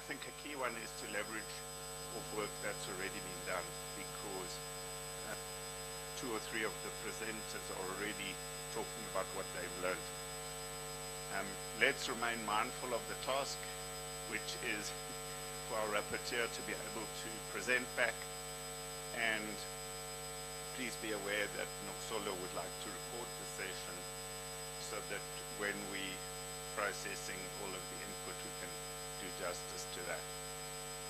think a key one is to leverage off work that's already been done, because 2 or 3 of the presenters are already talking about what they've learned. Let's remain mindful of the task, which is for our rapporteur to be able to present back, and please be aware that Noxolo would like to record the session so that when we processing all of the input, we can do justice to that.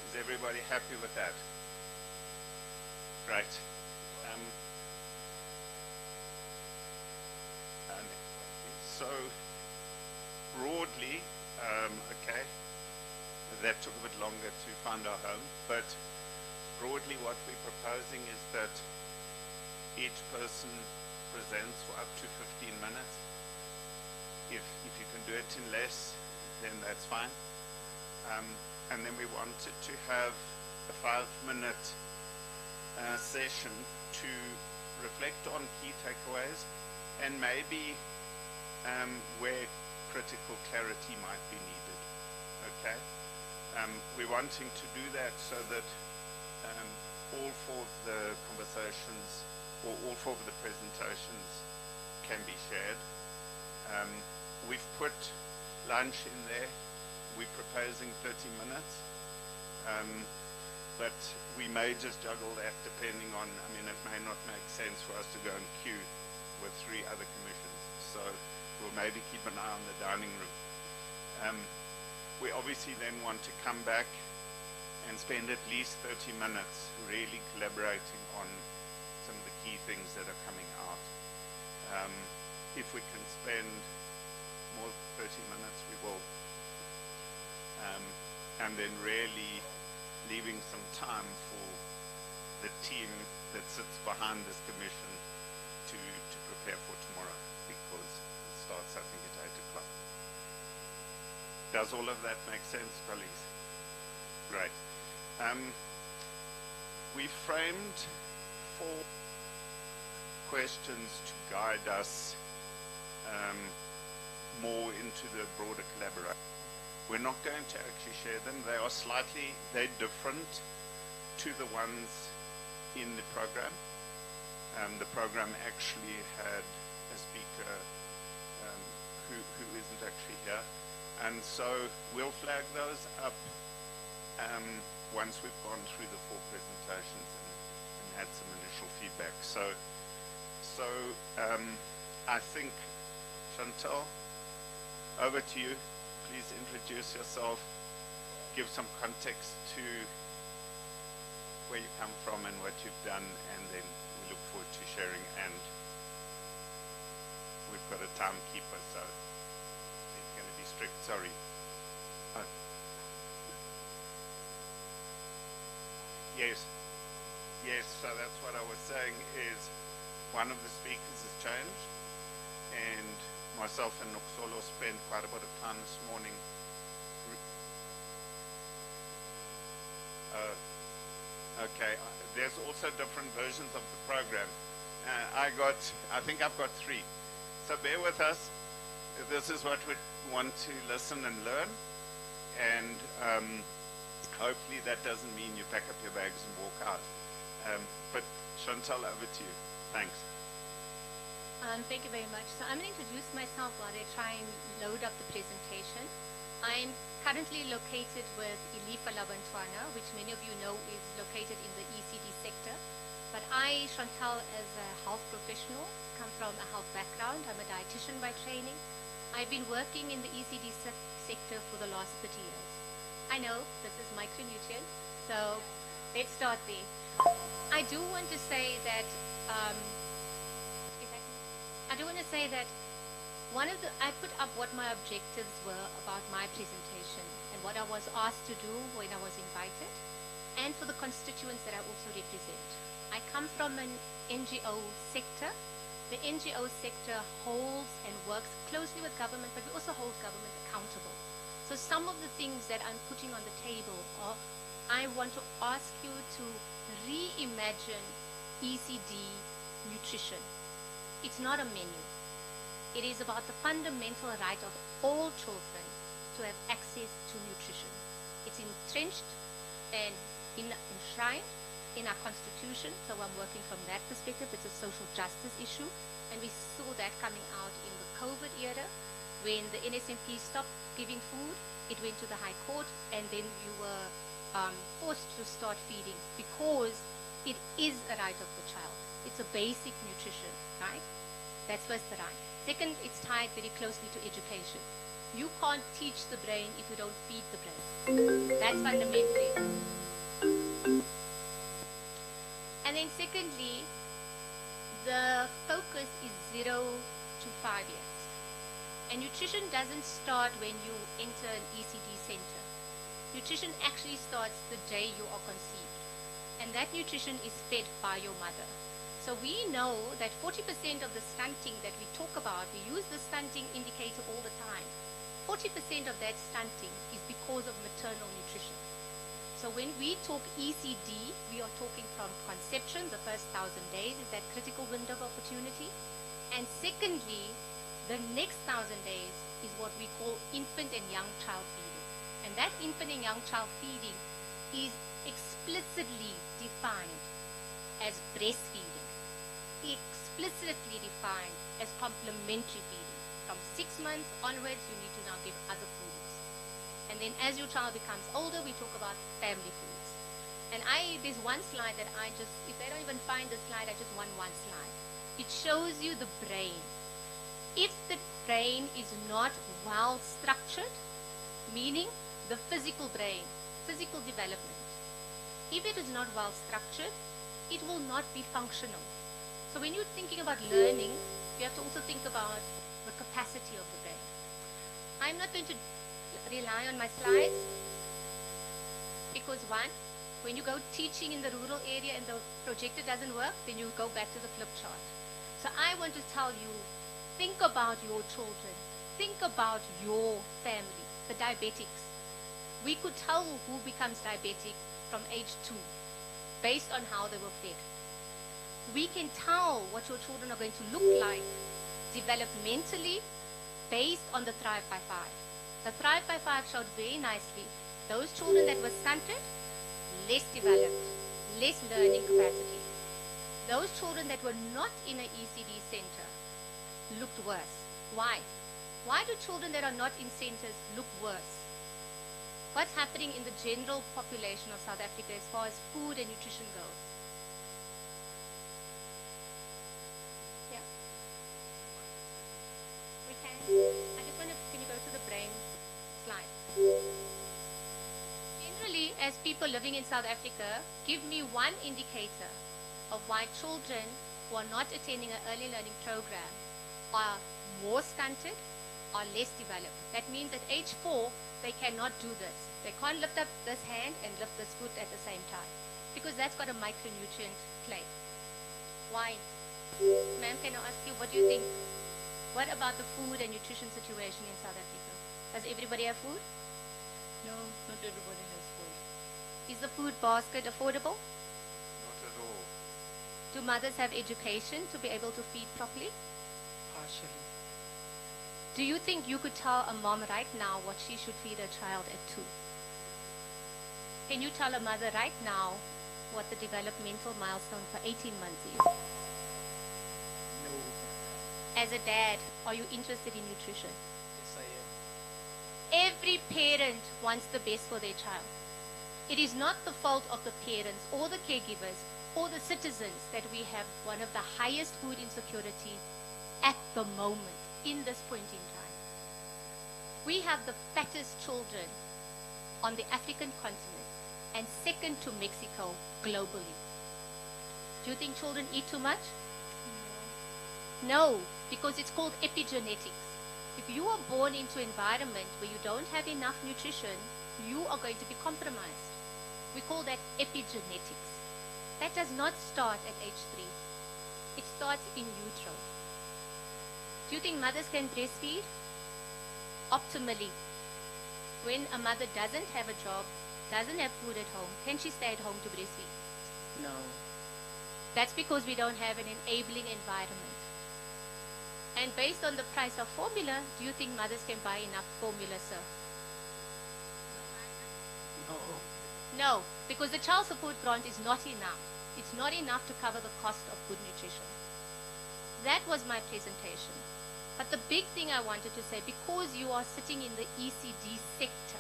Is everybody happy with that? Great. So broadly, okay, that took a bit longer to find our home, but broadly what we're proposing is that each person presents for up to 15 minutes. If you can do it in less, then that's fine. And then we wanted to have a 5-minute session to reflect on key takeaways and maybe where critical clarity might be needed. Okay, we're wanting to do that so that all 4 of the conversations or all 4 of the presentations can be shared. We've put lunch in there. We're proposing 30 minutes, but we may just juggle that depending on, I mean, it may not make sense for us to go and queue with 3 other commissions, so we'll maybe keep an eye on the dining room. We obviously then want to come back and spend at least 30 minutes really collaborating on some of the key things that are coming out. If we can spend more than 30 minutes, we will. And then really leaving some time for the team that sits behind this commission to prepare for tomorrow, because it starts, I think, at 8 o'clock. Does all of that make sense, colleagues? Great. We framed 4 questions to guide us more into the broader collaboration. We're not going to actually share them. They're different to the ones in the program. The program actually had a speaker who isn't actually here. And so we'll flag those up once we've gone through the 4 presentations and had some initial feedback. So I think, Chantal, over to you. Please introduce yourself, give some context to where you come from and what you've done, and then we look forward to sharing. And we've got a timekeeper, so it's going to be strict. Sorry. Yes, so that's what I was saying, is one of the speakers has changed, and myself and Noxolo spent quite a bit of time this morning. Okay, there's also different versions of the program. I think I've got 3. So bear with us. This is what we want to listen and learn, and hopefully that doesn't mean you pack up your bags and walk out. But Chantal, over to you. Thanks. Thank you very much. So I'm going to introduce myself while they try and load up the presentation. I'm currently located with Ilifa Labantwana, which many of you know is located in the ECD sector. But I, Chantal, as a health professional, come from a health background. I'm a dietitian by training. I've been working in the ECD sector for the last 30 years. I know this is micronutrients, so let's start there. I do want to say that I put up what my objectives were about my presentation and what I was asked to do when I was invited, and for the constituents that I also represent. I come from an NGO sector. The NGO sector holds and works closely with government, but we also hold government accountable. So some of the things that I'm putting on the table are, I want to ask you to reimagine ECD nutrition. It's not a menu. It is about the fundamental right of all children to have access to nutrition. It's entrenched and enshrined in our constitution, so I'm working from that perspective. It's a social justice issue, and we saw that coming out in the COVID era when the NSNP stopped giving food. It went to the High Court, and then you were forced to start feeding because it is a right of the child. It's a basic nutrition, right? That's first the right. Second, it's tied very closely to education. You can't teach the brain if you don't feed the brain. That's fundamentally. And then secondly, the focus is 0 to 5 years. And nutrition doesn't start when you enter an ECD center. Nutrition actually starts the day you are conceived. And that nutrition is fed by your mother. So we know that 40% of the stunting that we talk about, we use the stunting indicator all the time. 40% of that stunting is because of maternal nutrition. So when we talk ECD, we are talking from conception, the first 1,000 days is that critical window of opportunity. And secondly, the next 1,000 days is what we call infant and young child feeding. And that infant and young child feeding is explicitly defined as breastfeeding, explicitly defined as complementary feeding. From 6 months onwards, you need to now give other foods. And then as your child becomes older, we talk about family foods. And there's one slide that if they don't even find the slide, I just want one slide. It shows you the brain. If the brain is not well structured, meaning the physical brain, physical development, if it is not well structured, it will not be functional. So when you're thinking about learning, you have to also think about the capacity of the brain. I'm not going to rely on my slides because one, when you go teaching in the rural area and the projector doesn't work, then you go back to the flip chart. So I want to tell you, think about your children, think about your family, the diabetics. We could tell who becomes diabetic from age 2 based on how they were fed. We can tell what your children are going to look like developmentally based on the Thrive by 5. The Thrive by 5 showed very nicely those children that were stunted, less developed, less learning capacity. Those children that were not in an ECD center looked worse. Why? Why do children that are not in centers look worse? What's happening in the general population of South Africa as far as food and nutrition goes? Yeah? We can. I just want to, can you go to the brain slide? Generally, as people living in South Africa, give me one indicator of why children who are not attending an early learning program are more stunted, are less developed. That means at age 4, they cannot do this. They can't lift up this hand and lift this foot at the same time because that's got a micronutrient play. Why? Ma'am, can I ask you, what do you think? What about the food and nutrition situation in South Africa? Does everybody have food? No, not everybody has food. Is the food basket affordable? Not at all. Do mothers have education to be able to feed properly? Partially. Do you think you could tell a mom right now what she should feed her child at 2? Can you tell a mother right now what the developmental milestone for 18 months is? No. As a dad, are you interested in nutrition? Yes, I am. Every parent wants the best for their child. It is not the fault of the parents or the caregivers or the citizens that we have one of the highest food insecurity at the moment, in this point in time. We have the fattest children on the African continent and second to Mexico globally. Do you think children eat too much? No, because it's called epigenetics. If you are born into an environment where you don't have enough nutrition, you are going to be compromised. We call that epigenetics. That does not start at age 3. It starts in utero. Do you think mothers can breastfeed? Optimally. When a mother doesn't have a job, doesn't have food at home, can she stay at home to breastfeed? No. That's because we don't have an enabling environment. And based on the price of formula, do you think mothers can buy enough formula, sir? Oh, No, because the child support grant is not enough. It's not enough to cover the cost of good nutrition. That was my presentation. But the big thing I wanted to say, because you are sitting in the ECD sector,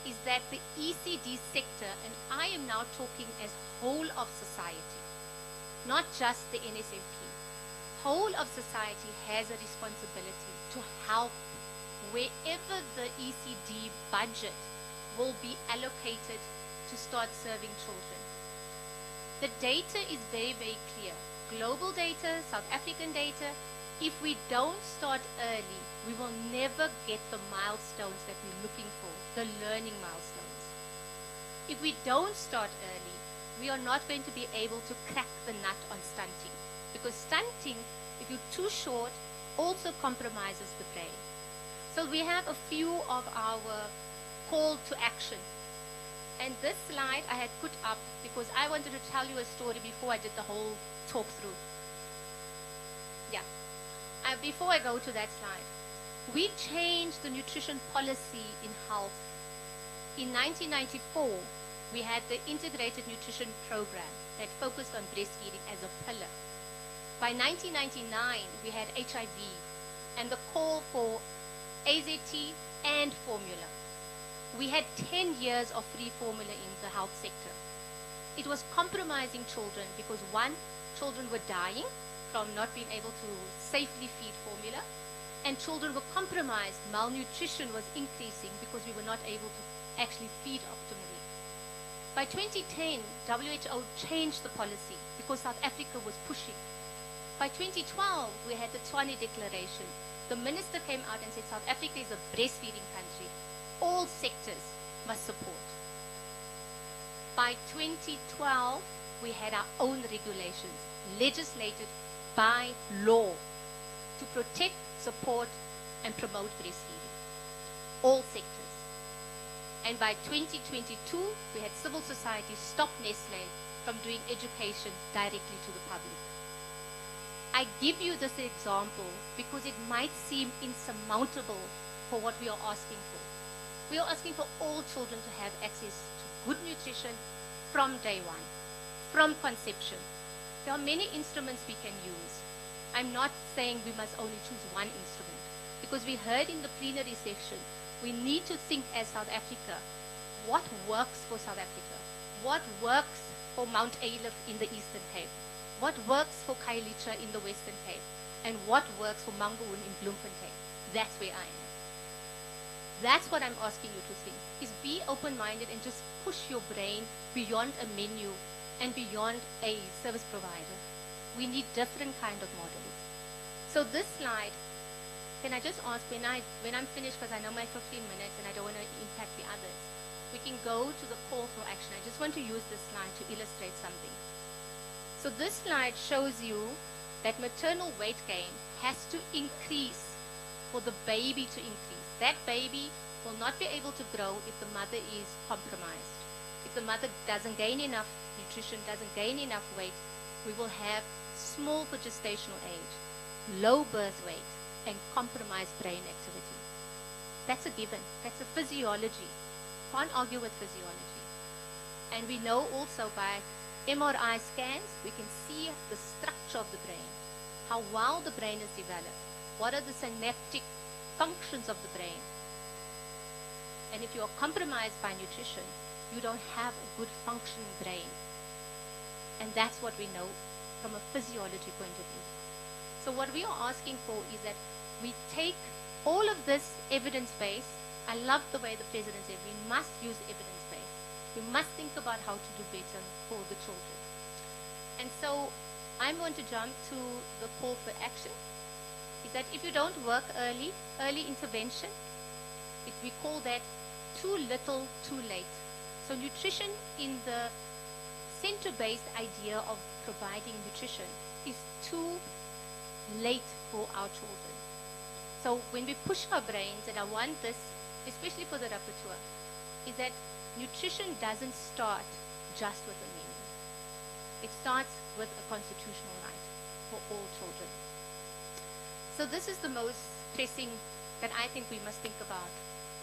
is that the ECD sector, and I am now talking as whole of society, not just the NSNP, whole of society has a responsibility to help wherever the ECD budget will be allocated to start serving children. The data is very, very clear. Global data, South African data. If we don't start early, we will never get the milestones that we're looking for, the learning milestones. If we don't start early, we are not going to be able to crack the nut on stunting. Because stunting, if you're too short, also compromises the brain. So we have a few of our call to action. And this slide I had put up because I wanted to tell you a story before I did the whole talk through. Yeah. Before I go to that slide, we changed the nutrition policy in health. In 1994, we had the integrated nutrition program that focused on breastfeeding as a pillar. By 1999, we had HIV and the call for AZT and formula. We had 10 years of free formula in the health sector. It was compromising children because one, children were dying from not being able to safely feed formula, and children were compromised. Malnutrition was increasing because we were not able to actually feed optimally. By 2010, WHO changed the policy because South Africa was pushing. By 2012, we had the Tshwane Declaration. The minister came out and said South Africa is a breastfeeding country. All sectors must support. By 2012, we had our own regulations, legislated by law to protect, support, and promote breastfeeding. All sectors. And by 2022, we had civil society stop Nestle from doing education directly to the public. I give you this example because it might seem insurmountable for what we are asking for. We are asking for all children to have access to good nutrition from day one, from conception. There are many instruments we can use. I'm not saying we must only choose one instrument because we heard in the plenary session, we need to think as South Africa, what works for South Africa? What works for Mount Aleph in the Eastern Cape? What works for Khayelitsha in the Western Cape? And what works for Mangaung in Bloemfontein? That's where I am. That's what I'm asking you to think, is be open-minded and just push your brain beyond a menu and beyond a service provider. We need different kind of models. So this slide, can I just ask, when I'm finished, because I know my 15 minutes and I don't want to impact the others, we can go to the call for action. I just want to use this slide to illustrate something. So this slide shows you that maternal weight gain has to increase for the baby to increase. That baby will not be able to grow if the mother is compromised. If the mother doesn't gain enough nutrition, doesn't gain enough weight, we will have small for gestational age, low birth weight, and compromised brain activity. That's a given. That's a physiology. Can't argue with physiology. And we know also by MRI scans, we can see the structure of the brain, how well the brain is developed, what are the synaptic functions of the brain. And if you are compromised by nutrition, you don't have a good functioning brain. And that's what we know from a physiology point of view. So what we are asking for is that we take all of this evidence base. I love the way the president said we must use evidence base. We must think about how to do better for the children. And so I'm going to jump to the call for action. Is that if you don't work early intervention, we call that too little, too late. So nutrition in the center-based idea of providing nutrition is too late for our children. So when we push our brains, and I want this, especially for the rapporteur, is that nutrition doesn't start just with a menu. It starts with a constitutional right for all children. So this is the most pressing that I think we must think about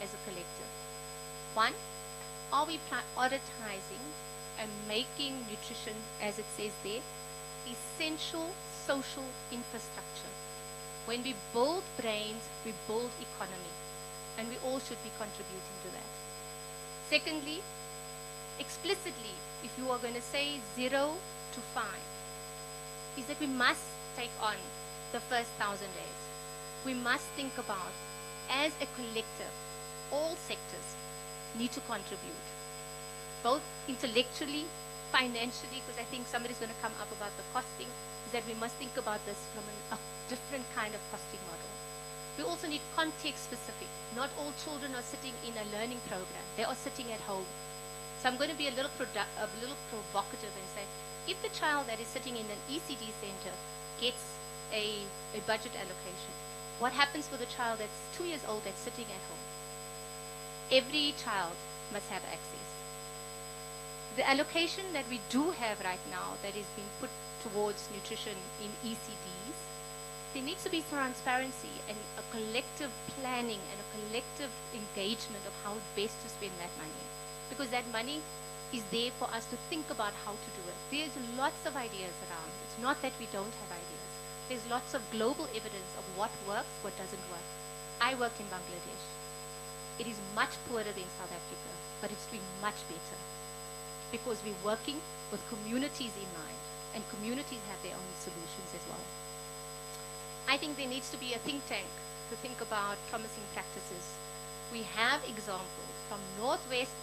as a collective. One, are we prioritizing and making nutrition, as it says there, essential social infrastructure? When we build brains, we build economy, and we all should be contributing to that. Secondly, explicitly, if you are going to say 0 to 5, is that we must take on the first 1,000 days. We must think about, as a collective, all sectors need to contribute, both intellectually, financially, because I think somebody's going to come up about the costing, is that we must think about this from a different kind of costing model. We also need context specific. Not all children are sitting in a learning program. They are sitting at home. So I'm going to be a little provocative and say, if the child that is sitting in an ECD center gets a budget allocation, what happens for the child that's 2 years old that's sitting at home? Every child must have access. The allocation that we do have right now that is being put towards nutrition in ECDs, there needs to be transparency and a collective planning and a collective engagement of how best to spend that money. Because that money is there for us to think about how to do it. There's lots of ideas around. It's not that we don't have ideas. There's lots of global evidence of what works, what doesn't work. I worked in Bangladesh. It is much poorer than South Africa, but it's doing much better because we're working with communities in mind, and communities have their own solutions as well. I think there needs to be a think tank to think about promising practices. We have examples from Northwest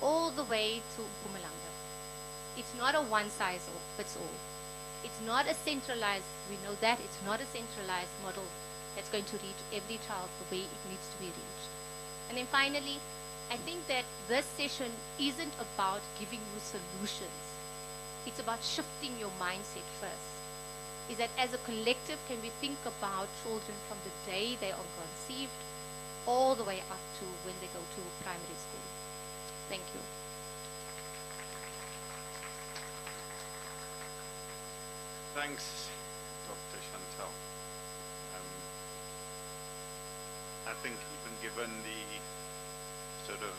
all the way to Mpumalanga. It's not a one-size-fits-all. It's not a centralized, we know that, it's not a centralized model that's going to reach every child the way it needs to be reached. And then finally, I think that this session isn't about giving you solutions. It's about shifting your mindset first. Is that as a collective, can we think about children from the day they are conceived all the way up to when they go to primary school? Thank you. Thanks, Dr. Chantal. I think even given the sort of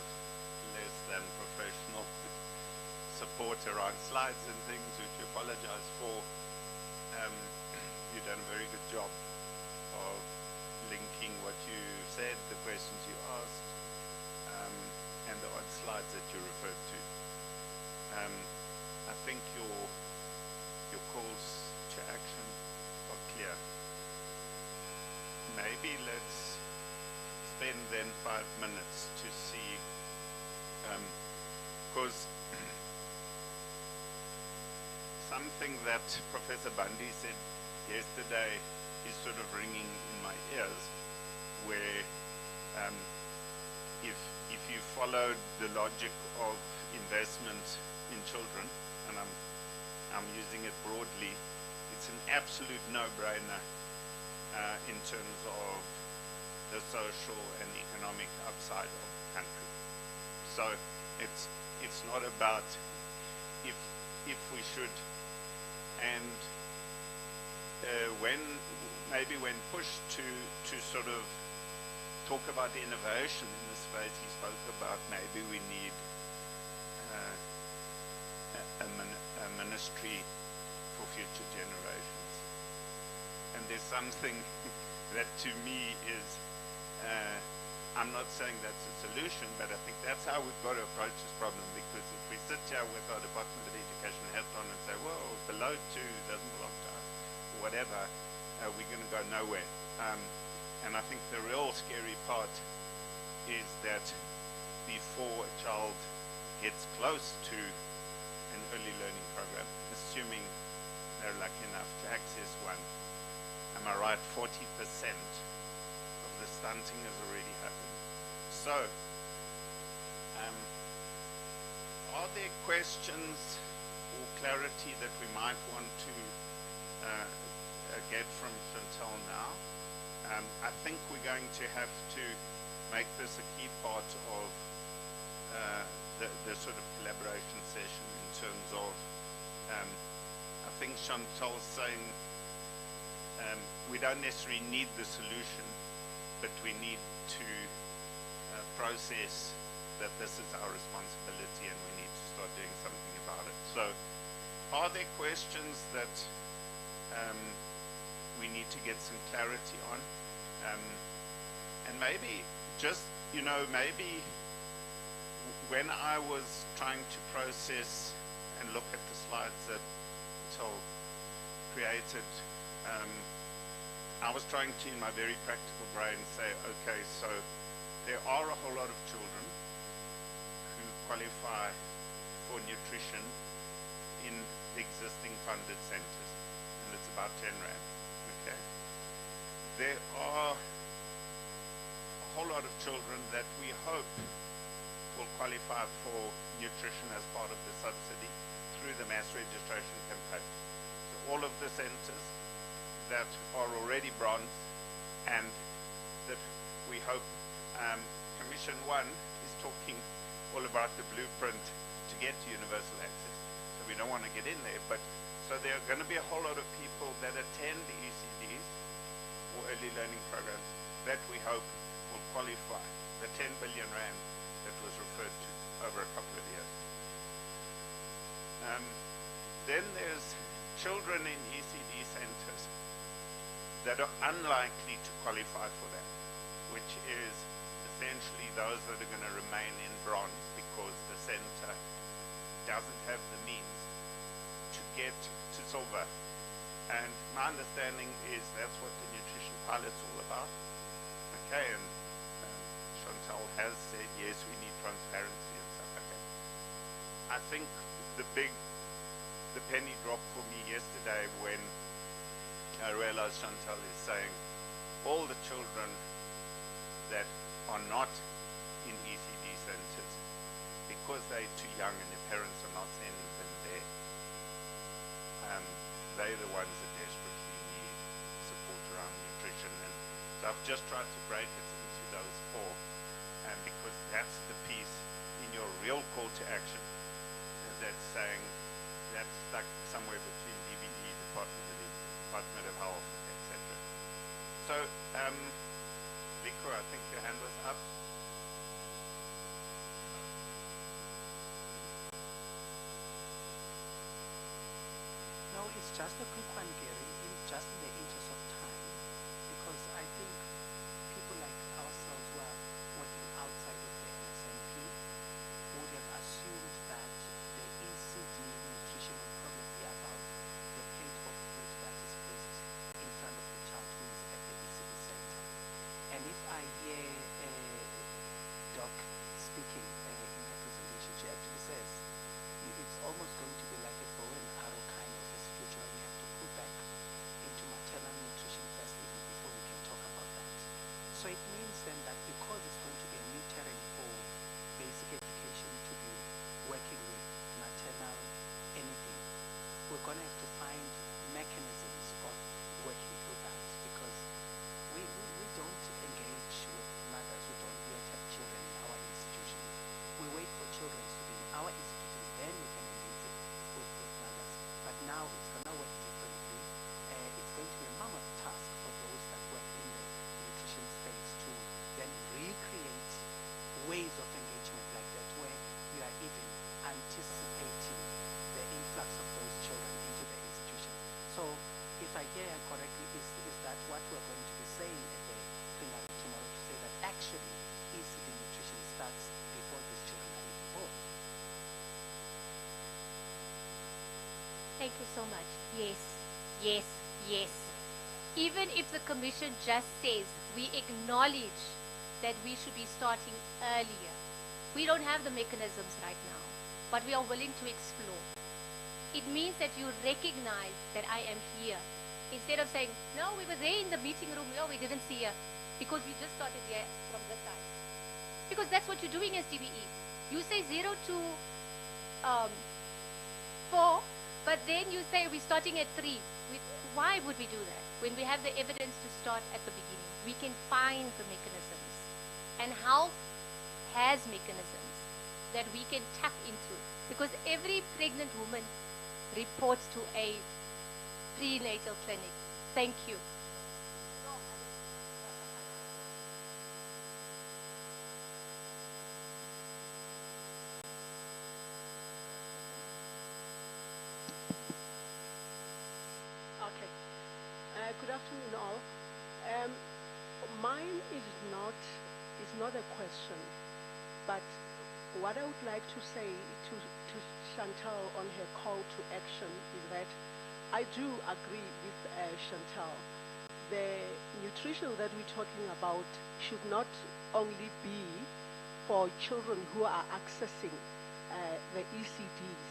less than professional support around slides and things, which we apologize for, you've done a very good job of linking what you said, the questions you asked, and the odd slides that you referred to. I think your calls to action are clear. Maybe let's spend then 5 minutes to see, because something that Professor Bundy said yesterday is sort of ringing in my ears, where if you followed the logic of investment in children, and I'm using it broadly, it's an absolute no-brainer in terms of the social and economic upside of the country. So it's not about if we should, and when pushed to sort of talk about innovation in the space, he spoke about maybe we need a ministry for future generations. And there's something that to me is, I'm not saying that's a solution, but I think that's how we've got to approach this problem, because if we sit here with our Department of Education hat on and say, well, below 2 doesn't belong to us, whatever, we're going to go nowhere. And I think the real scary part is that before a child gets close to an early learning program, assuming they're lucky enough to access one, am I right, 40% of the stunting has already happened. So, are there questions or clarity that we might want to get from Chantal now? I think we're going to have to make this a key part of the sort of collaboration session in terms of, I think Chantal's saying we don't necessarily need the solution, but we need to process that this is our responsibility and we need to start doing something about it. So, are there questions that we need to get some clarity on? And maybe just, maybe when I was trying to process and look at the slides that Nicole created, I was trying to, in my very practical brain, say, okay, so there are a whole lot of children who qualify for nutrition in the existing funded centers, and it's about 10 Rand, okay? There are a whole lot of children that we hope will qualify for nutrition as part of the subsidy through the mass registration campaign. So all of the centers that are already bronze and that we hope Commission 1 is talking all about the blueprint to get to universal access. So we don't want to get in there, but so there are going to be a whole lot of people that attend the ECDs or early learning programs that we hope will qualify the 10 billion Rand that was referred to over a couple of years. Then there's children in ECD centers that are unlikely to qualify for that, which is essentially those that are going to remain in bronze because the center doesn't have the means to get to silver. And my understanding is that's what the nutrition pilot's all about. Okay, and Chantal has said, yes, we need transparency and stuff like that. I think the penny dropped for me yesterday when I realized Chantal is saying all the children that are not in ECD centers because they're too young and their parents are not sending them there, they're the ones that desperately need support around nutrition. And so I've just tried to break it into those four, because that's the piece in your real call to action that's saying that's stuck somewhere between DBE, Department of Health, etc. So, Liko, I think your hand was up. No, it's just a quick one, Gary, just in the interest of time, because I think people like ourselves who are working outside of the NSNP would have assumed that the ECD nutrition would probably be about the plate of food that is placed in front of the child who is at the ECD center. And if I hear Doc speaking in her presentation, she actually says it's almost going to be like a bow and arrow kind of a situation where you have to pull back into maternal nutrition first even before we can talk about that. So it means then that because it's going to be a new terrain for basic education to be working with maternal anything, we're going to have to find mechanisms of working through that, because we don't engage with mothers who don't yet have children in our institutions. We wait for children to be in our institutions, then we can engage with mothers. But now it's going to work differently. It's going to be a mammoth task for those that work in the nutrition space to then recreate ways of engagement like that, where you are even anticipating the influx of those children into the institution. So if I hear correctly, is that what we're going to be saying at the plenary tomorrow, to say that actually ECD nutrition starts before these children are even born? Thank you so much. Yes, yes, yes. Even if the Commission just says we acknowledge that we should be starting earlier, we don't have the mechanisms right now, but we are willing to explore. It means that you recognize that I am here. Instead of saying, no, we were there in the meeting room, no, we didn't see her, because we just started here from this side. Because that's what you're doing as DBE. You say 0 to 4, but then you say we're starting at 3. Why would we do that? When we have the evidence to start at the beginning, we can find the mechanisms. And health has mechanisms that we can tap into, because every pregnant woman reports to a prenatal clinic. Thank you. Good afternoon, all. Mine is not a question, but what I would like to say to Chantal on her call to action is that I do agree with Chantal. The nutrition that we're talking about should not only be for children who are accessing the ECDs,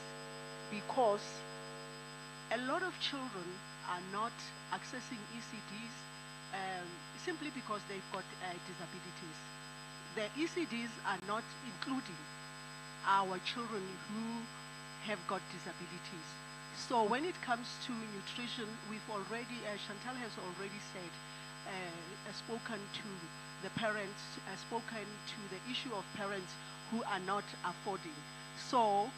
because a lot of children are not accessing ECDs simply because they've got disabilities. The ECDs are not including our children who have got disabilities. So when it comes to nutrition, we've already, Chantal has already said, spoken to the parents, spoken to the issue of parents who are not affording. So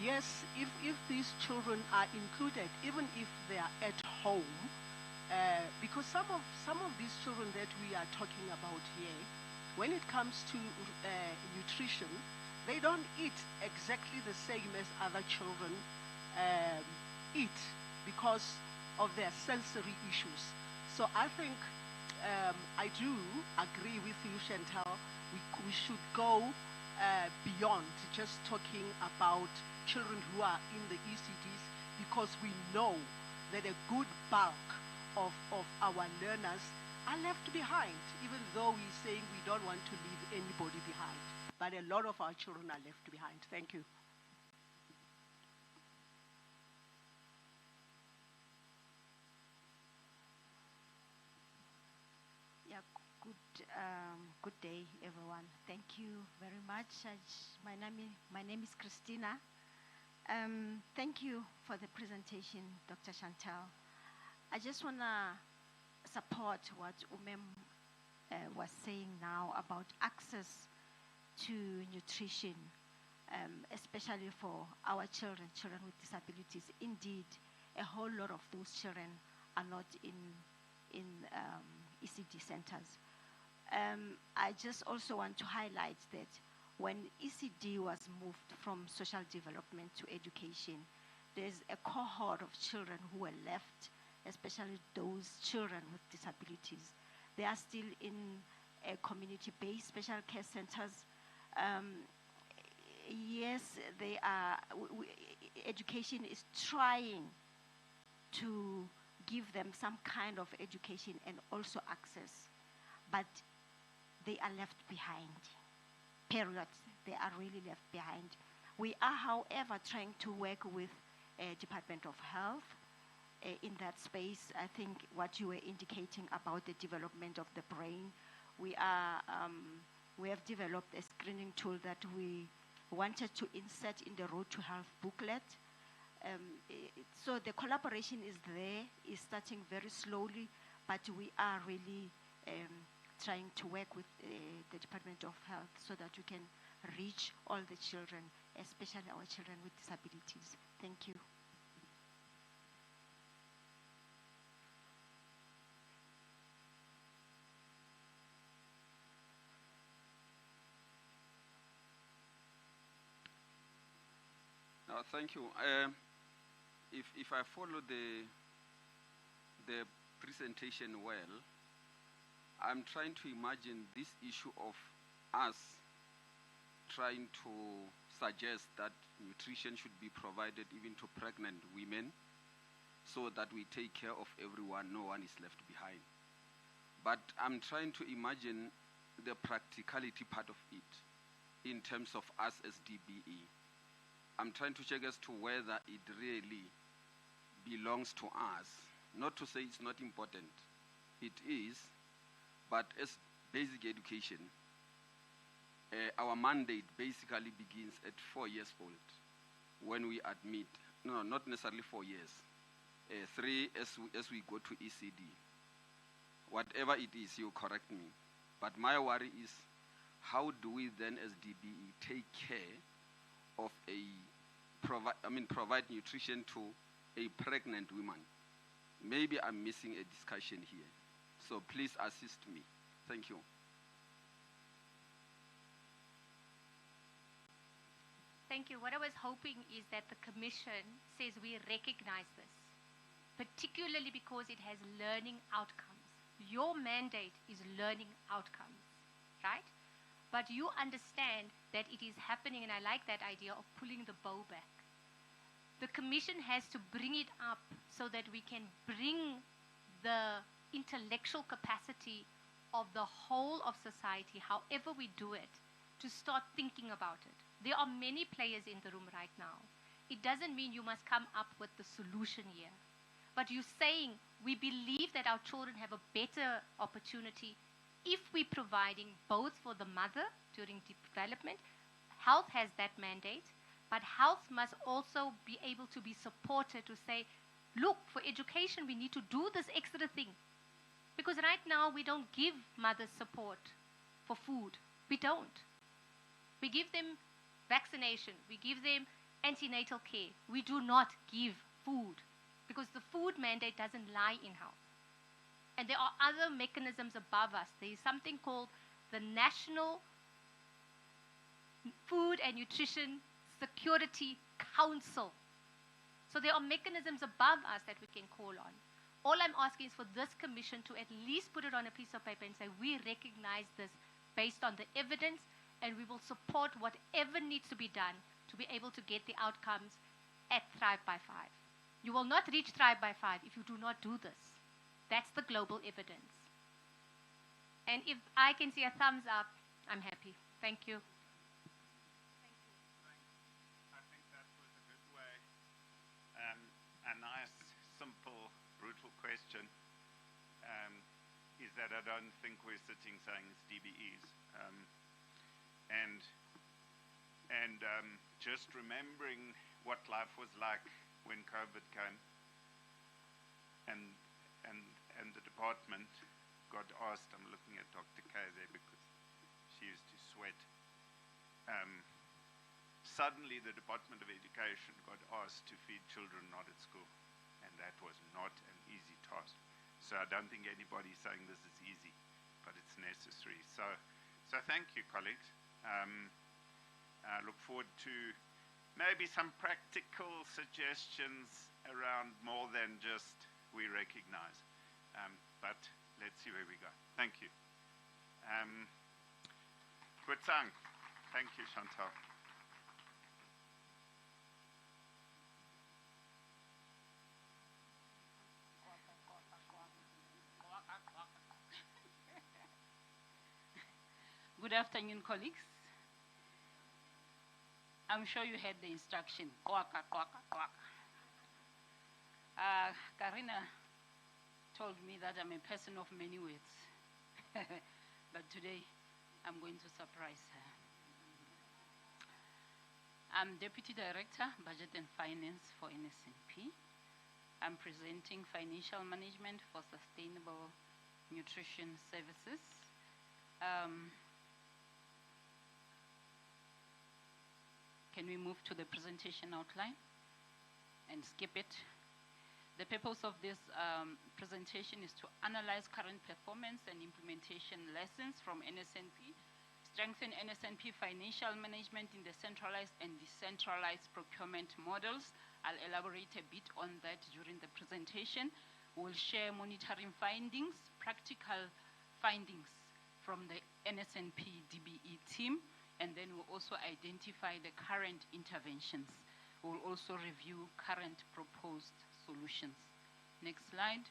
yes, if these children are included, even if they are at home, because some of these children that we are talking about here, when it comes to nutrition, they don't eat exactly the same as other children eat because of their sensory issues. So I think I do agree with you, Chantal. We should go beyond just talking about children who are in the ECDs, because we know that a good bulk of our learners are left behind, even though we're saying we don't want to leave anybody behind. But a lot of our children are left behind. Thank you. Yeah, good day, everyone. Thank you very much. My name is Christina. Thank you for the presentation, Dr. Chantal. I just want to support what Umem was saying now about access to nutrition, especially for our children with disabilities. Indeed, a whole lot of those children are not in ECD centers. I just also want to highlight that when ECD was moved from social development to education, there's a cohort of children who were left, especially those children with disabilities. They are still in community-based special care centers. Yes, they are. Education is trying to give them some kind of education and also access, but they are left behind. Period. They are really left behind. We are, however, trying to work with Department of Health in that space. I think what you were indicating about the development of the brain, we have developed a screening tool that we wanted to insert in the Road to Health booklet. So the collaboration is there, is starting very slowly, but we are really trying to work with the Department of Health so that we can reach all the children, especially our children with disabilities. Thank you. Thank you. If I follow the presentation well, I'm trying to imagine this issue of us trying to suggest that nutrition should be provided even to pregnant women so that we take care of everyone, no one is left behind. But I'm trying to imagine the practicality part of it in terms of us as DBE. I'm trying to check as to whether it really belongs to us. Not to say it's not important. It is, but as basic education, our mandate basically begins at 4 years old when we admit, no, not necessarily 4 years, 3 as we go to ECD. Whatever it is, you correct me. But my worry is, how do we then as DBE take care of provide nutrition to a pregnant woman? Maybe I'm missing a discussion here. So please assist me. Thank you. Thank you. What I was hoping is that the Commission says we recognize this particularly because it has learning outcomes. Your mandate is learning outcomes, right? But you understand that it is happening, and I like that idea of pulling the bow back. The commission has to bring it up so that we can bring the intellectual capacity of the whole of society, however we do it, to start thinking about it. There are many players in the room right now. It doesn't mean you must come up with the solution here. But you're saying we believe that our children have a better opportunity if we're providing both for the mother during development. Health has that mandate, but health must also be able to be supported to say, look, for education we need to do this extra thing. Because right now we don't give mothers support for food. We don't. We give them vaccination. We give them antenatal care. We do not give food because the food mandate doesn't lie in health. And there are other mechanisms above us. There is something called the National Food and Nutrition Security Council. So there are mechanisms above us that we can call on. All I'm asking is for this commission to at least put it on a piece of paper and say, we recognize this based on the evidence, and we will support whatever needs to be done to be able to get the outcomes at Thrive by 5. You will not reach Thrive by 5 if you do not do this. That's the global evidence. And if I can see a thumbs up, I'm happy. Thank you. I think that was a good way. A nice, simple, brutal question is that I don't think we're sitting saying it's DBEs. And just remembering what life was like when COVID came, and the department got asked, I'm looking at Dr. Kay there because she used to sweat. Suddenly the Department of Education got asked to feed children not at school, and that was not an easy task. So I don't think anybody's saying this is easy, but it's necessary. So thank you, colleagues. I look forward to maybe some practical suggestions around more than just we recognize. But let's see where we go. Thank you. Gutsang. Thank you, Chantal. Good afternoon, colleagues. I'm sure you had the instruction. Kwaka, kwaka, kwaka. Karina told me that I'm a person of many words. But today, I'm going to surprise her. I'm Deputy Director, Budget and Finance for NSNP. I'm presenting Financial Management for Sustainable Nutrition Services. Can we move to the presentation outline and skip it? The purpose of this presentation is to analyze current performance and implementation lessons from NSNP, strengthen NSNP financial management in the centralized and decentralized procurement models. I'll elaborate a bit on that during the presentation. We'll share monitoring findings, practical findings from the NSNP DBE team, and then we'll also identify the current interventions. We'll also review current proposed solutions. Next slide,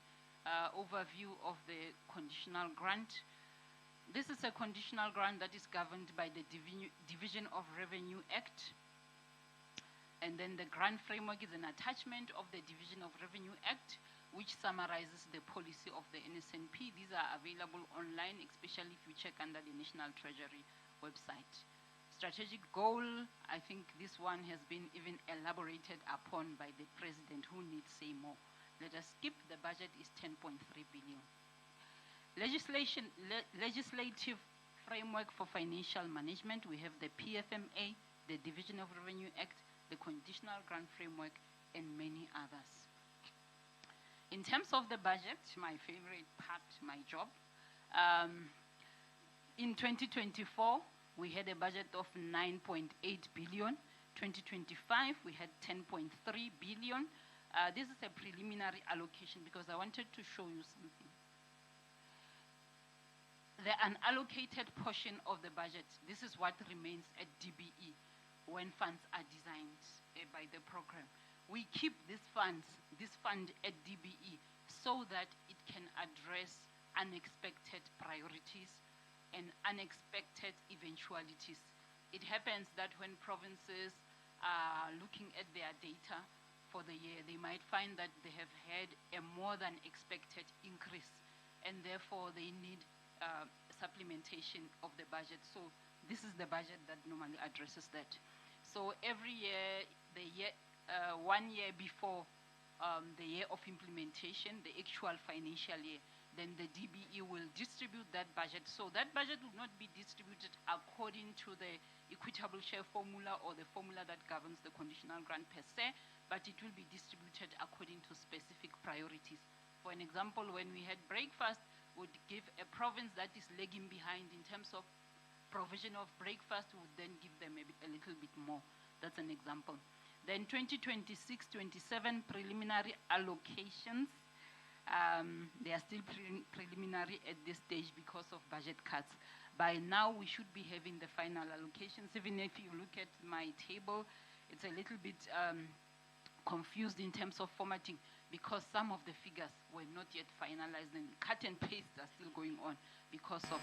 overview of the conditional grant. This is a conditional grant that is governed by the Division of Revenue Act. And then the grant framework is an attachment of the Division of Revenue Act, which summarizes the policy of the NSNP. These are available online, especially if you check under the National Treasury website. Strategic goal, I think this one has been even elaborated upon by the President, who needs say more. Let us skip. The budget is 10.3 billion. Legislative framework for financial management. We have the PFMA, the Division of Revenue Act, the Conditional Grant Framework, and many others. In terms of the budget, my favorite part, my job, in 2024, we had a budget of 9.8 billion. 2025, we had 10.3 billion. This is a preliminary allocation because I wanted to show you something. The unallocated portion of the budget, this is what remains at DBE when funds are designed by the program. We keep this fund at DBE so that it can address unexpected priorities and unexpected eventualities. It happens that when provinces are looking at their data for the year, they might find that they have had a more than expected increase, and therefore they need supplementation of the budget. So this is the budget that normally addresses that. So every year, 1 year before the year of implementation, the actual financial year, then the DBE will distribute that budget. So that budget will not be distributed according to the equitable share formula or the formula that governs the conditional grant per se, but it will be distributed according to specific priorities. For an example, when we had breakfast, would give a province that is lagging behind in terms of provision of breakfast, would then give them a little bit more. That's an example. Then 2026-27 preliminary allocations. They are still preliminary at this stage because of budget cuts. By now, we should be having the final allocations. Even if you look at my table, it's a little bit confused in terms of formatting because some of the figures were not yet finalized and cut and paste are still going on because of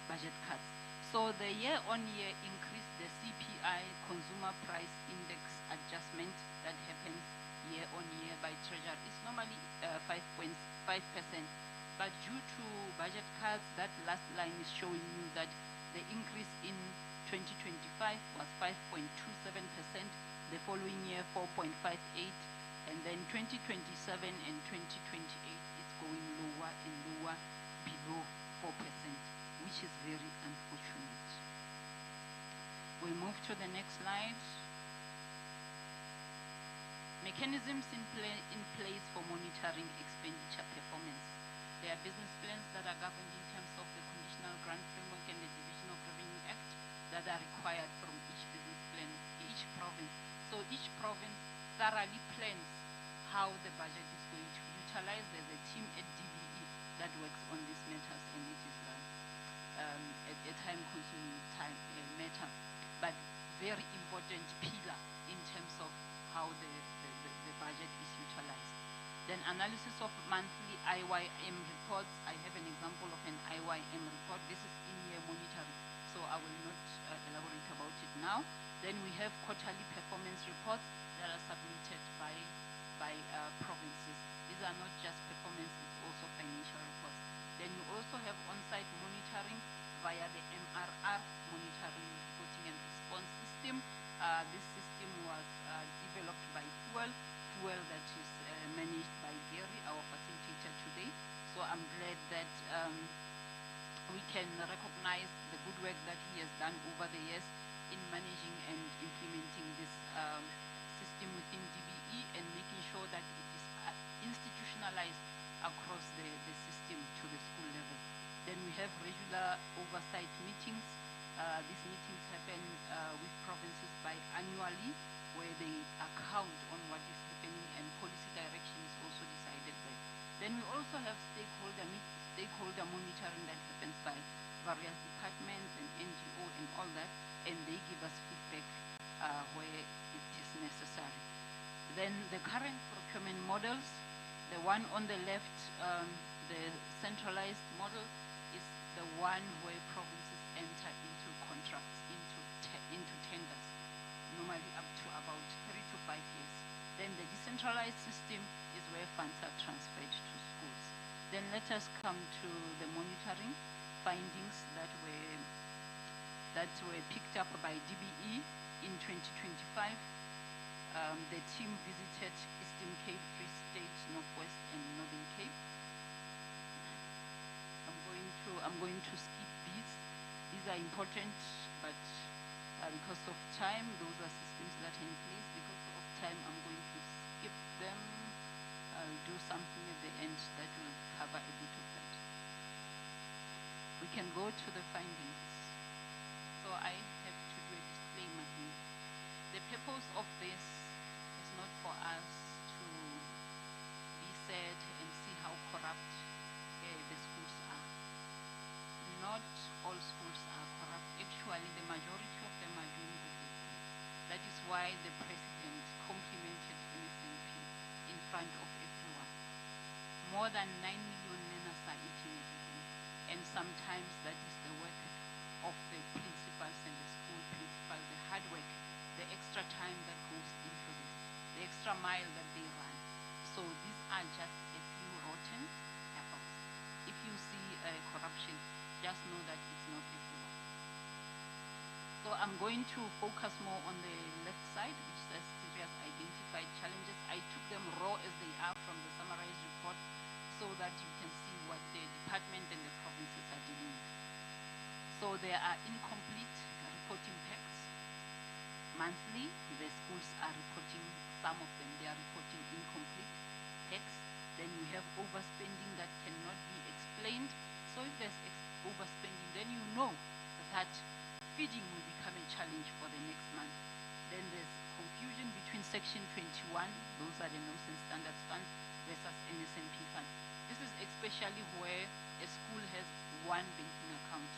budget cuts. So the year-on-year increase, the CPI, Consumer Price Index adjustment that happens year-on-year by Treasury is normally 5.5%. But due to budget cuts, that last line is showing you that the increase in 2025 was 5.27%, the following year 4.58%, and then 2027 and 2028 it's going lower and lower, below 4%, which is very unfortunate. We move to the next slide. Mechanisms in place for monitoring expenditure performance. There are business plans that are governed in terms of the Conditional Grant Framework and the Division of Revenue Act that are required from each business plan, each province. So each province thoroughly plans how the budget is going to utilize. There's a team at DBE that works on these matters, and it is a time-consuming matter, but very important pillar in terms of how the budget is utilized. Then analysis of monthly IYM reports. I have an example of an IYM report. This is in-year monitoring, so I will not elaborate about it now. Then we have quarterly performance reports that are submitted by provinces. These are not just performance, it's also financial reports. Then you also have on-site monitoring via the MRR, Monitoring, Reporting and Response System. This system was developed by Fuel that is managed by Gary, our facilitator today. So I'm glad that we can recognize the good work that he has done over the years in managing and implementing this system within DBE and making sure that it is institutionalized across the system to the school level. Then we have regular oversight meetings. These meetings happen with provinces biannually, where they account on what is happening and policy direction is also decided by. Then we also have stakeholder monitoring that happens by various departments and NGO and all that, and they give us feedback where it is necessary. Then the current procurement models, the one on the left, the centralized model, is the one where provinces enter into contracts, into tenders, normally up to about 3 to 5 years. Then the decentralized system is where funds are transferred to schools. Then let us come to the monitoring findings that were picked up by DBE in 2025. The team visited Eastern Cape, Free State, Northwest, and Northern Cape. I'm going to skip these. These are important, but because of time, those are systems that are in place. Because of time, I'm going to skip them. I'll do something at the end that will cover a bit of that. We can go to the findings. So I have to do a disclaimer here. The purpose of this is not for us to actually the majority of them are doing good work. That is why the president complimented NSNP in front of everyone. More than 9 million learners are eating every day. And sometimes that is the work of the principals and the school principal, the hard work, the extra time that goes into this, the extra mile that they run. So these are just a few rotten apples. If you see corruption, just know that it's not everywhere. So I'm going to focus more on the left side, which says serious identified challenges. I took them raw as they are from the summarized report so that you can see what the department and the provinces are dealing with. So there are incomplete reporting packs. Monthly, the schools are reporting, some of them, they are reporting incomplete packs. Then you have overspending that cannot be explained. So if there's overspending, then you know that feeding will become a challenge for the next month. Then there's confusion between Section 21, those are the norms and standards funds, versus NSNP funds. This is especially where a school has one banking account.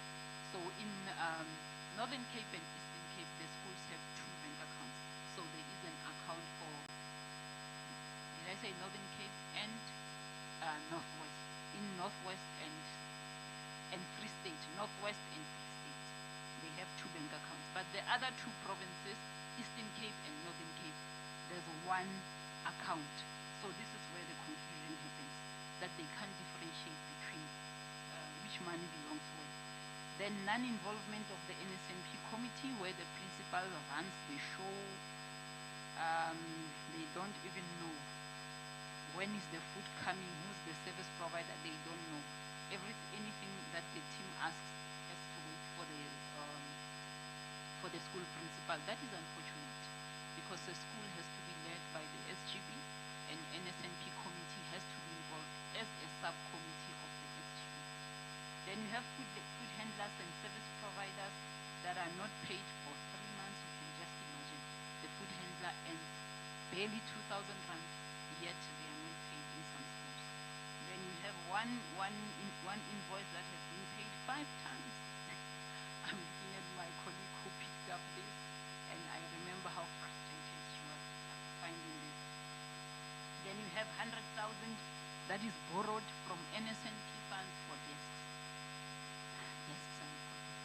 So in Northern Cape and Eastern Cape, the schools have two bank accounts. So there is an account for, did I say Northern Cape and Northwest? In Northwest and Free State, Northwest and Free State, they have two bank accounts. But the other two provinces, Eastern Cape and Northern Cape, there's one account. So this is where the confusion happens, that they can't differentiate between which money belongs where. Then non-involvement of the NSNP committee, where the principal runs the show. They don't even know when is the food coming, who's the service provider, they don't know. Anything that the team asks has to wait for the school principal. That is unfortunate, because the school has to be led by the SGB, and NSNP committee has to be involved as a subcommittee of the SGB. Then you have food handlers and service providers that are not paid for 3 months. You can just imagine. The food handler earns barely 2,000 rand, yet they are not paid in some schools. Then you have one invoice that has been paid 5 times. I'm looking at my colleague who picked up this, and I remember how frustrated she was finding this. Then you have 100,000 that is borrowed from NSNP funds for desks. Desks are important.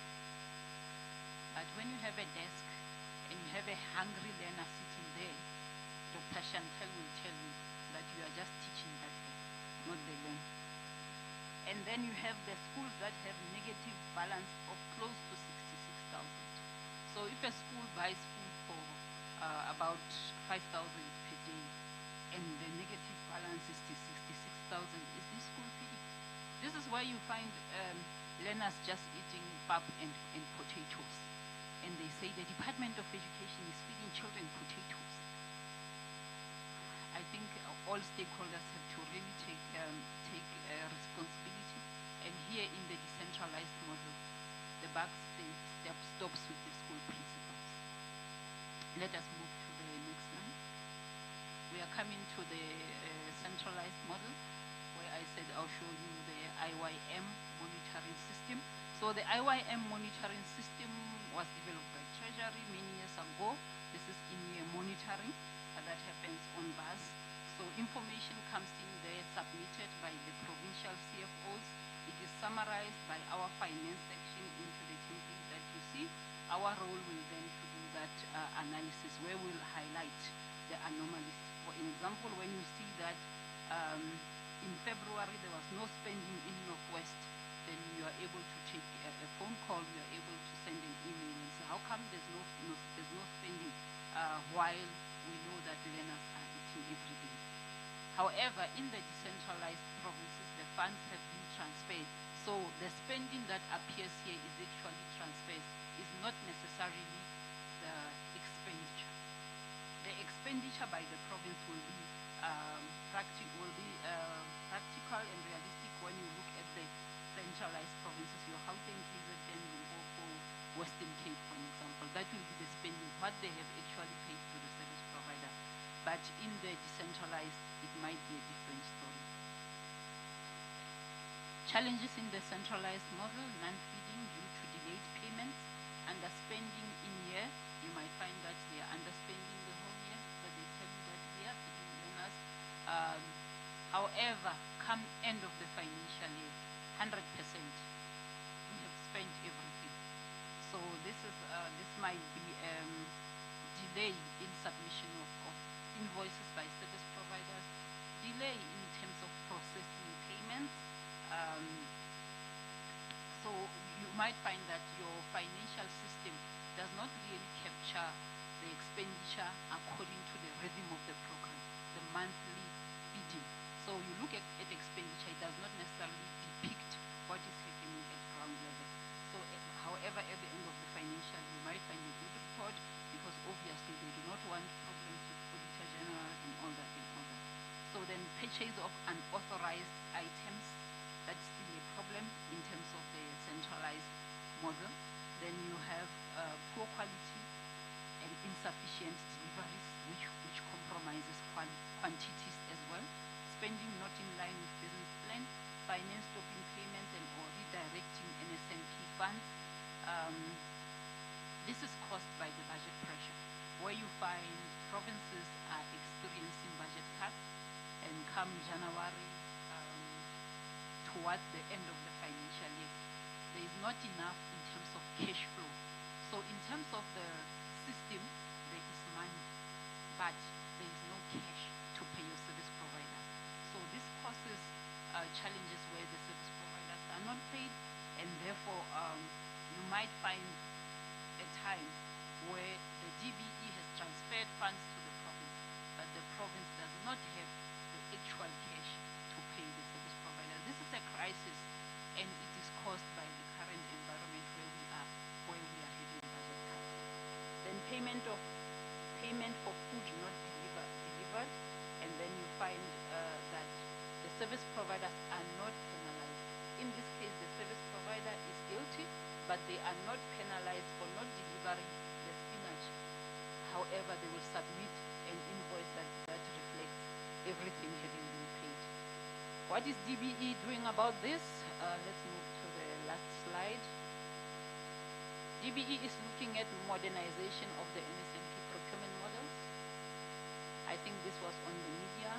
But when you have a desk and you have a hungry learner sitting there, Dr. Chantel will tell you that you are just teaching that desk, not the learner. And then you have the schools that have negative balance of close to 66,000. So if a school buys food for about 5,000 per day, and the negative balance is 66,000, is this school feeding? This is why you find learners just eating pap and potatoes. And they say the Department of Education is feeding children potatoes. I think all stakeholders have to really take responsibility. And here in the decentralized model, the buck stops with the school principals. Let us move to the next line. We are coming to the centralized model, where I said I'll show you the IYM monitoring system. So the IYM monitoring system was developed by Treasury many years ago. This is in-year monitoring that happens on bus. So information comes in there, submitted by the provincial CFOs. It is summarized by our finance section into the template that you see. Our role will then to do that analysis, where we'll highlight the anomalies. For example, when you see that in February there was no spending in Northwest, then you are able to take a phone call, you are able to send an email and say, how come there's no spending while we know that learners are eating every day? However, in the decentralized provinces, the funds have been transferred. So the spending that appears here is actually transfers, is not necessarily the expenditure. The expenditure by the province will be practical and realistic when you look at the centralized provinces, your Gauteng, KZN, Limpopo, Western Cape, for example. That will be the spending, what they have actually paid to the service provider. But in the decentralized, it might be a different story. Challenges in the centralized model: non-feeding due to delayed payments, underspending in year, you might find that they are underspending the whole year, but they tell you that we are feeding learners. However, come end of the financial year, 100%, we have spent everything. So this might be delay in submission of invoices by service providers, delay in terms of processing payments. So you might find that your financial system does not really capture the expenditure according to the rhythm of the program, the monthly bidding. So you look at expenditure, it does not necessarily depict what is happening at ground level. So however, at the end of the financial, you might find a good report because obviously they do not want problems with Auditor General and all that and all that. So then purchase of unauthorized items, that's still a problem in terms of the centralized model. Then you have poor quality and insufficient deliveries, which compromises quantities as well. Spending not in line with business plan, finance stopping payments and or redirecting NSNP funds. This is caused by the budget pressure, where you find provinces are experiencing budget cuts, and come January, towards the end of the financial year, there is not enough in terms of cash flow. So in terms of the system, there is money, but there is no cash to pay your service providers. So this causes challenges where the service providers are not paid, and therefore you might find a time where the DBE has transferred funds to the province, but the province does not have the actual cash to pay the service provider. This is a crisis, and it is caused by the current environment where we are having budget cuts. Then payment for food not delivered, and then you find that the service providers are not penalized. In this case, the service provider is guilty, but they are not penalized for not delivering the spinach. However, they will submit an invoice that reflects everything having been paid. What is DBE doing about this? Let's move to the last slide. DBE is looking at modernization of the NSNP procurement models. I think this was on the media,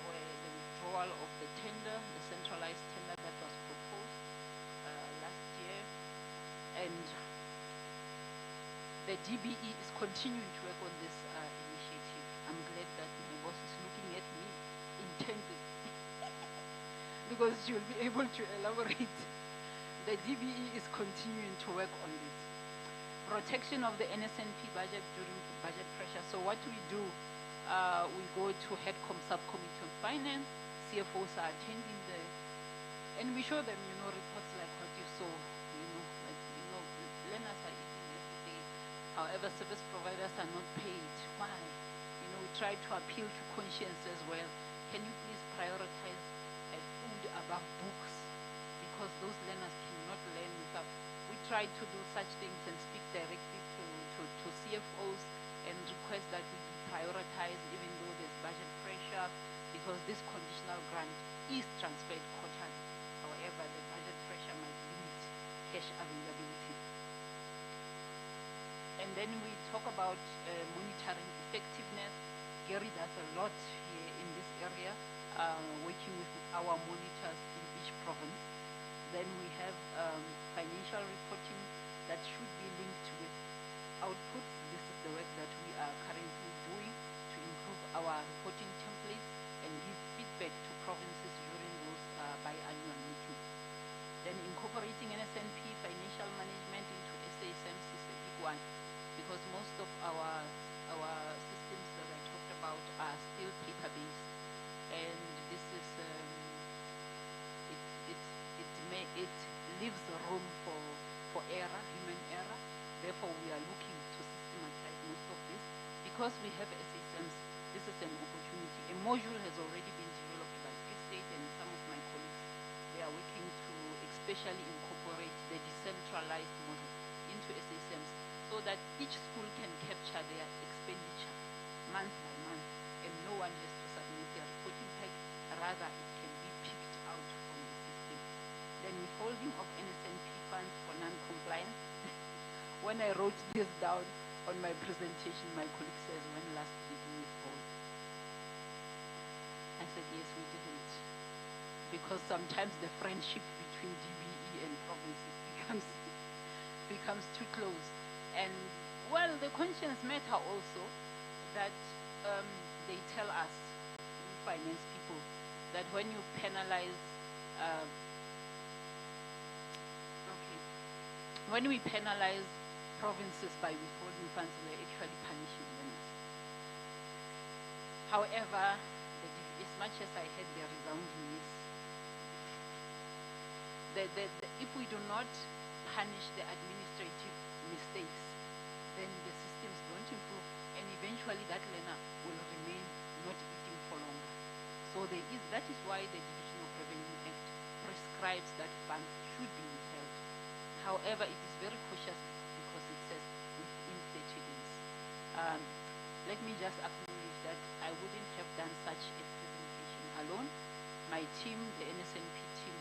where the withdrawal of the tender, the centralized tender that was proposed last year, and the DBE is continuing to work on this initiative. I'm glad that my boss is looking at me intently because she will be able to elaborate. The DBE is continuing to work on this. Protection of the NSNP budget during budget pressure. So what we do, we go to HEADCOM subcommittee on finance, CFOs are attending and we show them, reports like what you saw, learners are eating every day. However, service providers are not paid. Why? We try to appeal to conscience as well. Can you please prioritize food above books? Because those learners cannot learn without. We try to do such things and speak directly to CFOs and request that we prioritize even though there's budget pressure, because this conditional grant is transferred quarterly. However, the budget pressure might limit cash availability. And then we talk about monitoring effectiveness. Gary does a lot here in this area, working with our monitors in each province. Then we have financial reporting that should be linked with outputs. This is the work that we are currently doing to improve our reporting templates and give feedback to provinces during those biannual meetings. Then incorporating NSNP financial management into SASMs is a big one, because most of our systems that I talked about are still paper-based, and this is it leaves room for error, human error. Therefore, we are looking to systematize most of this. Because we have SASMs, this is an opportunity. A module has already been developed by Free State and some of my colleagues. They are working to especially incorporate the decentralized model into SASMs so that each school can capture their expenditure month by month, and no one has to submit their reporting pack. Rather, it can be picked out from the system. Then withholding of NSNP funds for non-compliance. when I wrote this down on my presentation, my colleague says, when last did we vote? I said, yes, we didn't. Because sometimes the friendship between DBE and provinces becomes too close. And well, the conscience matter also that they tell us, finance people, that when you penalize, when we penalize provinces by withholding funds, we're actually punishing them. However, as much as I had the resounding yes, if we do not punish the administrative mistakes, then the systems don't improve, and eventually that learner will remain not eating for longer. So that is why the Division of Revenue Act prescribes that funds should be withheld. However, it is very cautious because it says within 30 days. Let me just acknowledge that I wouldn't have done such a presentation alone. My team, the NSNP team,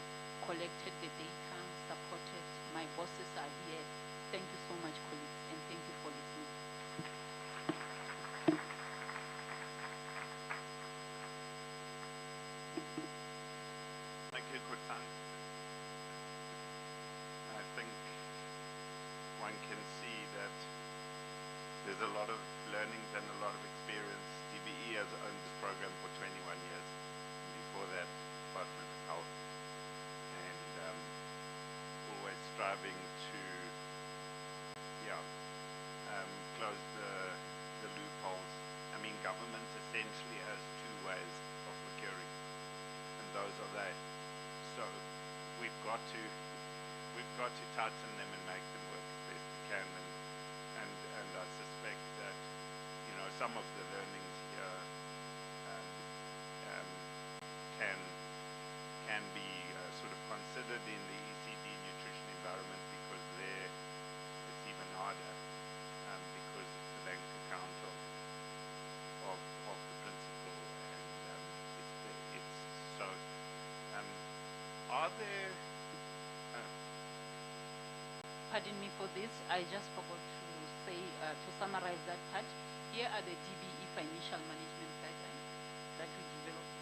collected the data, supported. My bosses are here. Thank you so much, colleagues, and thank you for listening. Thank you, Kutsang. I think one can see that there's a lot of learnings and a lot of experience. DBE has owned this program for 21 years. Before that, Department of Health. And always striving to close the loopholes. I mean, government essentially has two ways of procuring, and those are they. So we've got to tighten them and make them work as best we can. And I suspect that some of the learnings here can be sort of considered in the ECD nutrition environment, because there it's even harder because it's the bank account of the principal, and it's so. Are there? Pardon me for this. I just forgot to say, to summarize that part. Here are the DBE financial management guidelines that we developed.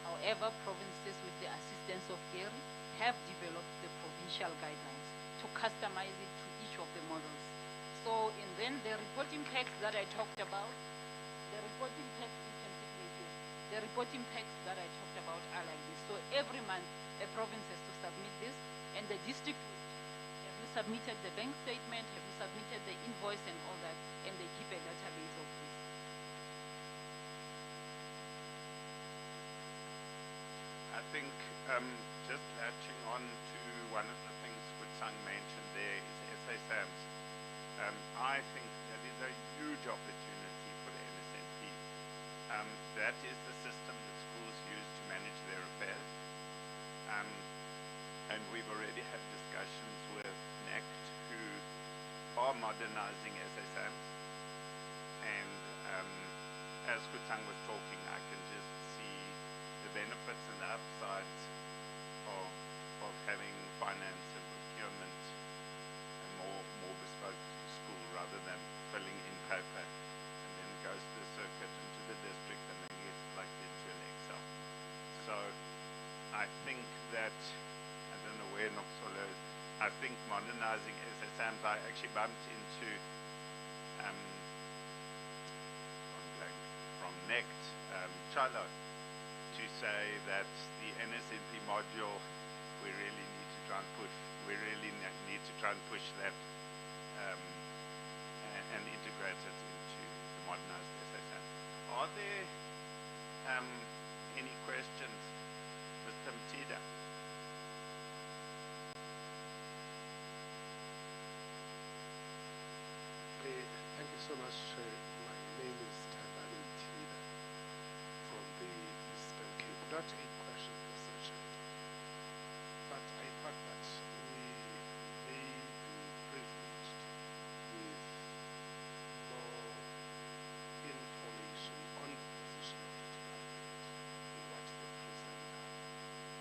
However, provinces, with the assistance of Gary, have developed the provincial guidelines to customize it to each of the models. So, and then the reporting packs that I talked about, the reporting packs that I talked about are like this. So every month, a province has to submit this, and the district, have you submitted the bank statement, have you submitted the invoice and all that, and they keep a database of this. I think just latching on to one of the things Kutsang mentioned there is SA SAMS. I think that is a huge opportunity for the NSNP. That is the system that schools use to manage their affairs. And we've already had discussions with NECT, who are modernizing SA SAMS. And as Kutsang was talking, I can just see the benefits and the upsides of having finance and procurement and more bespoke to the school, rather than filling in paper and then it goes to the circuit into the district and then gets plugged into an Excel. So I think that, I don't know where Noxolo is, I think modernizing SA SAMS, I actually bumped into from NECT, Chalo, to say that the NSNP module, we really need to try and push that and integrate it into the modernized SA SAMS. Are there any questions, Mr. Mtida? Thank you so much. My name is Tandani Mtida from the Eastern Cape. Not a question as such, but I thought that we may be privileged with more information on the position of the department in what the presenter,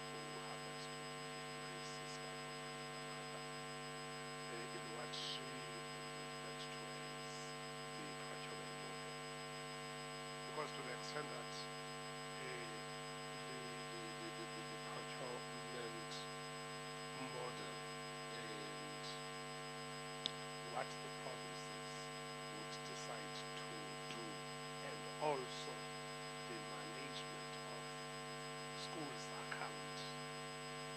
who happens to be Mrs. Kampala, in what she understand that the procurement model and what the provinces would decide to do, and also the management of schools' account,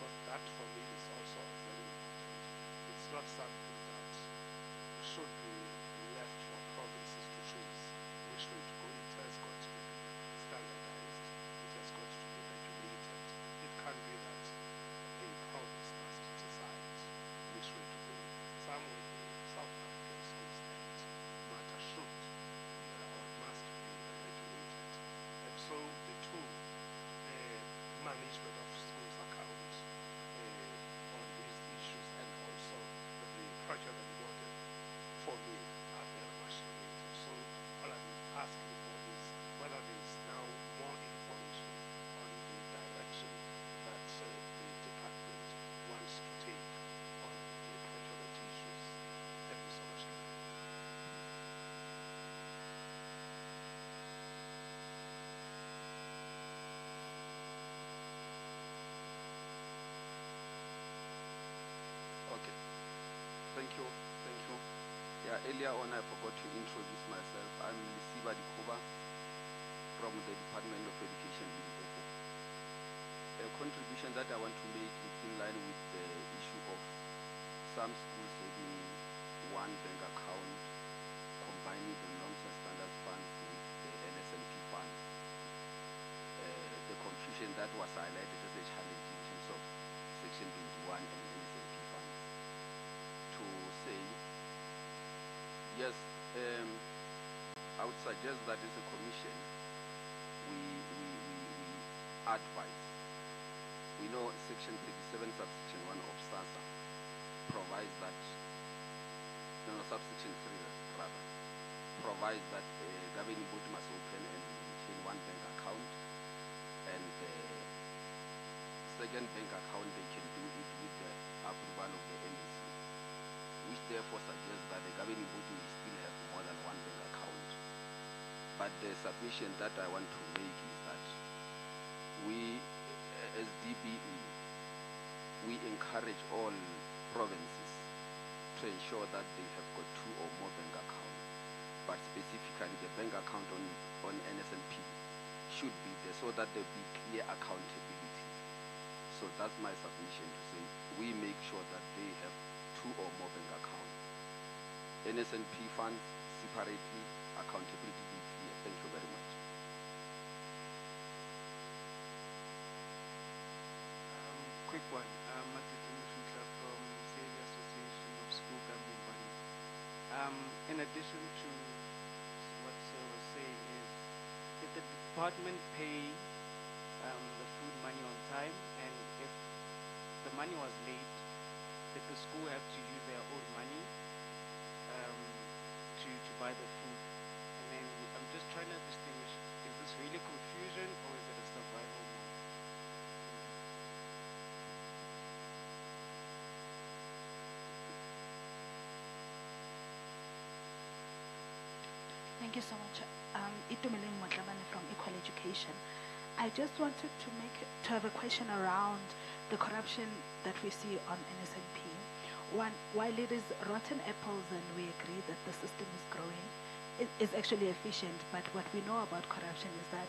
because that for me is also very important. It's not something that should be left for provinces to choose which way to go. It has got to be standardized, it has got to be regulated. It can't be that a province must decide which way to go. Somewhere in South African schools and matter should or must be regulated. And so the two, management of schools' account on these issues and also the procurement model for me are very much related. So all I'm asking for is whether there is now more information on the direction that the department wants to take on the procurement issues. Thank you so much. Okay. Thank you. Thank you. Yeah, earlier on I forgot to introduce myself. I'm Lisiba Dikuba from the Department of Education in Limpopo. A contribution that I want to make is in line with the issue of some schools having one bank account combining the norms and standards funds with the NSNP funds. The confusion that was highlighted as a challenge in terms of Section 21 and NSNP funds. To say, yes, I would suggest that as a commission, we advise. We know Section 37, subsection 1 of SASSA provides that, no, subsection 3 rather, provides that a governing body must open and maintain one bank account, and the second bank account they can do it with the approval of the NEC, which therefore suggests that the governing body will still have more than one bank account. But the submission that I want to make is that we, as DBE, we encourage all provinces to ensure that they have got two or more bank accounts, but specifically the bank account on NSNP should be there so that there will be clear accountability. So that's my submission, to say we make sure that they have two or more bank accounts. NSNP funds separately, accountability be clear. Thank you very much. Quick one. Matiti Mushutla from Savior Association of School Government Bodies. In addition to what Sir was saying, is did the department pay the food money on time, and if the money was late, did the school have to use their own money to buy the food? And then I'm just trying to distinguish, is this really confusion or is it a survival mode? Thank you so much. Itumeleng Motlabane from Equal Education. I just wanted to have a question around the corruption that we see on NSNP. One, while it is rotten apples and we agree that the system is growing, it is actually efficient, but what we know about corruption is that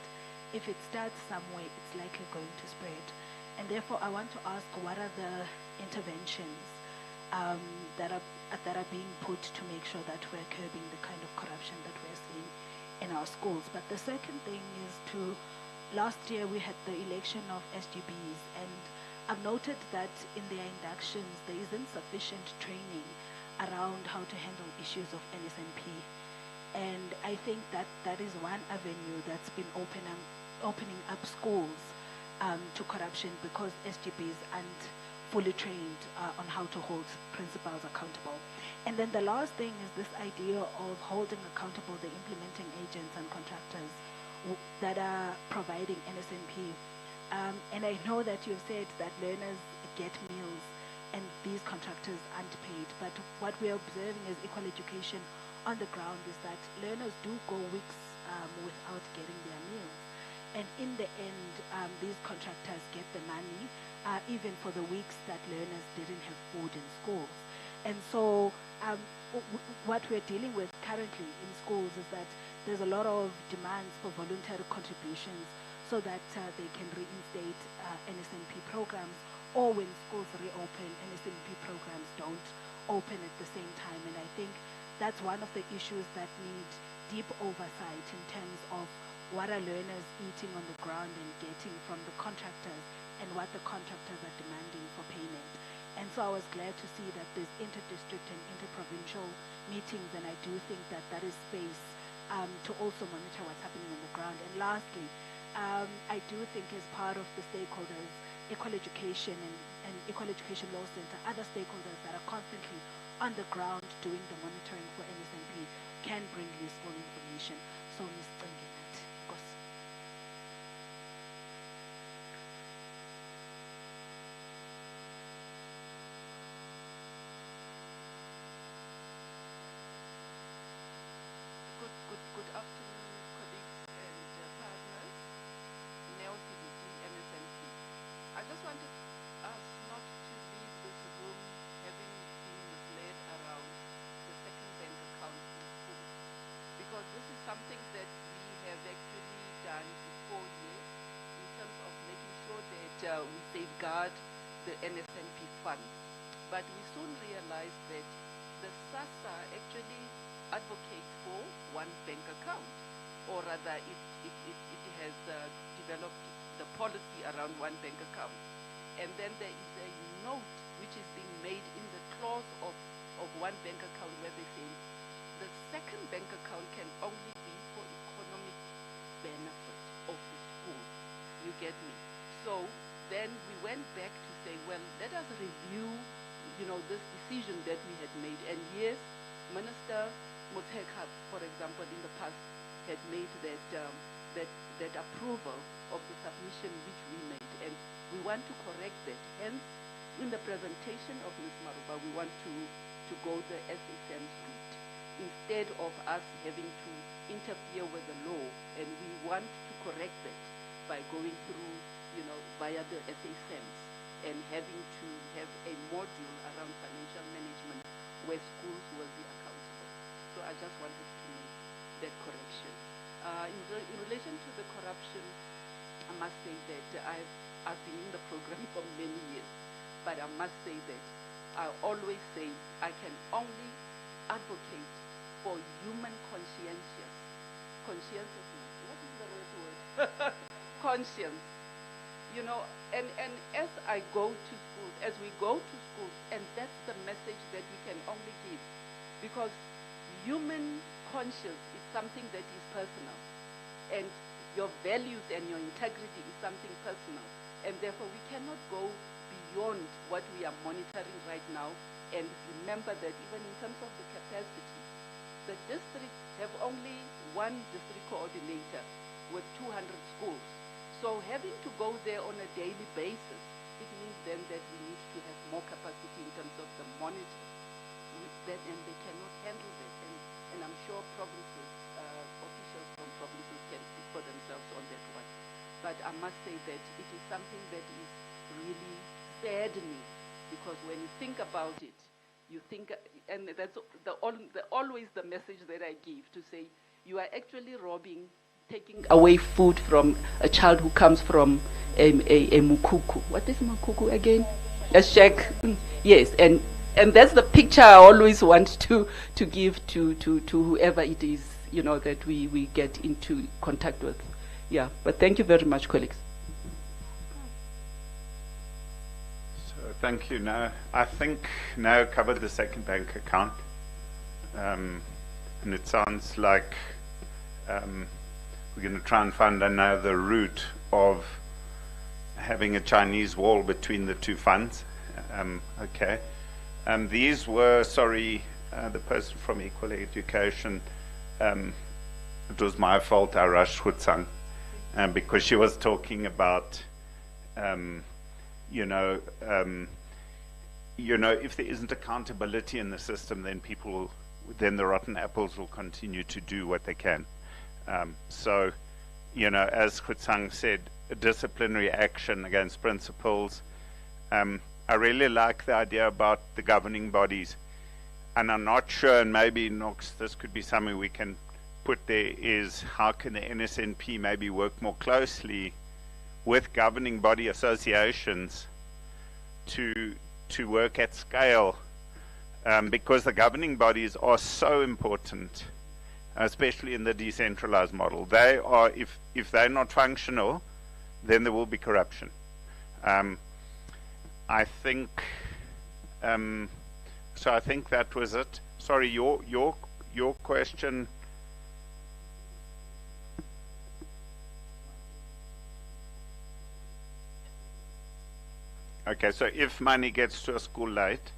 if it starts somewhere, it's likely going to spread. And therefore, I want to ask, what are the interventions that are being put to make sure that we're curbing the kind of corruption that we're seeing in our schools? But the second thing is last year we had the election of SGBs, and I've noted that in their inductions there isn't sufficient training around how to handle issues of NSNP. And I think that is one avenue that's been opening up schools to corruption, because SGBs aren't fully trained on how to hold principals accountable. And then the last thing is this idea of holding accountable the implementing agents and contractors that are providing NSNP. And I know that you've said that learners get meals and these contractors aren't paid, but what we're observing as Equal Education on the ground is that learners do go weeks without getting their meals. And in the end, these contractors get the money, even for the weeks that learners didn't have food in schools. And so what we're dealing with currently in schools is that there's a lot of demands for voluntary contributions so that they can reinstate NSNP programs, or when schools reopen, NSNP programs don't open at the same time. And I think that's one of the issues that need deep oversight in terms of what are learners eating on the ground and getting from the contractors, and what the contractors are demanding for payment. And so I was glad to see that there's inter-district and inter-provincial meetings, and I do think that that is space to also monitor what's happening on the ground. And lastly, I do think as part of the stakeholders, Equal Education and Equal Education Law Center, other stakeholders that are constantly on the ground doing the monitoring for NSNP can bring useful information. So Ms. Cengenat, of course. Good afternoon, colleagues and partners. Neo CBD MSNP. I just wanted us not to leave this room having been misled around the second bank account in school, because this is something that we have actually done before here in terms of making sure that we safeguard the NSNP fund. But we soon realized that the SASSA actually advocates for one bank account, or rather it has developed the policy around one bank account. And then there is a note which is being made in the clause of one bank account where they say the second bank account can only be for economic benefit of the school. You get me? So then we went back to say, well, let us review, this decision that we had made. And yes, Minister Motshekga, for example, in the past had made that approval of the submission which we made, and we want to correct that. Hence, in the presentation of Ms. Maruba, we want to go the SSM's route instead of us having to interfere with the law, and we want to correct that by going through, via the SSMs and having to have a module around financial management where schools will be accountable. So I just wanted to make that correction. In relation to the corruption, I must say that I've been in the program for many years, but I must say that I always say I can only advocate for human conscientiousness. What is the right word? Conscience. And as I go to schools, as we go to schools, and that's the message that we can only give, because human conscience is something that is personal, and your values and your integrity is something personal, and therefore we cannot go beyond what we are monitoring right now. And remember that even in terms of the capacity, the districts have only one district coordinator with 200 schools. So having to go there on a daily basis, it means then that we need to have more capacity in terms of the monitoring. And they cannot handle that. And I'm sure provinces, officials from provinces can speak for themselves on that one. But I must say that it is something that is really saddening, because when you think about it, you think, and that's always the message that I give, to say you are actually taking away food from a child who comes from a mukuku. What is mukuku again? A shack. Yes, and that's the picture I always want to give to whoever it is, that we get into contact with. Yeah, but thank you very much, colleagues. So thank you. Now, I think now covered the second bank account, and it sounds like we're going to try and find another route of having a Chinese wall between the two funds. Okay. These were, the person from Equal Education, it was my fault, I rushed Hutsang, because she was talking about, if there isn't accountability in the system, then the rotten apples will continue to do what they can. So, as Khutsang said, disciplinary action against principals. I really like the idea about the governing bodies. And I'm not sure, and maybe Knox, this could be something we can put there, is how can the NSNP maybe work more closely with governing body associations to work at scale, because the governing bodies are so important, especially in the decentralized model. They are, if they're not functional, then there will be corruption. I think, so I think that was it. Sorry, your question. Okay, so if money gets to a school late,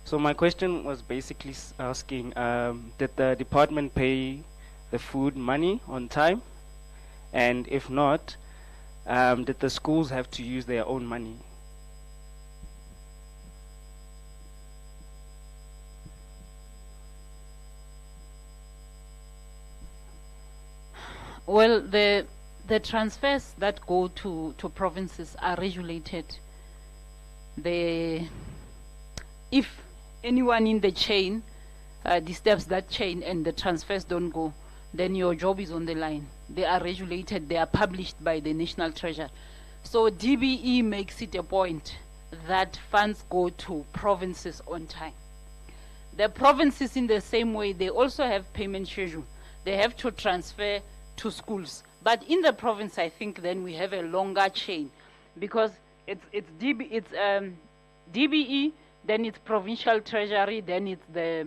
so my question was basically asking, did the department pay the food money on time? And if not, did the schools have to use their own money? Well, the transfers that go to provinces are regulated. If anyone in the chain disturbs that chain and the transfers don't go, then your job is on the line. They are regulated, they are published by the National Treasury. So DBE makes it a point that funds go to provinces on time. The provinces, in the same way, they also have payment schedule. They have to transfer to schools. But in the province, I think then we have a longer chain, because it's DBE, then it's provincial treasury, then it's the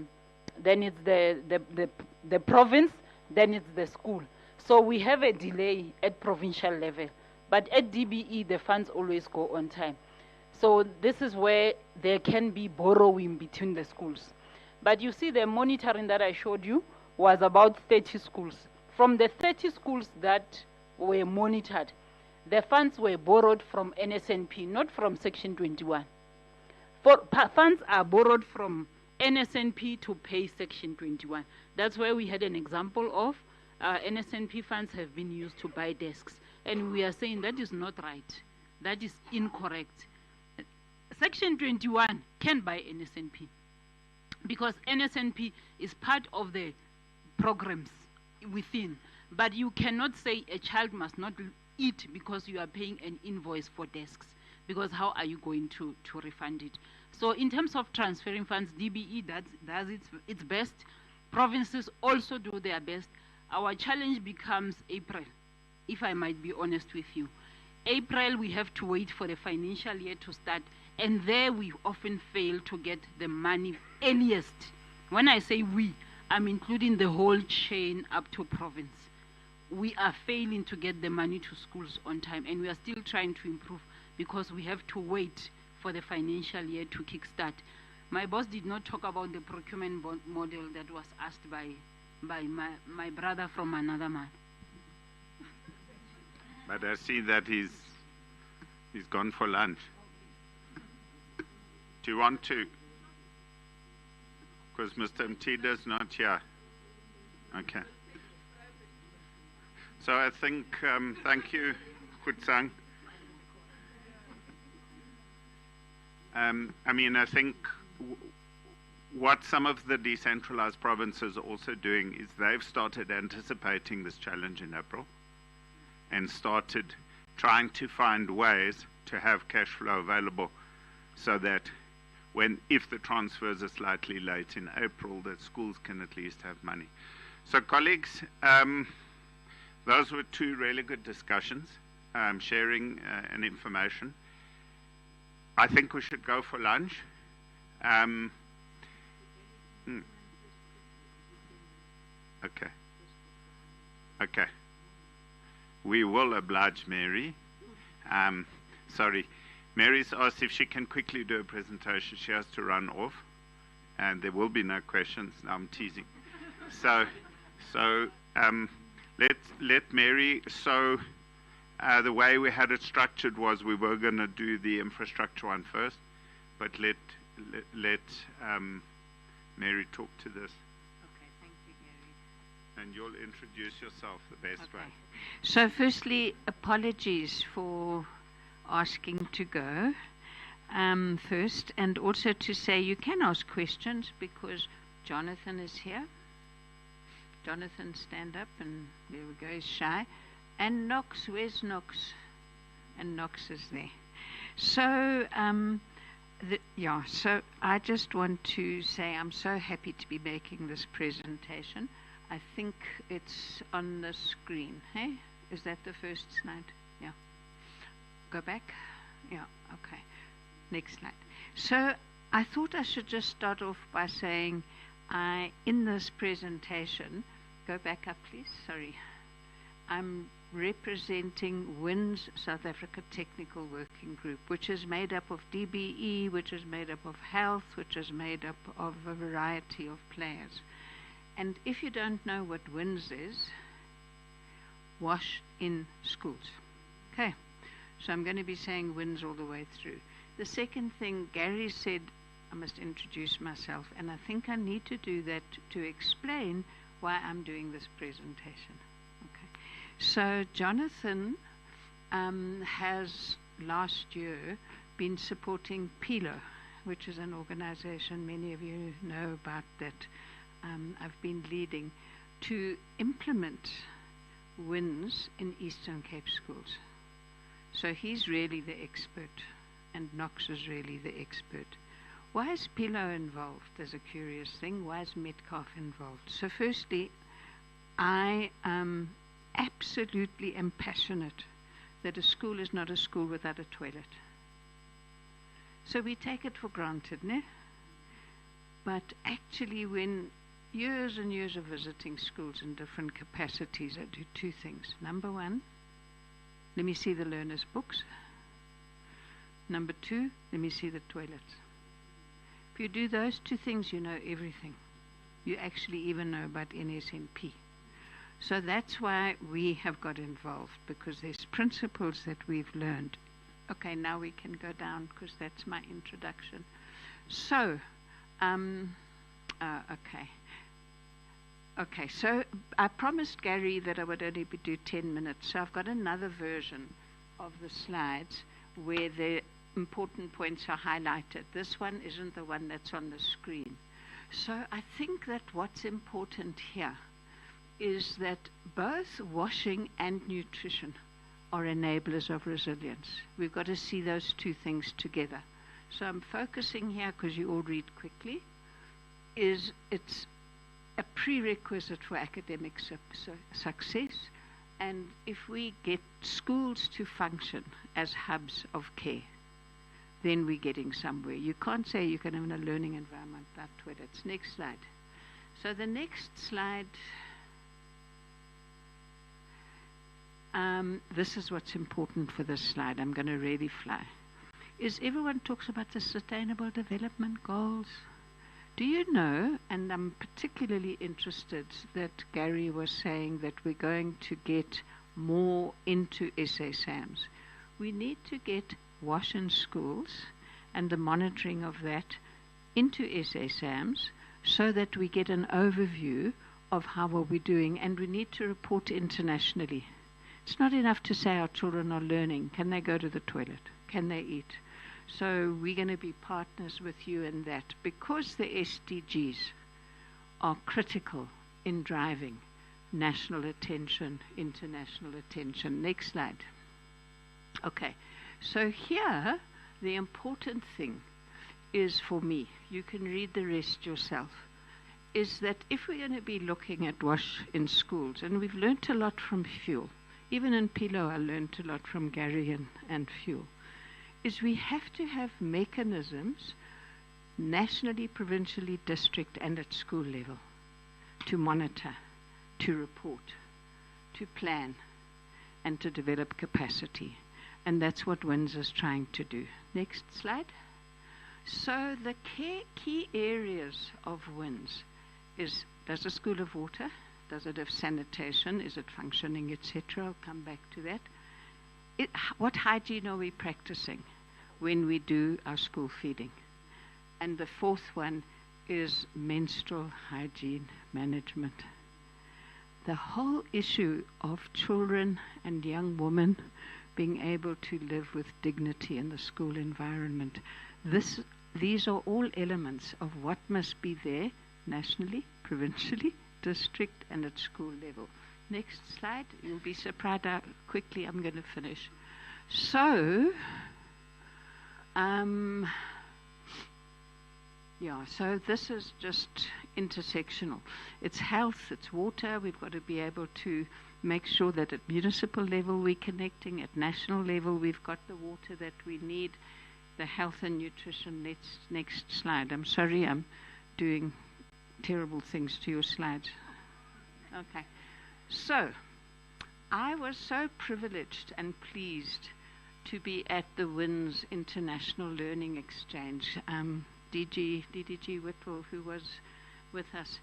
province, then it's the school. So we have a delay at provincial level, but at DBE the funds always go on time. So this is where there can be borrowing between the schools. But you see, the monitoring that I showed you was about 30 schools. From the 30 schools that were monitored, the funds were borrowed from NSNP, not from Section 21. Funds are borrowed from NSNP to pay Section 21. That's where we had an example of NSNP funds have been used to buy desks. And we are saying that is not right. That is incorrect. Section 21 can buy NSNP, because NSNP is part of the programs within. But you cannot say a child must not eat because you are paying an invoice for desks, because how are you going to refund it? So in terms of transferring funds, DBE does its best. Provinces also do their best. Our challenge becomes April, if I might be honest with you. April, we have to wait for the financial year to start, and there we often fail to get the money earliest. When I say we, I'm including the whole chain up to province. We are failing to get the money to schools on time, and we are still trying to improve because we have to wait for the financial year to kickstart. My boss did not talk about the procurement model that was asked by my brother from another man. But I see that he's gone for lunch. Do you want to? Because Mr. Mtida's not here. Okay. So I think, thank you, Khutsang. I mean, I think what some of the decentralized provinces are also doing is they've started anticipating this challenge in April and started trying to find ways to have cash flow available so that if the transfers are slightly late in April, that schools can at least have money. So colleagues, those were two really good discussions, sharing and information. I think we should go for lunch. Okay. Okay. We will oblige Mary. Sorry. Mary's asked if she can quickly do a presentation. She has to run off, and there will be no questions. No, I'm teasing. So let Mary. So The way we had it structured was we were going to do the infrastructure one first, but let Mary talk to this. Okay, thank you, Gary. And you'll introduce yourself the best way. So firstly, apologies for asking to go first, and also to say you can ask questions because Jonathan is here. Jonathan, stand up, and there we go, he's shy. And Knox, where's Knox? And Knox is there. So, so I just want to say I'm so happy to be making this presentation. I think it's on the screen, hey? Is that the first slide? Yeah. Go back? Yeah, okay. Next slide. So I thought I should just start off by saying in this presentation, go back up please, sorry. I'm representing WINS South Africa Technical Working Group, which is made up of DBE, which is made up of health, which is made up of a variety of players. And if you don't know what WINS is, wash in schools. Okay, so I'm going to be saying WINS all the way through. The second thing, Gary said I must introduce myself, and I think I need to do that to explain why I'm doing this presentation. Okay, so Jonathan has last year been supporting PILO, which is an organization many of you know about that I've been leading, to implement WINS in Eastern Cape schools. So he's really the expert, and Knox is really the expert. Why is PILO involved as a curious thing? Why is Metcalf involved? So firstly, I absolutely am passionate that a school is not a school without a toilet. So we take it for granted, ne? But actually, when years and years of visiting schools in different capacities, I do two things. Number one, let me see the learners' books. Number two, let me see the toilets. If you do those two things, you know everything. You actually even know about NSNP. So that's why we have got involved, because there's principles that we've learned. Okay, now we can go down because that's my introduction. So, okay, so I promised Gary that I would only do 10 minutes. So I've got another version of the slides where the important points are highlighted. This one isn't the one that's on the screen. So I think that what's important here is that both washing and nutrition are enablers of resilience. We've got to see those two things together. So I'm focusing here, because you all read quickly, it's a prerequisite for academic success. And if we get schools to function as hubs of care, then we're getting somewhere. You can't say you can have a learning environment without toilets. Next slide. So the next slide, this is what's important for this slide. I'm going to really fly. Is everyone talks about the Sustainable Development Goals. Do you know, and I'm particularly interested that Gary was saying that we're going to get more into SASAMs. We need to get wash in schools and the monitoring of that into SASAMs so that we get an overview of how are we doing, and we need to report internationally. It's not enough to say our children are learning. Can they go to the toilet? Can they eat? So we're going to be partners with you in that, because the SDGs are critical in driving national attention, international attention. Next slide. Okay, so here the important thing is, for me, you can read the rest yourself, is that if we're going to be looking at wash in schools, and we've learnt a lot from fuel, even in PILO I learned a lot from Gary and fuel, is we have to have mechanisms nationally, provincially, district and at school level to monitor, to report, to plan and to develop capacity. And that's what WINS is trying to do. Next slide. So the key areas of WINS is, does the school have water? Does it have sanitation? Is it functioning, etc.? I'll come back to that. what hygiene are we practicing when we do our school feeding? And the fourth one is menstrual hygiene management. The whole issue of children and young women being able to live with dignity in the school environment. These are all elements of what must be there nationally, provincially, district, and at school level. Next slide. You'll be surprised how quickly I'm going to finish. So, so this is just intersectional. It's health, it's water. We've got to be able to make sure that at municipal level we're connecting, at national level we've got the water that we need, the health and nutrition. Next slide. I'm sorry, I'm doing terrible things to your slides. Okay. So, I was so privileged and pleased to be at the WINS International Learning Exchange. DDG Whitwell, who was with us,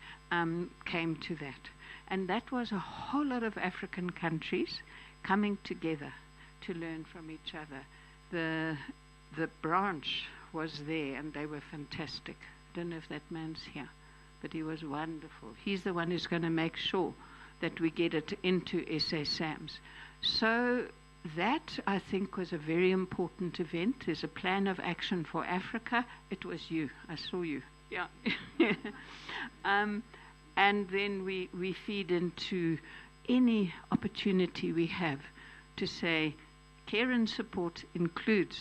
came to that. And that was a whole lot of African countries coming together to learn from each other. The branch was there and they were fantastic. Don't know if that man's here, but he was wonderful. He's the one who's going to make sure that we get it into SA SAMS. So that, I think, was a very important event. There's a plan of action for Africa. It was you. I saw you. Yeah. And then we feed into any opportunity we have to say care and support includes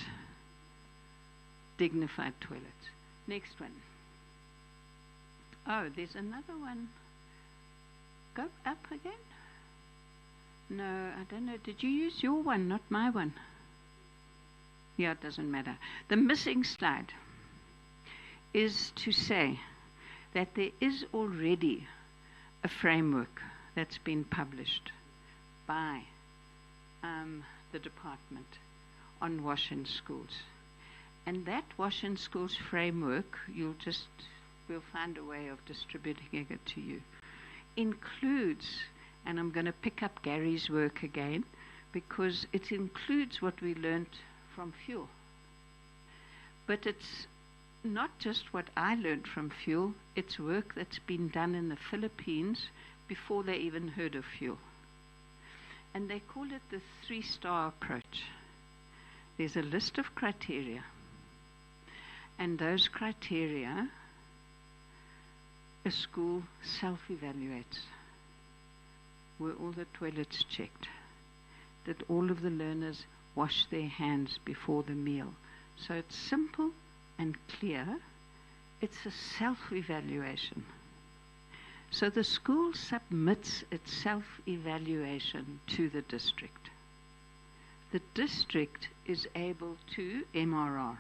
dignified toilets. Next one. Oh, there's another one. Go up again. No, I don't know. Did you use your one, not my one? Yeah, it doesn't matter. The missing slide is to say that there is already a framework that's been published by the department on wash in schools. And that wash in schools framework, we'll find a way of distributing it to you, includes, and I'm going to pick up Gary's work again, because it includes what we learnt from fuel. But it's not just what I learned from fuel, it's work that's been done in the Philippines before they even heard of fuel. And they call it the 3-star approach. There's a list of criteria, and those criteria a school self-evaluates. Were all the toilets checked? Did all of the learners wash their hands before the meal? So it's simple and clear. It's a self-evaluation. So the school submits its self-evaluation to the district. The district is able to MRR,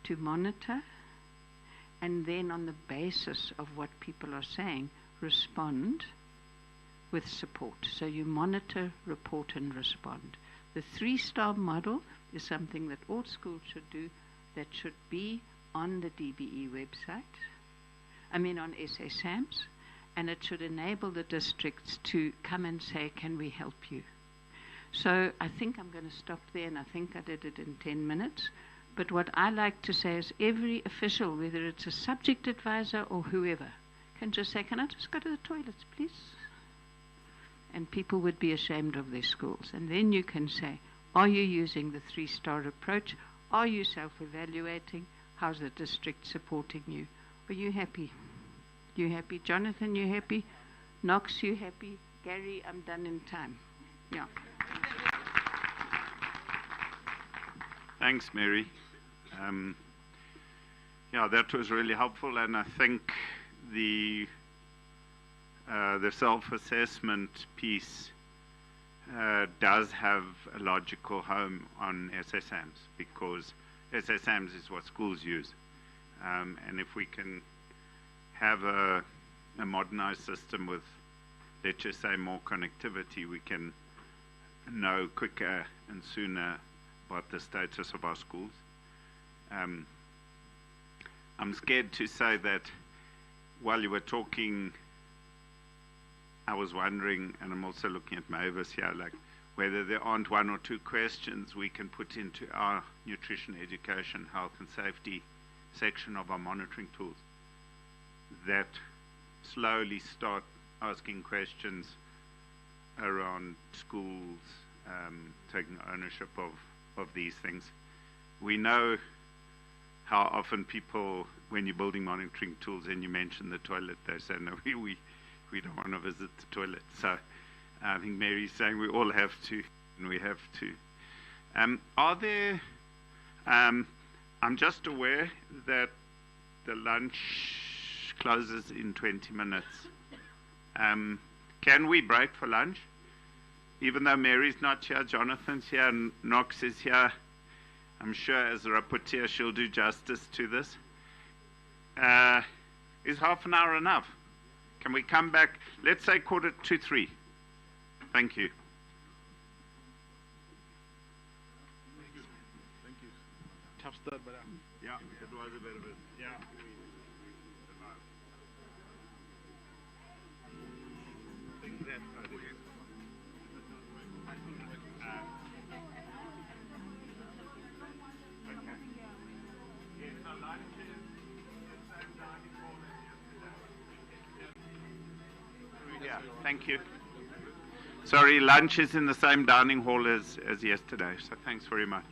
to monitor, and then on the basis of what people are saying, respond with support. So you monitor, report, and respond. The 3-star model is something that all schools should do, that should be on the DBE website, on SA SAMS, and it should enable the districts to come and say, can we help you? So I think I'm going to stop there, and I think I did it in 10 minutes. But what I like to say is every official, whether it's a subject advisor or whoever, can just say, can I just go to the toilets, please? And people would be ashamed of their schools. And then you can say, are you using the 3-star approach? Are you self-evaluating? How's the district supporting you? Are you happy? You happy? Jonathan, you happy? Knox, you happy? Gary, I'm done in time. Yeah. Thanks, Mary. That was really helpful, and I think the self-assessment piece does have a logical home on SA SAMS, because SA SAMS is what schools use. And if we can have a modernized system with, let's just say, more connectivity, we can know quicker and sooner about the status of our schools. I'm scared to say that while you were talking, I was wondering, and I'm also looking at Mavis here, like, whether there aren't one or two questions we can put into our nutrition education, health and safety section of our monitoring tools that slowly start asking questions around schools taking ownership of these things. We know how often people, when you're building monitoring tools and you mention the toilet, they say, no, we don't want to visit the toilet. So I think Mary's saying we all have to, and we have to. Are there, I'm just aware that the lunch closes in 20 minutes. Can we break for lunch? Even though Mary's not here, Jonathan's here, and Knox is here, I'm sure as a rapporteur she'll do justice to this. Is half an hour enough? Can we come back, let's say 2:45. Thank you. Thank you. Tough start, but yeah, it was a bit of it. Yeah. Yeah, thank you. Sorry, lunch is in the same dining hall as yesterday, so thanks very much.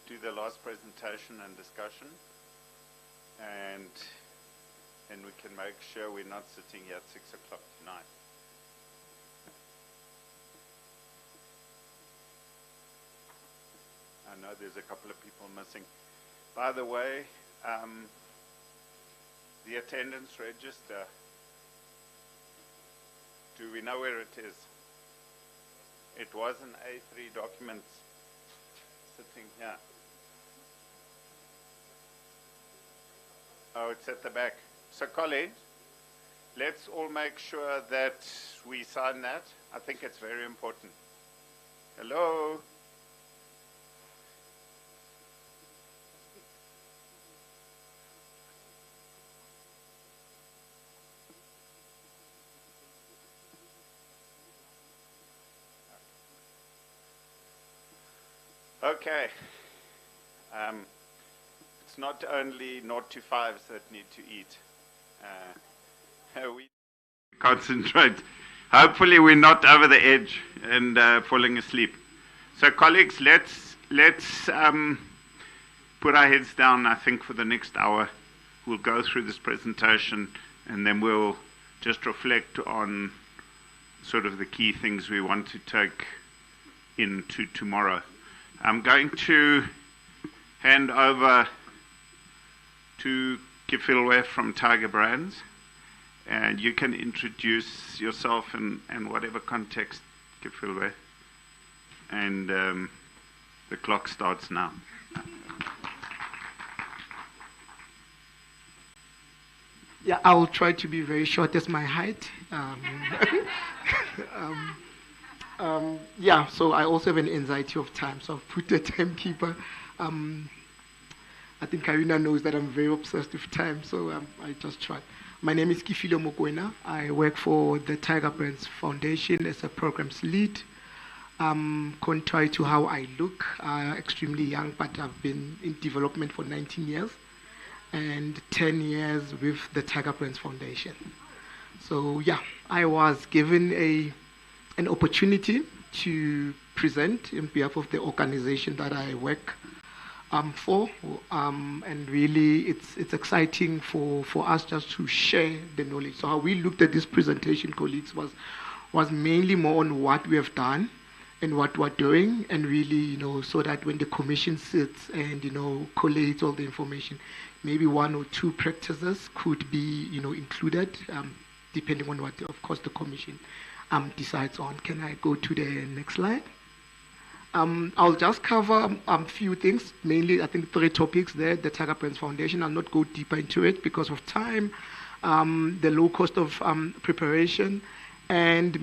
do the last presentation and discussion, and we can make sure we're not sitting here at 6 o'clock tonight. I know there's a couple of people missing. By the way, the attendance register, do we know where it is? It was an A3 document sitting here. Oh, it's at the back. So colleagues, let's all make sure that we sign that. I think it's very important. Hello? Okay. It's not only 0 to 5s that need to eat. We concentrate. Hopefully we're not over the edge and falling asleep. So colleagues, let's put our heads down, I think, for the next hour. We'll go through this presentation and then we'll just reflect on sort of the key things we want to take into tomorrow. I'm going to hand over to Kifilwe from Tiger Brands, and you can introduce yourself in whatever context, Kifilwe, and the clock starts now. Yeah, I will try to be very short as my height. Yeah, so I also have an anxiety of time, so I've put a timekeeper. I think Karina knows that I'm very obsessed with time, so I just try. My name is Kifilwe Mokoena. I work for the Tiger Brands Foundation as a programs lead. Contrary to how I look, extremely young, but I've been in development for 19 years and 10 years with the Tiger Brands Foundation. So yeah, I was given an opportunity to present on behalf of the organization that I work for, and really it's exciting for us just to share the knowledge. So how we looked at this presentation, colleagues, was mainly more on what we have done and what we're doing, and really, so that when the commission sits and, collates all the information, maybe 1 or 2 practices could be, included, depending on what, of course, the commission decides on. Can I go to the next slide? I'll just cover a few things, mainly I think 3 topics there, the Tiger Brands Foundation. I'll not go deeper into it because of time, the low cost of preparation, and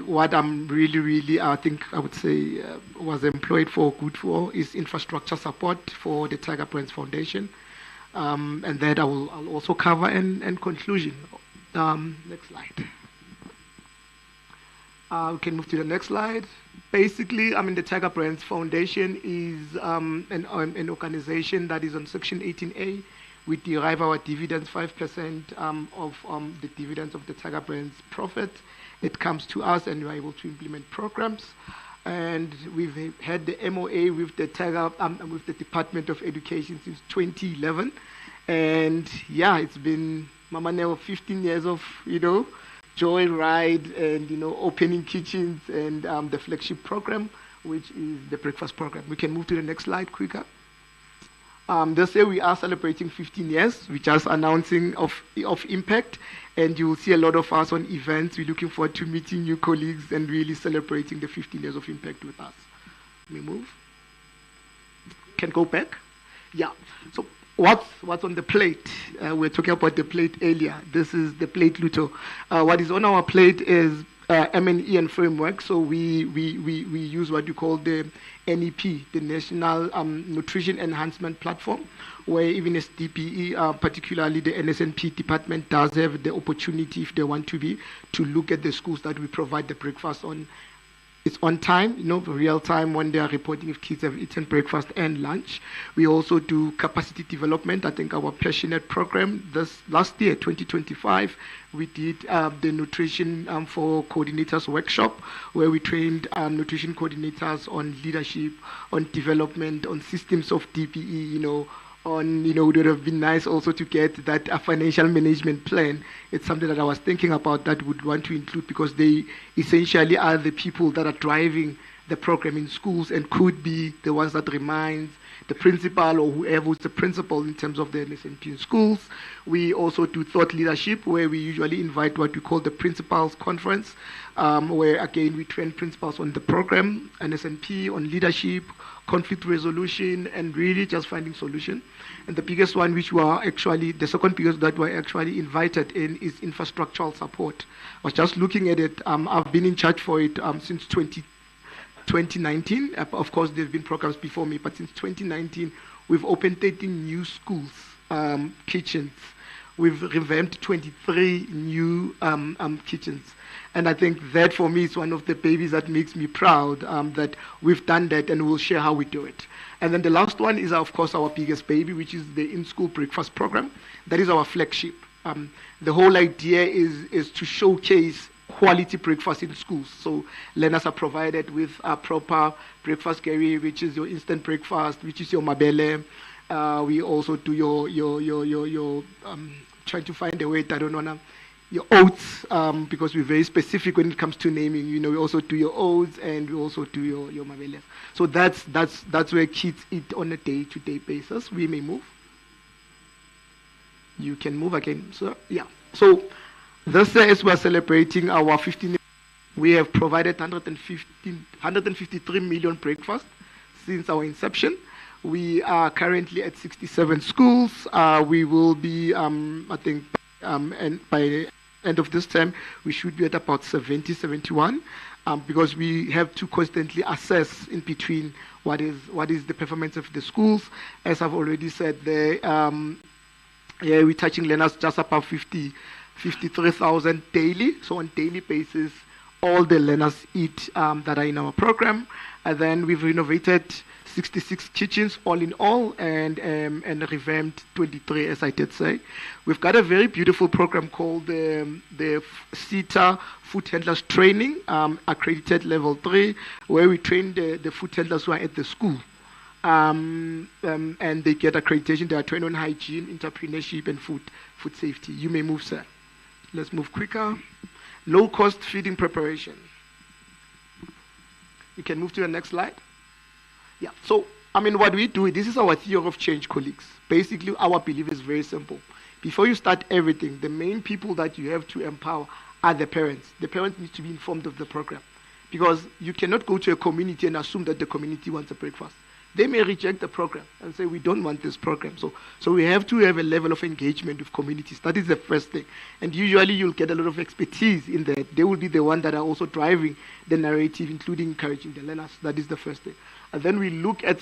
what I'm really, I think I would say was employed for good for is infrastructure support for the Tiger Brands Foundation. And that I'll also cover and conclusion. Next slide. We can move to the next slide. Basically, the Tiger Brands Foundation is an organization that is on Section 18A. We derive our dividends, 5% of the dividends of the Tiger Brands profit. It comes to us, and we're able to implement programs. And we've had the MOA with the with the Department of Education since 2011. And yeah, it's been Mama Neo 15 years of joy ride and opening kitchens and the flagship program, which is the breakfast program. We can move to the next slide quicker. This year we are celebrating 15 years. We're just announcing of impact, and you will see a lot of us on events. We're looking forward to meeting new colleagues and really celebrating the 15 years of impact with us. Let me move. Can go back. Yeah. So what's on the plate? We're talking about the plate earlier. This is the plate Luto. What is on our plate is M&E and framework. So we use what you call the NEP, the National Nutrition Enhancement Platform, where even as DPE, particularly the NSNP department, does have the opportunity, if they want to look at the schools that we provide the breakfast on it's on time, real time when they are reporting if kids have eaten breakfast and lunch. We also do capacity development. I think our Passionate program this last year, 2025, we did the nutrition for coordinators workshop, where we trained nutrition coordinators on leadership, on development, on systems of DPE, it would have been nice also to get that financial management plan. It's something that I was thinking about that would want to include, because they essentially are the people that are driving the program in schools and could be the ones that remind the principal or whoever is the principal in terms of the NSNP in schools. We also do thought leadership, where we usually invite what we call the principals conference, where again we train principals on the program, NSNP, on leadership, conflict resolution, and really just finding solution. And the biggest one, which we are actually, the second biggest that we're actually invited in, is infrastructural support. I was just looking at it. I've been in charge for it since 2019. Of course, there have been programs before me, but since 2019, we've opened 13 new schools, kitchens. We've revamped 23 new kitchens. And I think that for me is one of the babies that makes me proud, that we've done that, and we'll share how we do it. And then the last one is, of course, our biggest baby, which is the in-school breakfast program. That is our flagship. The whole idea is to showcase quality breakfast in schools. So learners are provided with a proper breakfast, Gary, which is your instant breakfast, which is your mabele. We also do your trying to find a word, I don't know now, your oats, because we're very specific when it comes to naming. We also do your oats, and we also do your mabele. So that's where kids eat on a day-to-day basis. We may move. You can move again, sir. Yeah. So this year, as we're celebrating our 15th, we have provided 153 million breakfasts since our inception. We are currently at 67 schools. We will be, I think, and by end of this term, we should be at about 70, 71, because we have to constantly assess in between what is the performance of the schools. As I've already said, we're touching learners just about 53,000 daily. So on daily basis, all the learners eat that are in our program. And then we've renovated 66 kitchens all in all, and revamped 23, as I did say. We've got a very beautiful program called the CETA Food Handlers Training, accredited level 3, where we train the food handlers who are at the school. And they get accreditation. They are trained on hygiene, entrepreneurship, and food safety. You may move, sir. Let's move quicker. Low-cost feeding preparation. You can move to the next slide. Yeah, so, what we do, this is our theory of change, colleagues. Basically, our belief is very simple. Before you start everything, the main people that you have to empower are the parents. The parents need to be informed of the program, because you cannot go to a community and assume that the community wants a breakfast. They may reject the program and say, we don't want this program. So we have to have a level of engagement with communities. That is the first thing. And usually you'll get a lot of expertise in that. They will be the one that are also driving the narrative, including encouraging the learners. That is the first thing. And then we look at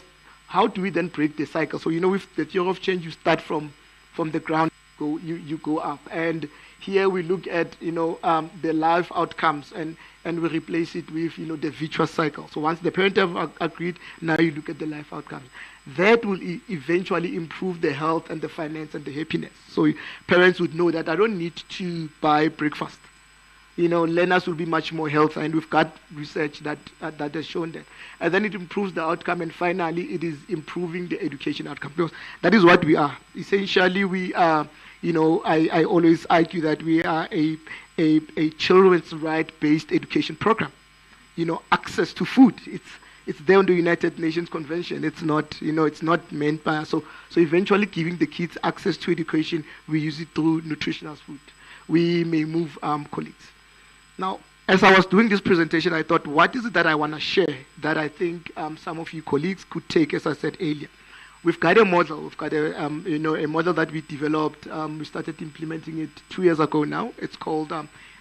how do we then break the cycle. So, with the theory of change, you start from the ground, you go up. And here we look at, the life outcomes, and we replace it with, the virtuous cycle. So once the parent have agreed, now you look at the life outcomes. That will eventually improve the health and the finance and the happiness. So parents would know that I don't need to buy breakfast. Learners will be much more healthy, and we've got research that has shown that. And then it improves the outcome, and finally it is improving the education outcome. Because that is what we are. Essentially, we are, I always argue that we are a children's right-based education program. Access to food. It's there on the United Nations Convention. It's not, it's not meant by us. So eventually giving the kids access to education, we use it through nutritional food. We may move, colleagues. Now, as I was doing this presentation, I thought, what is it that I want to share that I think some of you colleagues could take, as I said earlier. We've got a model. We've got a model that we developed. We started implementing it 2 years ago now. It's called,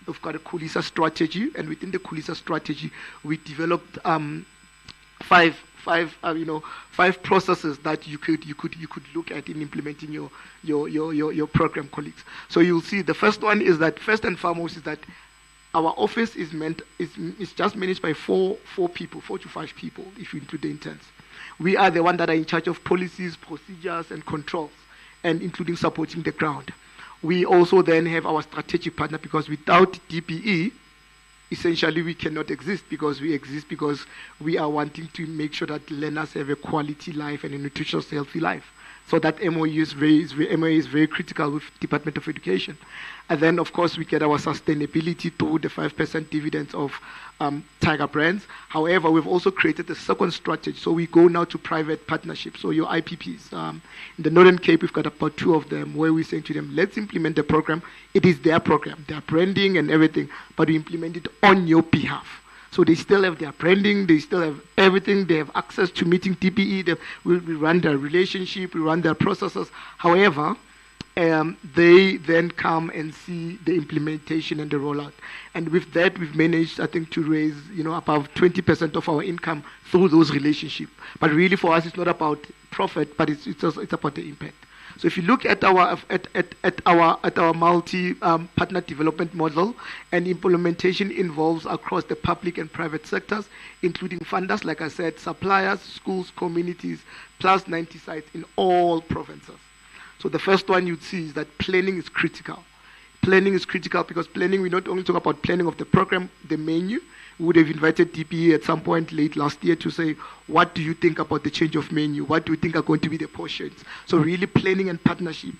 we've got a Khulisa strategy, and within the Khulisa strategy, we developed five processes that you could look at in implementing your program, colleagues. So you'll see the first one is that, first and foremost, is that our office is just managed by four people, 4 to 5 people, if you include the interns. We are the one that are in charge of policies, procedures, and controls, and including supporting the ground. We also then have our strategic partner, because without DPE, essentially we cannot exist, because we exist because we are wanting to make sure that learners have a quality life and a nutritious, healthy life. So that MOE is very critical with Department of Education. And then, of course, we get our sustainability through the 5% dividends of Tiger Brands. However, we've also created a second strategy. So we go now to private partnerships, so your IPPs. In the Northern Cape, we've got about 2 of them, where we're saying to them, let's implement the program. It is their program, their branding and everything, but we implement it on your behalf. So they still have their branding, they still have everything, they have access to meeting TPE, we run their relationship, we run their processes. However, they then come and see the implementation and the rollout. And with that, we've managed, I think, to raise, above 20% of our income through those relationships. But really for us, it's not about profit, but it's about the impact. So if you look at our multi partner development model, and implementation involves across the public and private sectors, including funders, like I said, suppliers, schools, communities, plus 90 sites in all provinces. So the first one you'd see is that planning is critical. Planning is critical because planning, we not only talk about planning of the program, the menu. We would have invited DPE at some point late last year to say, what do you think about the change of menu? What do you think are going to be the portions? So really planning and partnership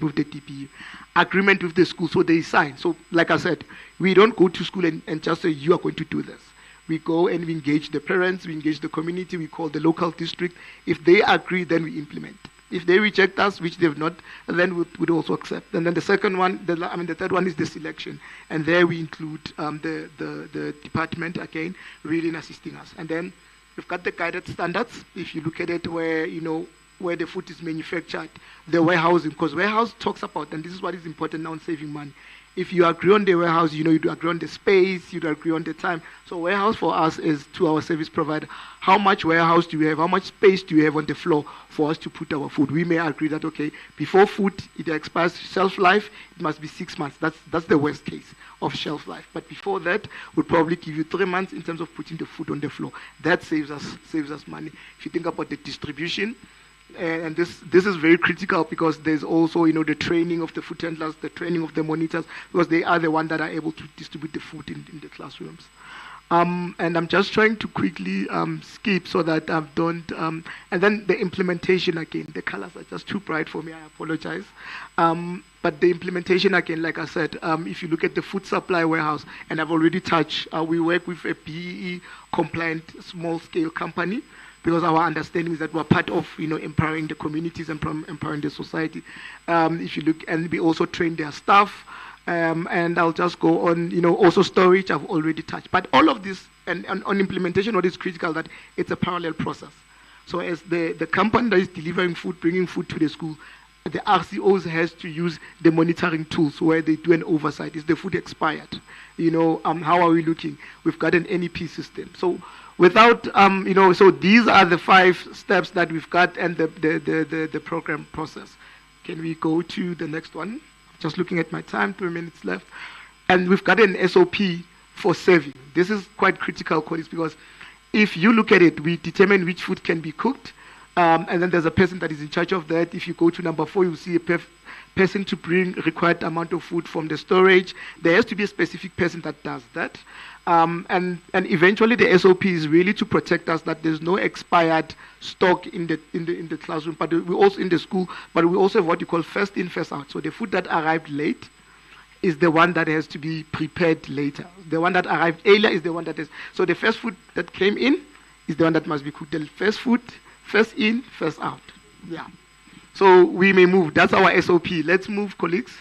with the DPE. Agreement with the school, so they sign. So like I said, we don't go to school and just say, you are going to do this. We go and we engage the parents, we engage the community, we call the local district. If they agree, then we implement. If they reject us, which they've not, then we'd also accept. And then the second one, the third one is the selection. And there we include the department, again, really in assisting us. And then we've got the guided standards. If you look at it where the food is manufactured, the warehousing, because warehouse talks about, and this is what is important now in saving money. If you agree on the warehouse, you agree on the space, you agree on the time. So warehouse for us is to our service provider. How much warehouse do you have? How much space do you have on the floor for us to put our food? We may agree that, okay, before food, it expires shelf life, it must be 6 months. That's the worst case of shelf life. But before that, we'll probably give you 3 months in terms of putting the food on the floor. That saves us money. If you think about the distribution, and this is very critical because there's also the training of the food handlers, the training of the monitors, because they are the ones that are able to distribute the food in the classrooms. And I'm just trying to quickly skip so that I don't. And then the implementation again, the colors are just too bright for me. I apologize. But the implementation again, like I said, if you look at the food supply warehouse, and I've already touched, we work with a BEE compliant small scale company, because our understanding is that we're part of, empowering the communities and empowering the society. If you look, and we also train their staff, and I'll just go on, also storage I've already touched. But all of this, and on implementation, what is critical, that it's a parallel process. So as the company that is delivering food, bringing food to the school, the RCOs has to use the monitoring tools where they do an oversight. Is the food expired? How are we looking? We've got an NEP system. So without, so these are the 5 steps that we've got, and the program process. Can we go to the next one? Just looking at my time, 2 minutes left. And we've got an SOP for serving. This is quite critical, colleagues, because if you look at it, we determine which food can be cooked, and then there's a person that is in charge of that. If you go to number 4, you'll see a person to bring required amount of food from the storage. There has to be a specific person that does that. And eventually the SOP is really to protect us that there's no expired stock in the classroom, but we also in the school, but we also have what you call first in, first out. So the food that arrived late is the one that has to be prepared later. The one that arrived earlier is the one that is, so the first food that came in is the one that must be cooked. The first food, first in, first out. Yeah. So we may move. That's our SOP. Let's move, colleagues.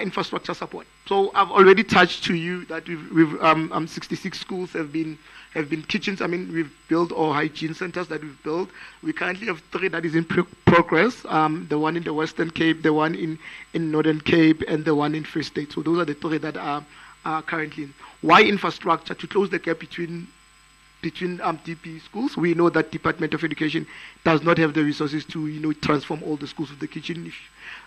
Infrastructure support. So I've already touched to you that we've 66 schools have been kitchens. I mean, we've built all hygiene centers that we've built. We currently have 3 that is in progress. The one in the Western Cape, the one in Northern Cape, and the one in Free State. So those are the 3 that are currently in. Why infrastructure? To close the gap between between DP schools. We know that Department of Education does not have the resources to, transform all the schools with the kitchen.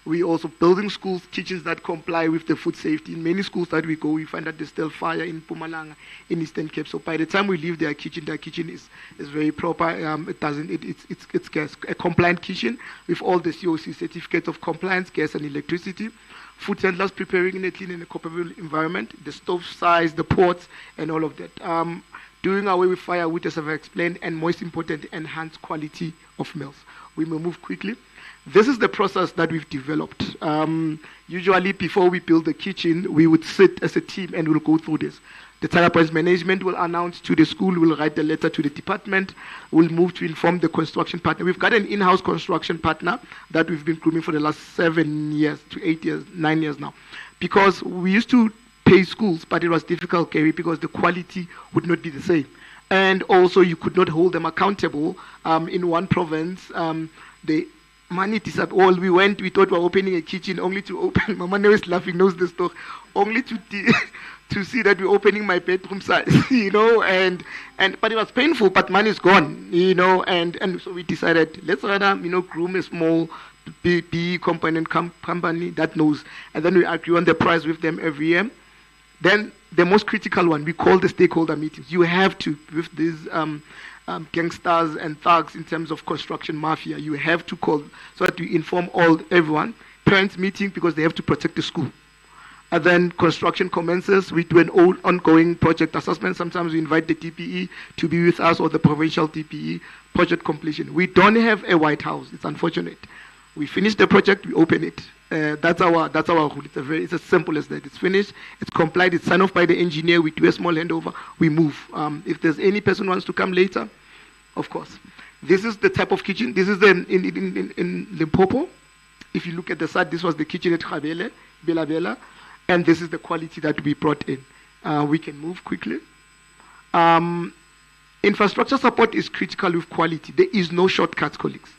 We also building schools, kitchens that comply with the food safety. In many schools that we go, we find that there's still fire in Mpumalanga, in Eastern Cape. So by the time we leave their kitchen is very proper. It's gas, a compliant kitchen with all the COC certificates of compliance, gas and electricity. Food handlers preparing in a clean and a comparable environment, the stove size, the pots, and all of that. Doing away with firewood, as I've explained, and most important, enhance quality of meals. We may move quickly. This is the process that we've developed. Usually, before we build the kitchen, we would sit as a team and we'll go through this. The Tiger Brands management will announce to the school, will write the letter to the department, we'll move to inform the construction partner. We've got an in-house construction partner that we've been grooming for the last 7 years to 8 years, 9 years now. Because we used to pay schools, but it was difficult, Gary, because the quality would not be the same. And also you could not hold them accountable. In one province, the money disappeared. We thought we were opening a kitchen only to open, Mama is laughing, knows the story, only to see that we're opening my bedroom size, but it was painful, but money is gone, and so we decided, let's rather, groom a small PE component company that knows, and then we agree on the price with them every year. Then the most critical one, we call the stakeholder meetings. You have to, with these gangsters and thugs in terms of construction mafia, you have to call so that we inform everyone. Parents meeting because they have to protect the school. And then construction commences. We do an ongoing project assessment. Sometimes we invite the TPE to be with us or the provincial TPE. Project completion. We don't have a White House. It's unfortunate. We finish the project, we open it. That's our rule. It's as simple as that. It's finished, it's complied, it's signed off by the engineer. We do a small handover, we move. If there's any person who wants to come later, of course. This is the type of kitchen. This is in Limpopo. If you look at the side, this was the kitchen at Khabele, Bela Bela. And this is the quality that we brought in. We can move quickly. Infrastructure support is critical with quality. There is no shortcuts, colleagues.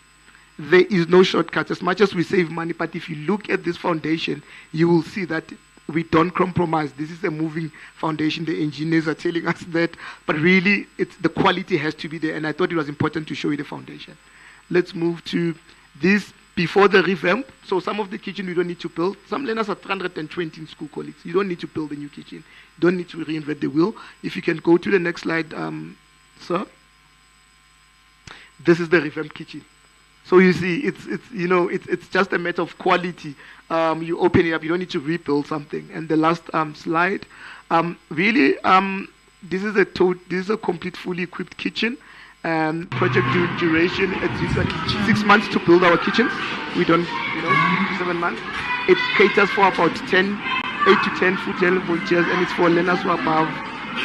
There is no shortcuts. As much as we save money, but if you look at this foundation, you will see that we don't compromise. This is a moving foundation. The engineers are telling us that, but really, the quality has to be there. And I thought it was important to show you the foundation. Let's move to this. Before the revamp, so some of the kitchen we don't need to build. Some learners are 320 in school, colleagues. You don't need to build a new kitchen. You don't need to reinvent the wheel. If you can go to the next slide, sir. This is the revamped kitchen. So you see, it's just a matter of quality. You open it up. You don't need to rebuild something. And the last slide, this is a complete, fully equipped kitchen. Project duration, it's usually 6 months to build our kitchens. We don't, 6 to 7 months. It caters for about 8 to 10 food volunteers, and it's for learners who are above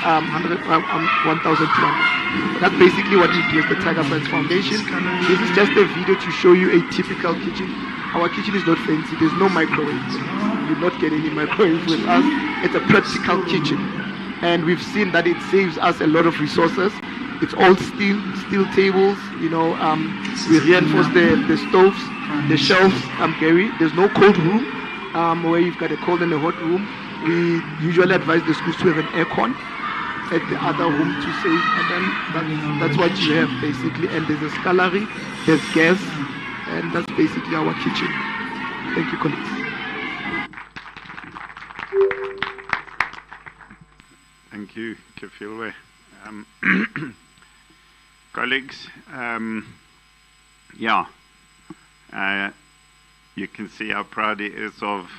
1,200. That's basically what we do as the Tiger Brands Foundation. This is just a video to show you a typical kitchen. Our kitchen is not fancy. There's no microwave. You will not get any microwave with us. It's a practical kitchen. And we've seen that it saves us a lot of resources. It's all steel tables, we reinforce the stoves, the shelves, Gary. There's no cold room where you've got a cold and a hot room. We usually advise the schools to have an aircon at the other room to save, and then that's what you have basically. And there's a scullery, there's gas, and that's basically our kitchen. Thank you, colleagues. Thank you, Kefilwe. Colleagues, you can see how proud he is of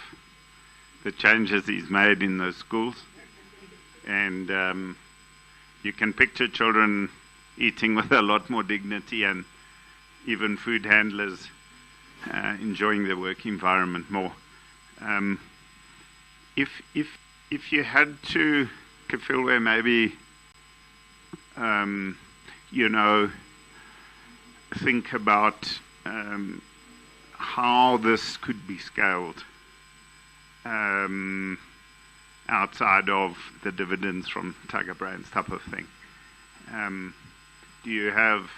the changes he's made in those schools. And you can picture children eating with a lot more dignity, and even food handlers enjoying their work environment more. If you had to, Kefilwe, maybe think about how this could be scaled outside of the dividends from Tiger Brands type of thing. Do you have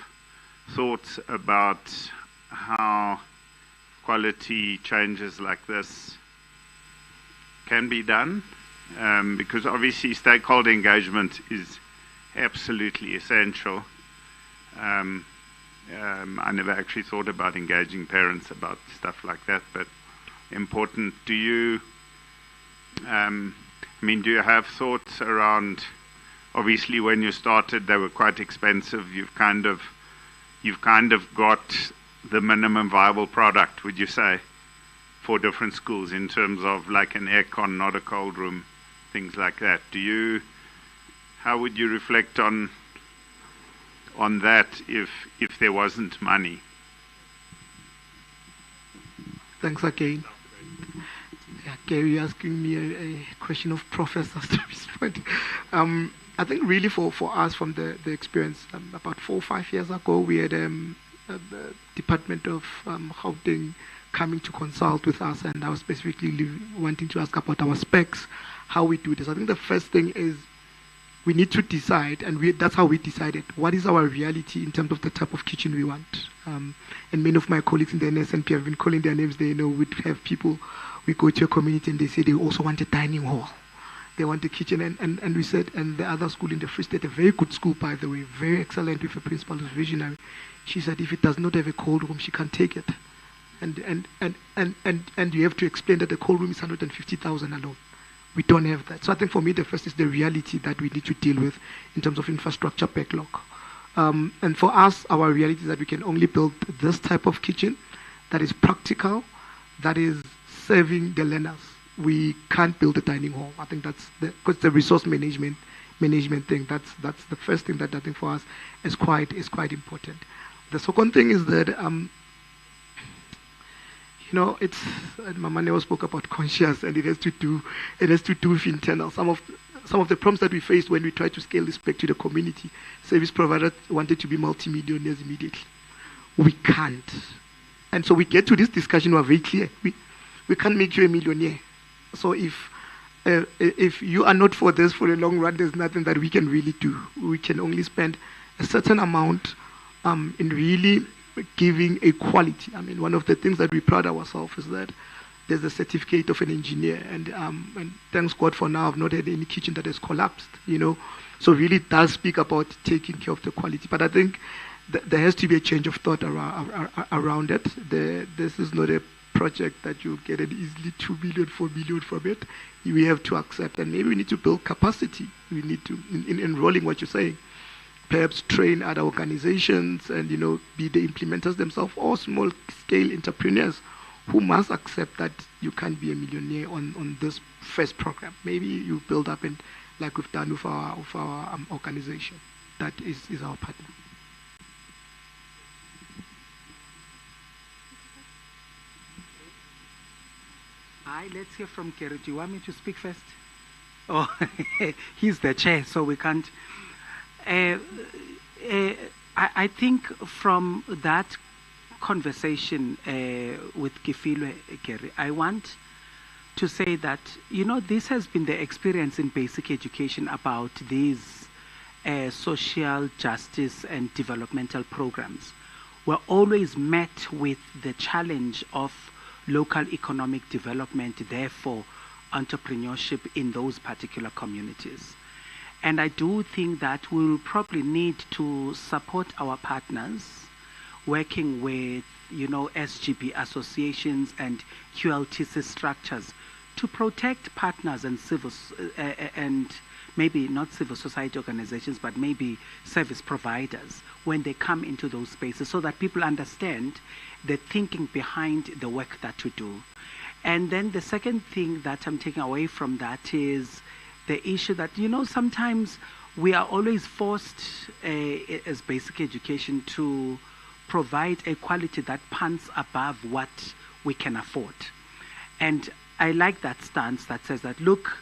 thoughts about how quality changes like this can be done? Because obviously stakeholder engagement absolutely essential. I never actually thought about engaging parents about stuff like that, but important. Do you, do you have thoughts around, obviously when you started they were quite expensive, you've kind of got the minimum viable product, would you say, for different schools in terms of like an aircon, not a cold room, things like that? How would you reflect on that if there wasn't money? Thanks again. Yeah, Gary asking me a question of professors to respond. I think really for us from the experience, about 4 or 5 years ago, we had the Department of Gauteng coming to consult with us, and I was specifically wanting to ask about our specs, how we do this. I think the first thing is we need to decide, and that's how we decided, what is our reality in terms of the type of kitchen we want. And many of my colleagues in the NSNP have been calling their names. They know we'd have people, we go to a community and they say they also want a dining hall. They want a kitchen, and we said, and the other school in the Free State, a very good school by the way, very excellent, with a principal who's visionary. She said if it does not have a cold room, she can't take it. And you have to explain that the cold room is 150,000 alone. We don't have that. So I think for me the first is the reality that we need to deal with in terms of infrastructure backlog. And for us, our reality is that we can only build this type of kitchen that is practical, that is serving the learners. We can't build a dining hall. I think that's because the resource management thing. That's the first thing that I think for us is quite important. The second thing is that it's Mama Neo spoke about conscious, and it has to do with internal. Some of the problems that we faced when we tried to scale this back to the community, service providers wanted to be multimillionaires immediately. We can't, and so we get to this discussion. We're very clear. We can't make you a millionaire. So if you are not for this for the long run, there's nothing that we can really do. We can only spend a certain amount in really giving a quality. One of the things that we pride ourselves is that there's a certificate of an engineer, and thanks God for now I've not had any kitchen that has collapsed, So really it does speak about taking care of the quality. But I think there has to be a change of thought around it. This is not a project that you get an easily 2 million, 4 million from it. We have to accept, and maybe we need to build capacity. We need to, in enrolling what you're saying, perhaps train other organizations and be the implementers themselves, or small scale entrepreneurs who must accept that you can't be a millionaire on this first program. Maybe you build up, and like we've done with our organization, that is our partner. Hi, let's hear from Kerry. Do you want me to speak first? Oh, he's the chair, so we can't. I think from that conversation with Kifilwe, Kerry, I want to say that, this has been the experience in basic education about these social justice and developmental programs. We're always met with the challenge of local economic development, therefore entrepreneurship in those particular communities. And I do think that we'll probably need to support our partners working with, SGB associations and QLTC structures to protect partners and and maybe not civil society organizations, but maybe service providers when they come into those spaces, so that people understand the thinking behind the work that we do. And then the second thing that I'm taking away from that is the issue that, sometimes we are always forced as basic education to provide a quality that pants above what we can afford. And I like that stance that says that, look,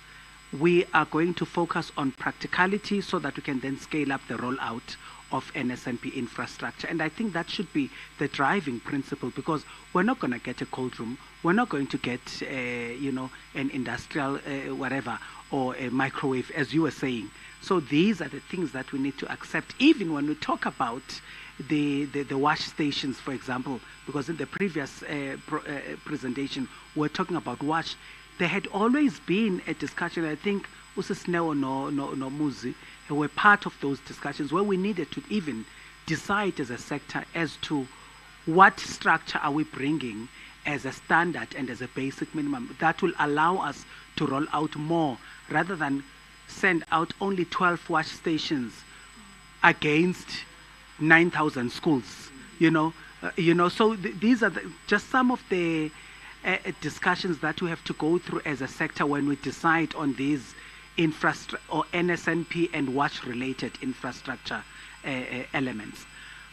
we are going to focus on practicality so that we can then scale up the rollout of NSNP infrastructure. And I think that should be the driving principle, because we're not going to get a cold room, we're not going to get, an industrial whatever, or a microwave, as you were saying. So these are the things that we need to accept, even when we talk about the wash stations, for example, because in the previous presentation, we're talking about wash. There had always been a discussion, I think, Usisneo no Muzi, were part of those discussions where we needed to even decide as a sector as to what structure are we bringing as a standard and as a basic minimum that will allow us to roll out more rather than send out only 12 wash stations against 9,000 schools, so these are just some of the discussions that we have to go through as a sector when we decide on these infrastructure or NSNP and wash related infrastructure elements.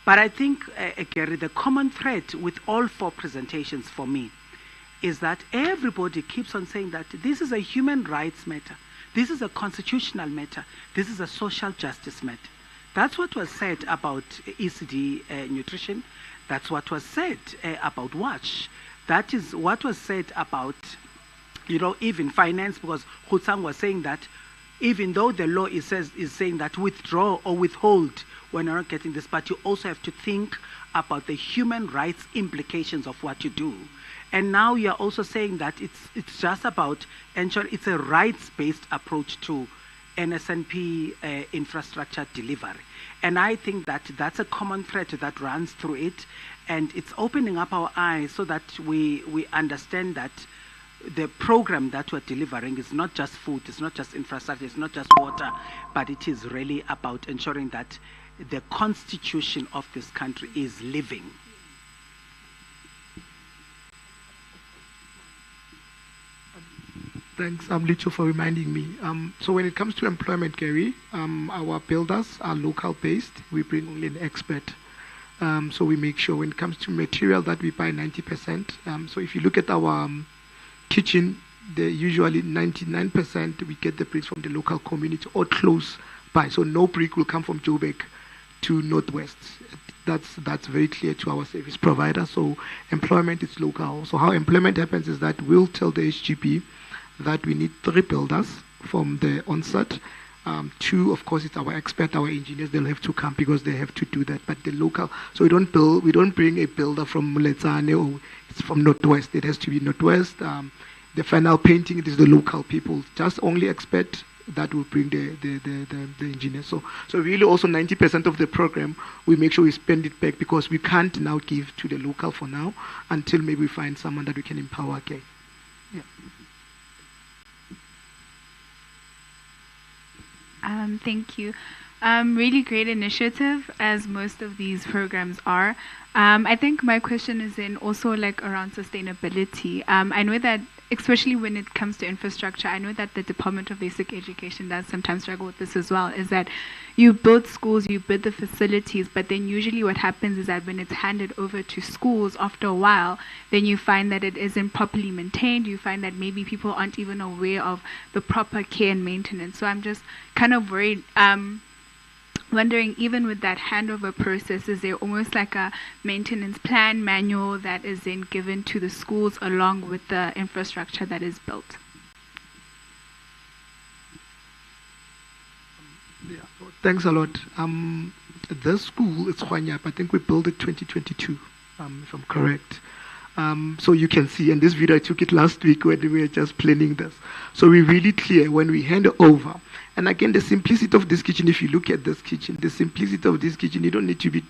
But I think, Gary, the common thread with all 4 presentations for me is that everybody keeps on saying that this is a human rights matter, this is a constitutional matter, this is a social justice matter. That's what was said about ECD nutrition. That's what was said about WASH. That is what was said about, even finance, because Khutsang was saying that even though the law is saying that withdraw or withhold when you're not getting this, but you also have to think about the human rights implications of what you do. And now you're also saying that it's just about ensuring it's a rights-based approach to NSNP infrastructure delivery. And I think that that's a common thread that runs through it, and it's opening up our eyes so that we understand that the program that we're delivering is not just food, it's not just infrastructure, it's not just water, but it is really about ensuring that the constitution of this country is living. Thanks, Licho, for reminding me. So when it comes to employment, Gary, our builders are local-based. We bring only an expert. So we make sure when it comes to material that we buy 90%. So if you look at our kitchen, they usually 99% we get the bricks from the local community or close by. So no brick will come from Joburg to Northwest. That's very clear to our service provider. So employment is local. So how employment happens is that we'll tell the SGB that we need 3 builders from the onset. 2, of course, it's our expert, our engineers. They'll have to come because they have to do that. But the local, so we don't bring a builder from Muletsane or it's from Northwest. It has to be Northwest. The final painting, it is the local people. Just only expert that will bring the engineers. So really also 90% of the program, we make sure we spend it back because we can't now give to the local for now until maybe we find someone that we can empower again. Yeah. Thank you. Really great initiative, as most of these programs are. I think my question is in also around sustainability. I know that, especially when it comes to infrastructure, I know that the Department of Basic Education does sometimes struggle with this as well, is that you build schools, you build the facilities, but then usually what happens is that when it's handed over to schools after a while, then you find that it isn't properly maintained. You find that maybe people aren't even aware of the proper care and maintenance. So I'm just kind of worried, wondering, even with that handover process, is there almost like a maintenance plan manual that is then given to the schools along with the infrastructure that is built? Yeah, thanks a lot. The school is Khwanyap. I think we built it 2022, if I'm correct. So you can see, and this video I took it last week when we were just planning this. So we're really clear when we hand over. And again, the simplicity of this kitchen, if you look at this kitchen, the simplicity of this kitchen, you don't need to be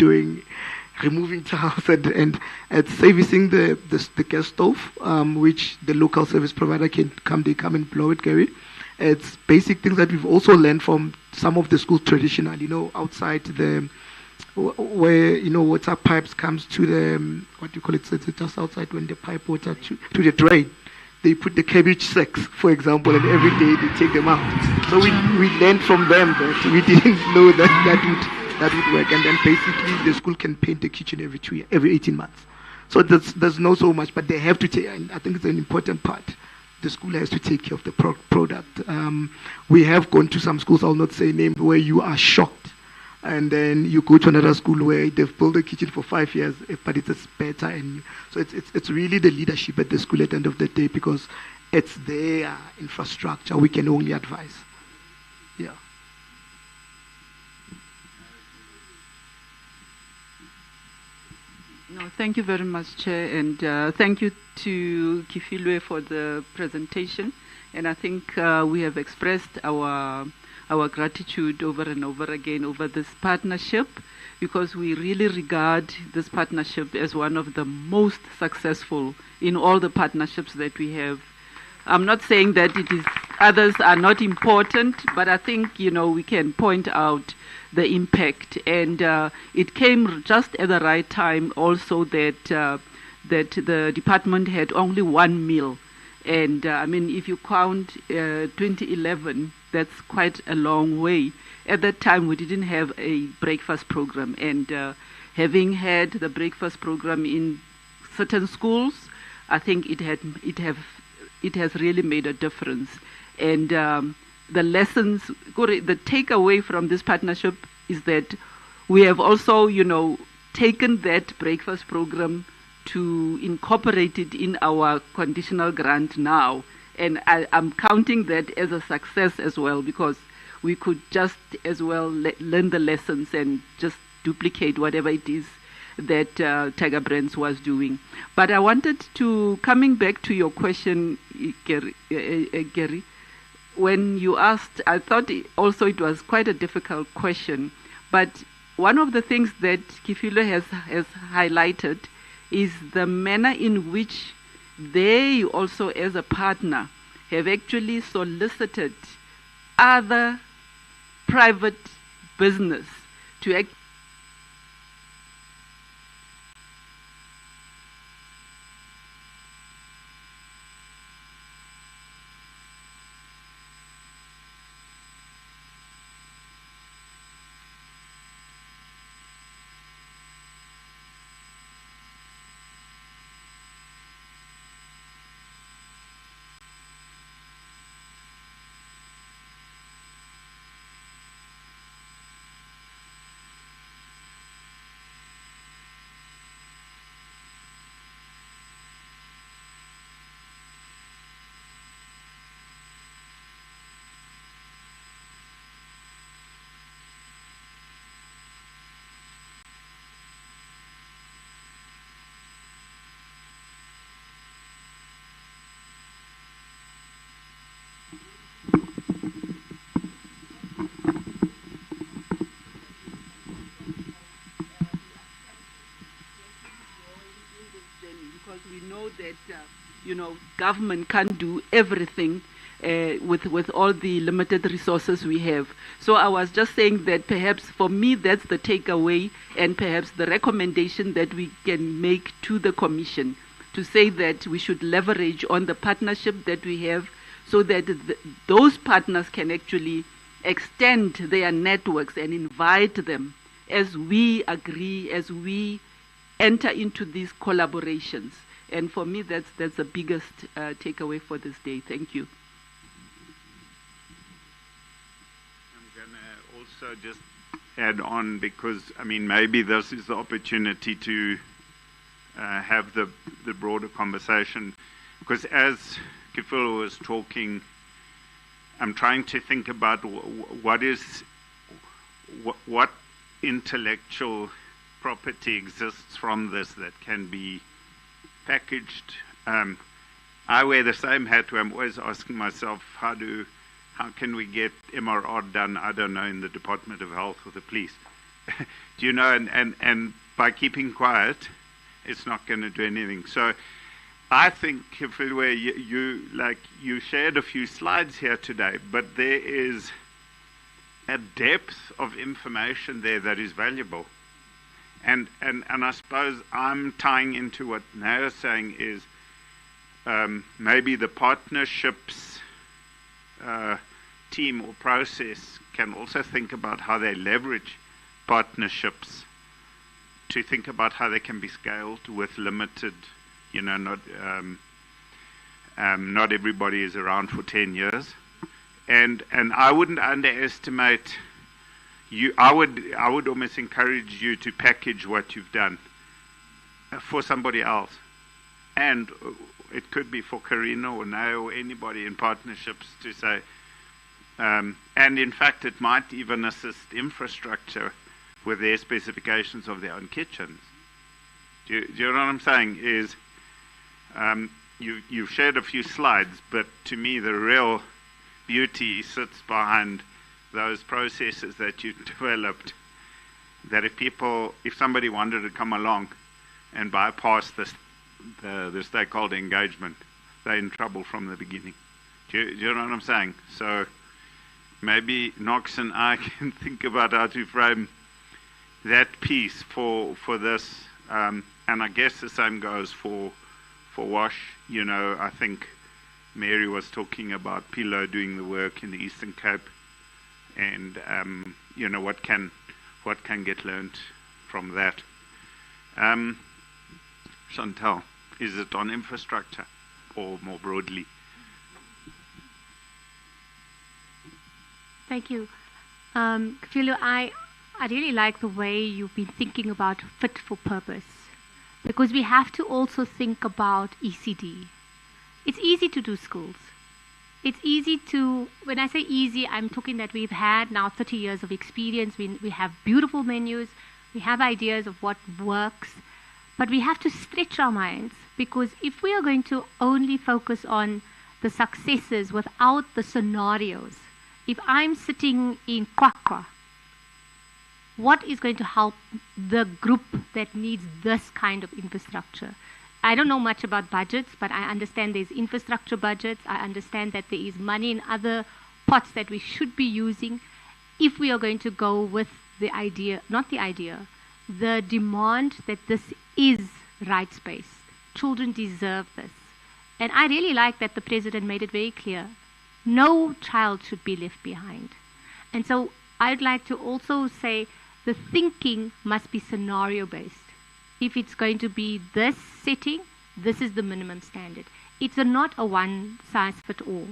removing tiles and servicing the gas stove, which the local service provider can come and blow it, Gary. It's basic things that we've also learned from some of the schools traditional, outside where, water pipes comes to the, what do you call it, so it's just outside when the pipe water to the drain. They put the cabbage sacks, for example, and every day they take them out. So we learned from them that we didn't know that would work. And then basically the school can paint the kitchen every 18 months. So there's not so much, but they have to take, and I think it's an important part. The school has to take care of the product. We have gone to some schools, I'll not say name, where you are shocked. And then you go to another school where they've built a kitchen for 5 years, but it's better. And so it's really the leadership at the school at the end of the day, because it's their infrastructure. We can only advise. Yeah. No, thank you very much, Chair, and thank you to Kifilwe for the presentation. And I think we have expressed our our gratitude over and over again over this partnership, because we really regard this partnership as one of the most successful in all the partnerships that we have. I'm not saying that others are not important, but I think, we can point out the impact. And it came just at the right time also that the department had only one meal. And if you count 2011, that's quite a long way. At that time, we didn't have a breakfast program. And having had the breakfast program in certain schools, I think it has really made a difference. And the lessons, the takeaway from this partnership is that we have also, taken that breakfast program to incorporate it in our conditional grant now. And I'm counting that as a success as well, because we could just as well learn the lessons and just duplicate whatever it is that Tiger Brands was doing. But I wanted to, coming back to your question, Gary, when you asked, I thought it was quite a difficult question. But one of the things that Kifilo has highlighted is the manner in which they also, as a partner, have actually solicited other private business to act. Because we know that government can't do everything with all the limited resources we have. So I was just saying that perhaps for me that's the takeaway, and perhaps the recommendation that we can make to the Commission, to say that we should leverage on the partnership that we have, so that those partners can actually extend their networks and invite them as we agree, as we enter into these collaborations. And for me, that's the biggest takeaway for this day. Thank you. I'm going to also just add on, because, maybe this is the opportunity to have the broader conversation. Because as Kifilo was talking, I'm trying to think about what intellectual property exists from this that can be packaged. I wear the same hat where I'm always asking myself, how can we get MRR done, I don't know, in the Department of Health or the police? Do you know, and by keeping quiet, it's not going to do anything. So I think, Kifilo, you shared a few slides here today, but there is a depth of information there that is valuable. And I suppose I'm tying into what Nao is saying is maybe the partnerships team or process can also think about how they leverage partnerships to think about how they can be scaled with limited, not everybody is around for 10 years. And I wouldn't underestimate you. I would almost encourage you to package what you've done for somebody else. And it could be for Karina or Nao or anybody in partnerships to say, and in fact it might even assist infrastructure with their specifications of their own kitchens. Do you know what I'm saying? Is you've shared a few slides, but to me the real beauty sits behind those processes that you developed, that if somebody wanted to come along and bypass the stakeholder engagement, they're in trouble from the beginning. Do you know what I'm saying? So maybe Knox and I can think about how to frame that piece for this, and I guess the same goes for WASH. You know, I think Mary was talking about Pilo doing the work in the Eastern Cape, and you know, what can get learnt from that. Chantal, is it on infrastructure or more broadly? Thank you. Kafilo, I really like the way you've been thinking about fit for purpose, because we have to also think about ECD. It's easy to do schools. It's easy to, when I say easy, I'm talking that we've had now 30 years of experience. We have beautiful menus. We have ideas of what works. But we have to stretch our minds, because if we are going to only focus on the successes without the scenarios, if I'm sitting in Kwakwa, what is going to help the group that needs this kind of infrastructure? I don't know much about budgets, but I understand there's infrastructure budgets. I understand that there is money in other pots that we should be using if we are going to go with the idea, not the idea, the demand that this is rights-based. Children deserve this. And I really like that the President made it very clear. No child should be left behind. And so I'd like to also say the thinking must be scenario-based. If it's going to be this setting, this is the minimum standard. It's not a one-size-fits-all.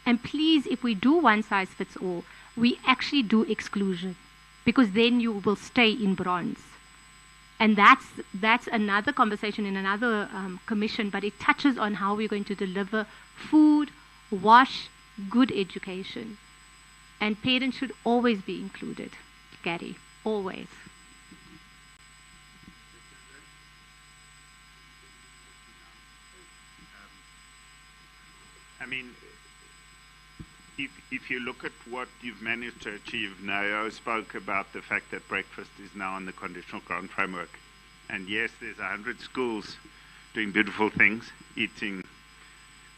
And please, if we do one-size-fits-all, we actually do exclusion, because then you will stay in bronze. And that's another conversation in another commission, but it touches on how we're going to deliver food, WASH, good education. And parents should always be included, Gary, always. I mean, if you look at what you've managed to achieve, Nayo spoke about the fact that breakfast is now in the conditional grant framework. And yes, there's 100 schools doing beautiful things, eating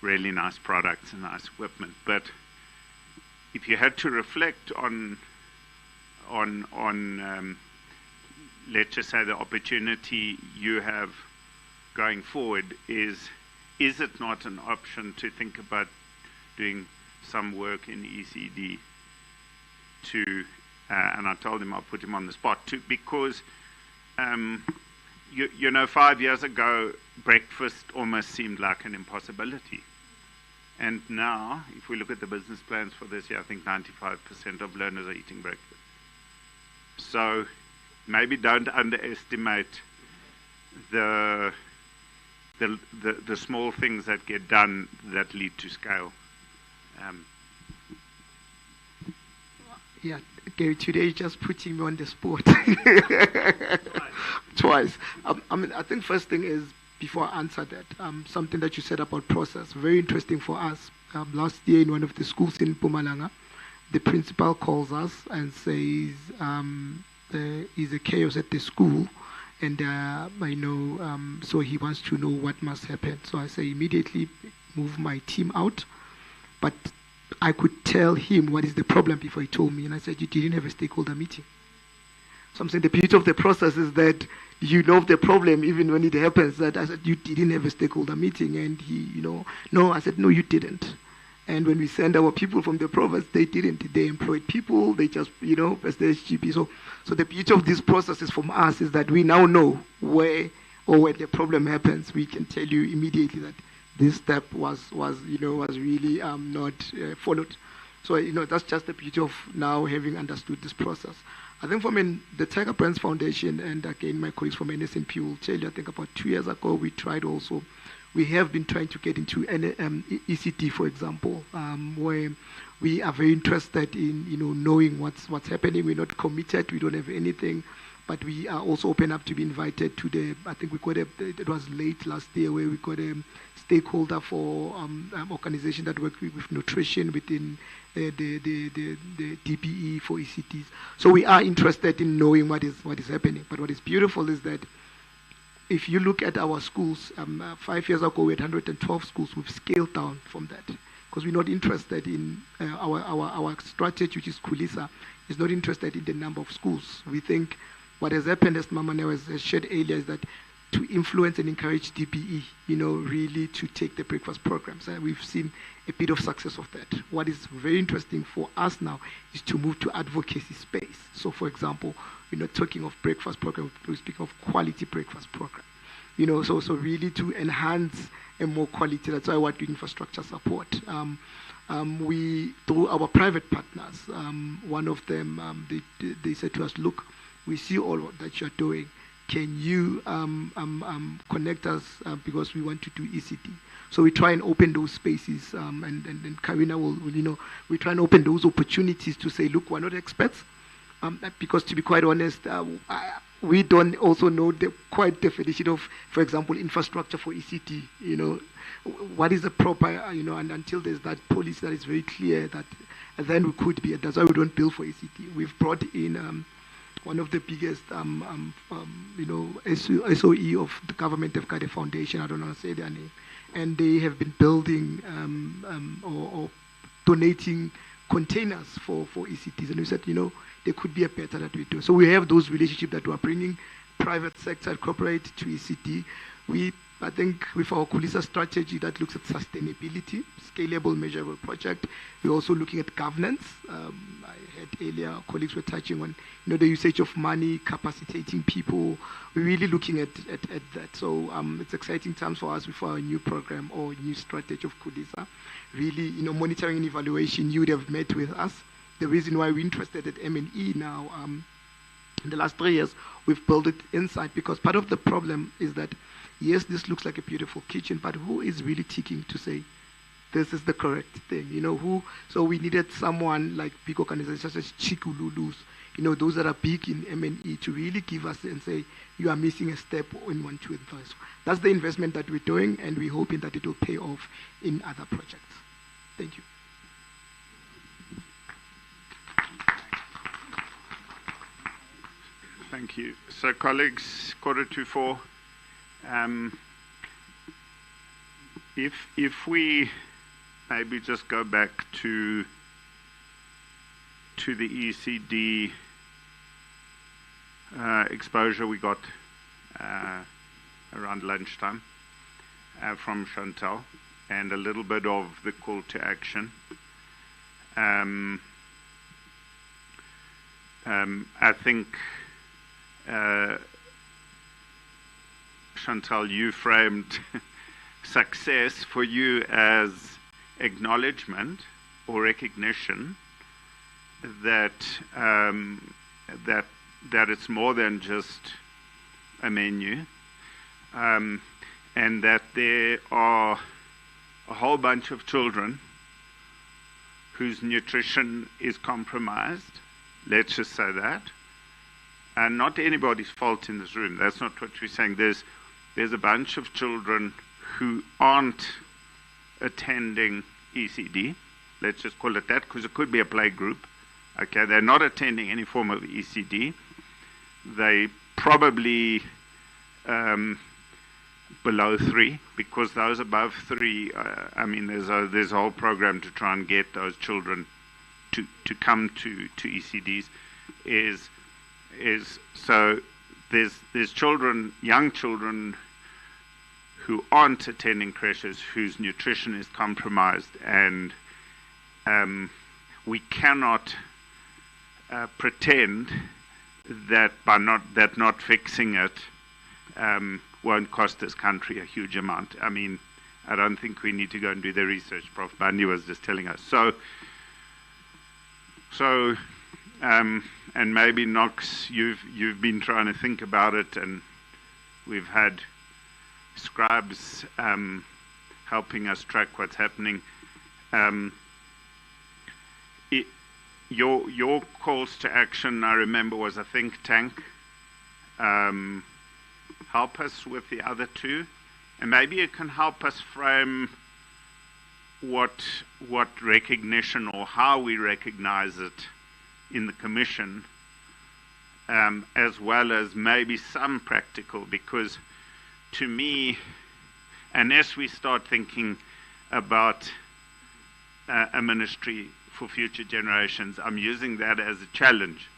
really nice products and nice equipment. But if you had to reflect on let's just say the opportunity you have going forward, is it not an option to think about doing some work in ECD to, and I told him I'll put him on the spot, because you know, 5 years ago, breakfast almost seemed like an impossibility. And now, if we look at the business plans for this year, I think 95% of learners are eating breakfast. So maybe don't underestimate the small things that get done that lead to scale. Yeah, Gary, today just putting me on the spot. Twice. I mean, I think first thing is, before I answer that, something that you said about process, very interesting for us. Last year in one of the schools in Mpumalanga, the principal calls us and says there is a chaos at the school, and I know, so he wants to know what must happen. So I say immediately move my team out, but I could tell him what is the problem before he told me, and I said, you didn't have a stakeholder meeting. So I'm saying the beauty of the process is that you know the problem even when it happens. That I said, you didn't have a stakeholder meeting, and he, you know, no, I said, no, you didn't. And when we send our people from the province, they didn't. They employed people, they just, you know, as the SGP. So the beauty of this process is from us is that we now know where, or when the problem happens, we can tell you immediately that this step was really not followed. So, you know, that's just the beauty of now having understood this process. I think from the Tiger Brands Foundation, and again, my colleagues from NSNP will tell you, I think about 2 years ago, we tried also, we have been trying to get into ECD, for example, where we are very interested in, you know, knowing what's happening. We're not committed, we don't have anything, but we are also open up to be invited to the, I think we got it was late last year where we got a stakeholder for organization that work with nutrition within the DPE for ECTs. So we are interested in knowing what is happening. But what is beautiful is that if you look at our schools, 5 years ago we had 112 schools. We've scaled down from that because we're not interested in our strategy, which is Khulisa, is not interested in the number of schools. We think what has happened, as Mama Neo has shared earlier, is that to influence and encourage DPE, really to take the breakfast programs. And we've seen a bit of success of that. What is very interesting for us now is to move to advocacy space. So, for example, we're not talking of breakfast program, we're speaking of quality breakfast program. So really to enhance a more quality, that's why we're doing infrastructure support. We, through our private partners, one of them, they said to us, look, we see all that you're doing. Can you connect us because we want to do ECT? So we try and open those spaces, and Karina will, we try and open those opportunities to say, look, we're not experts, because to be quite honest, we don't also know the quite definition of, for example, infrastructure for ECT. What is the proper, and until there's that policy that is very clear, that then we could be. That's why we don't bill for ECT. We've brought in one of the biggest, SOE of the government. They've got a foundation. I don't know how to say their name, and they have been building or donating containers for ECTs. And we said, there could be a better that we do. So we have those relationships that we're bringing private sector, corporate to ECT. I think with our Khulisa strategy that looks at sustainability, scalable, measurable project, we're also looking at governance. I heard earlier colleagues were touching on the usage of money, capacitating people. We're really looking at that. So it's exciting times for us with our new program or new strategy of Khulisa. Really, monitoring and evaluation, you would have met with us. The reason why we're interested at M&E now, in the last 3 years, we've built it inside because part of the problem is that, yes, this looks like a beautiful kitchen, but who is really ticking to say this is the correct thing? So we needed someone like big organizations such as Chikululus, those that are big in M&E to really give us and say, you are missing a step in 1, 2, and 3. So that's the investment that we're doing, and we're hoping that it will pay off in other projects. Thank you. Thank you. So, colleagues, 3:45. If we maybe just go back to the ECD exposure we got around lunchtime from Chantal, and a little bit of the call to action. I think Chantal, you framed success for you as acknowledgement or recognition that that it's more than just a menu, and that there are a whole bunch of children whose nutrition is compromised. Let's just say that. And not anybody's fault in this room. That's not what we're saying. There's a bunch of children who aren't attending ECD. Let's just call it that, because it could be a play group. Okay, they're not attending any form of ECD. They probably below 3, because those above 3, there's a whole program to try and get those children to come to ECDs. So there's children, young children, who aren't attending creches, whose nutrition is compromised, and we cannot pretend that not fixing it won't cost this country a huge amount. I mean, I don't think we need to go and do the research. Prof. Bandi was just telling us. So, and maybe Knox, you've been trying to think about it, and we've had scribes helping us track what's happening. Your calls to action, I remember, was a think tank help us with the other two, and maybe you can help us frame what recognition or how we recognize it in the Commission, as well as maybe some practical, because to me, unless we start thinking about a ministry for future generations, I'm using that as a challenge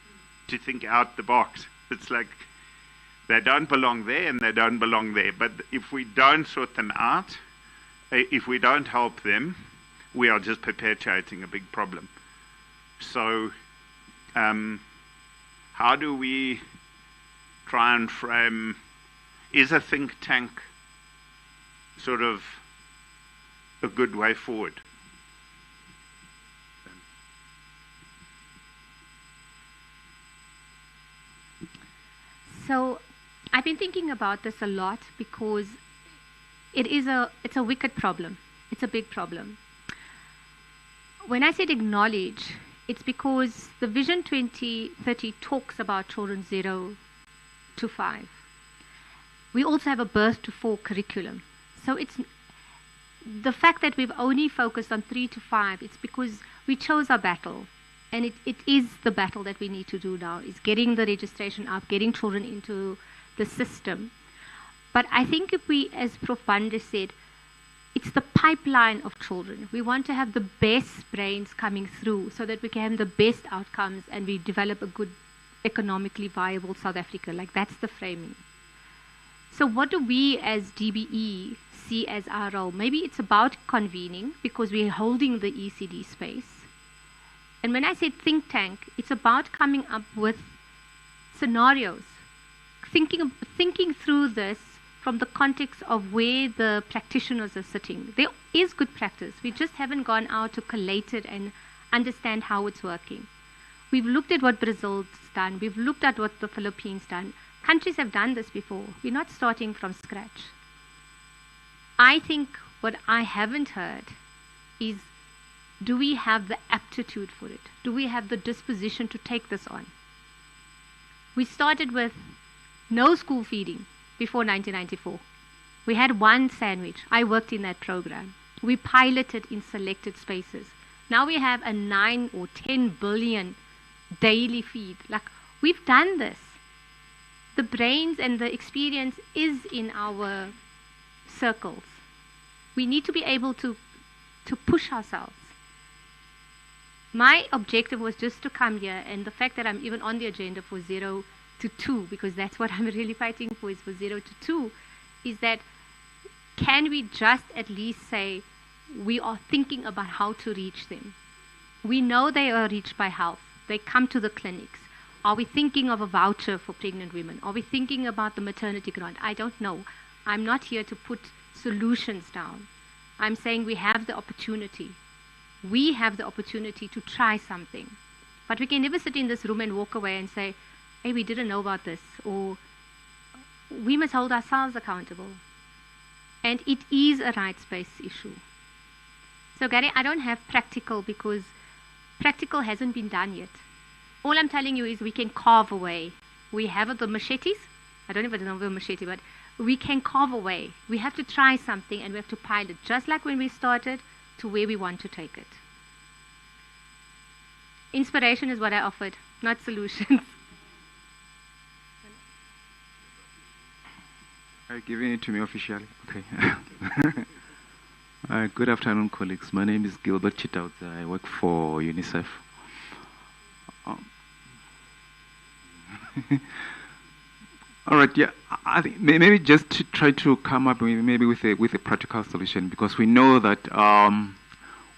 to think out the box. It's like they don't belong there and they don't belong there. But if we don't sort them out, if we don't help them, we are just perpetuating a big problem. So how do we try and frame, is a think tank sort of a good way forward? So I've been thinking about this a lot because it's a wicked problem. It's a big problem. When I said acknowledge, it's because the Vision 2030 talks about children 0 to 5. We also have a birth to 4 curriculum. So it's the fact that we've only focused on 3 to 5, it's because we chose our battle. And it is the battle that we need to do now, is getting the registration up, getting children into the system. But I think if we, as Prof. Banda said, it's the pipeline of children. We want to have the best brains coming through so that we can have the best outcomes and we develop a good, economically viable South Africa. Like, that's the framing. So what do we as DBE see as our role? Maybe it's about convening because we're holding the ECD space. And when I say think tank, it's about coming up with scenarios, thinking through this from the context of where the practitioners are sitting. There is good practice. We just haven't gone out to collate it and understand how it's working. We've looked at what Brazil's done. We've looked at what the Philippines done. Countries have done this before. We're not starting from scratch. I think what I haven't heard is, do we have the aptitude for it? Do we have the disposition to take this on? We started with no school feeding before 1994. We had 1 sandwich. I worked in that program. We piloted in selected spaces. Now we have a 9 or 10 billion daily feed. Like, we've done this. The brains and the experience is in our circles. We need to be able to push ourselves. My objective was just to come here, and the fact that I'm even on the agenda for 0 to 2, because that's what I'm really fighting for, is for 0 to 2, is that can we just at least say we are thinking about how to reach them? We know they are reached by health. They come to the clinics. Are we thinking of a voucher for pregnant women? Are we thinking about the maternity grant? I don't know. I'm not here to put solutions down. I'm saying we have the opportunity. We have the opportunity to try something. But we can never sit in this room and walk away and say, hey, we didn't know about this, or we must hold ourselves accountable. And it is a rights-based issue. So Gary, I don't have practical because practical hasn't been done yet. All I'm telling you is we can carve away. We have the machetes. I don't even know the machete, but we can carve away. We have to try something and we have to pilot, just like when we started, to where we want to take it. Inspiration is what I offered, not solutions. Are you giving it to me officially? Okay. Good afternoon, colleagues. My name is Gilbert Chitaudza. I work for UNICEF. All right, yeah. I think maybe just to try to come up with a practical solution, because we know that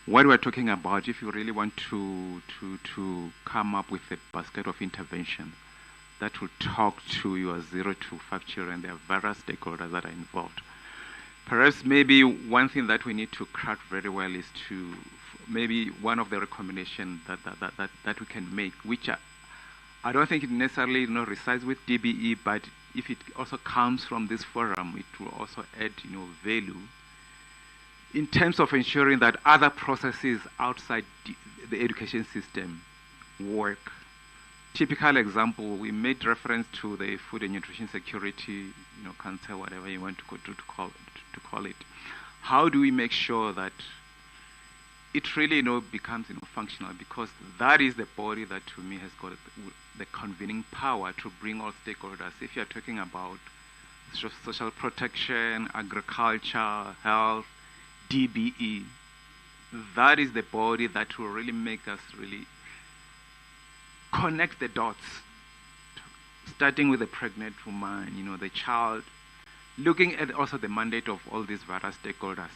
what we're talking about, if you really want to come up with a basket of intervention that will talk to your 0 to 5 children, there are various stakeholders that are involved. Perhaps maybe one thing that we need to craft very well is to maybe one of the recommendations that we can make, which I don't think it necessarily resides with DBE, but if it also comes from this forum, it will also add value in terms of ensuring that other processes outside the education system work typical example, we made reference to the Food and Nutrition Security, Council, whatever you want to call it. How do we make sure that it really becomes functional? Because that is the body that to me has got the convening power to bring all stakeholders. If you're talking about social protection, agriculture, health, DBE, that is the body that will really make us really connect the dots, starting with the pregnant woman, the child, looking at also the mandate of all these various stakeholders.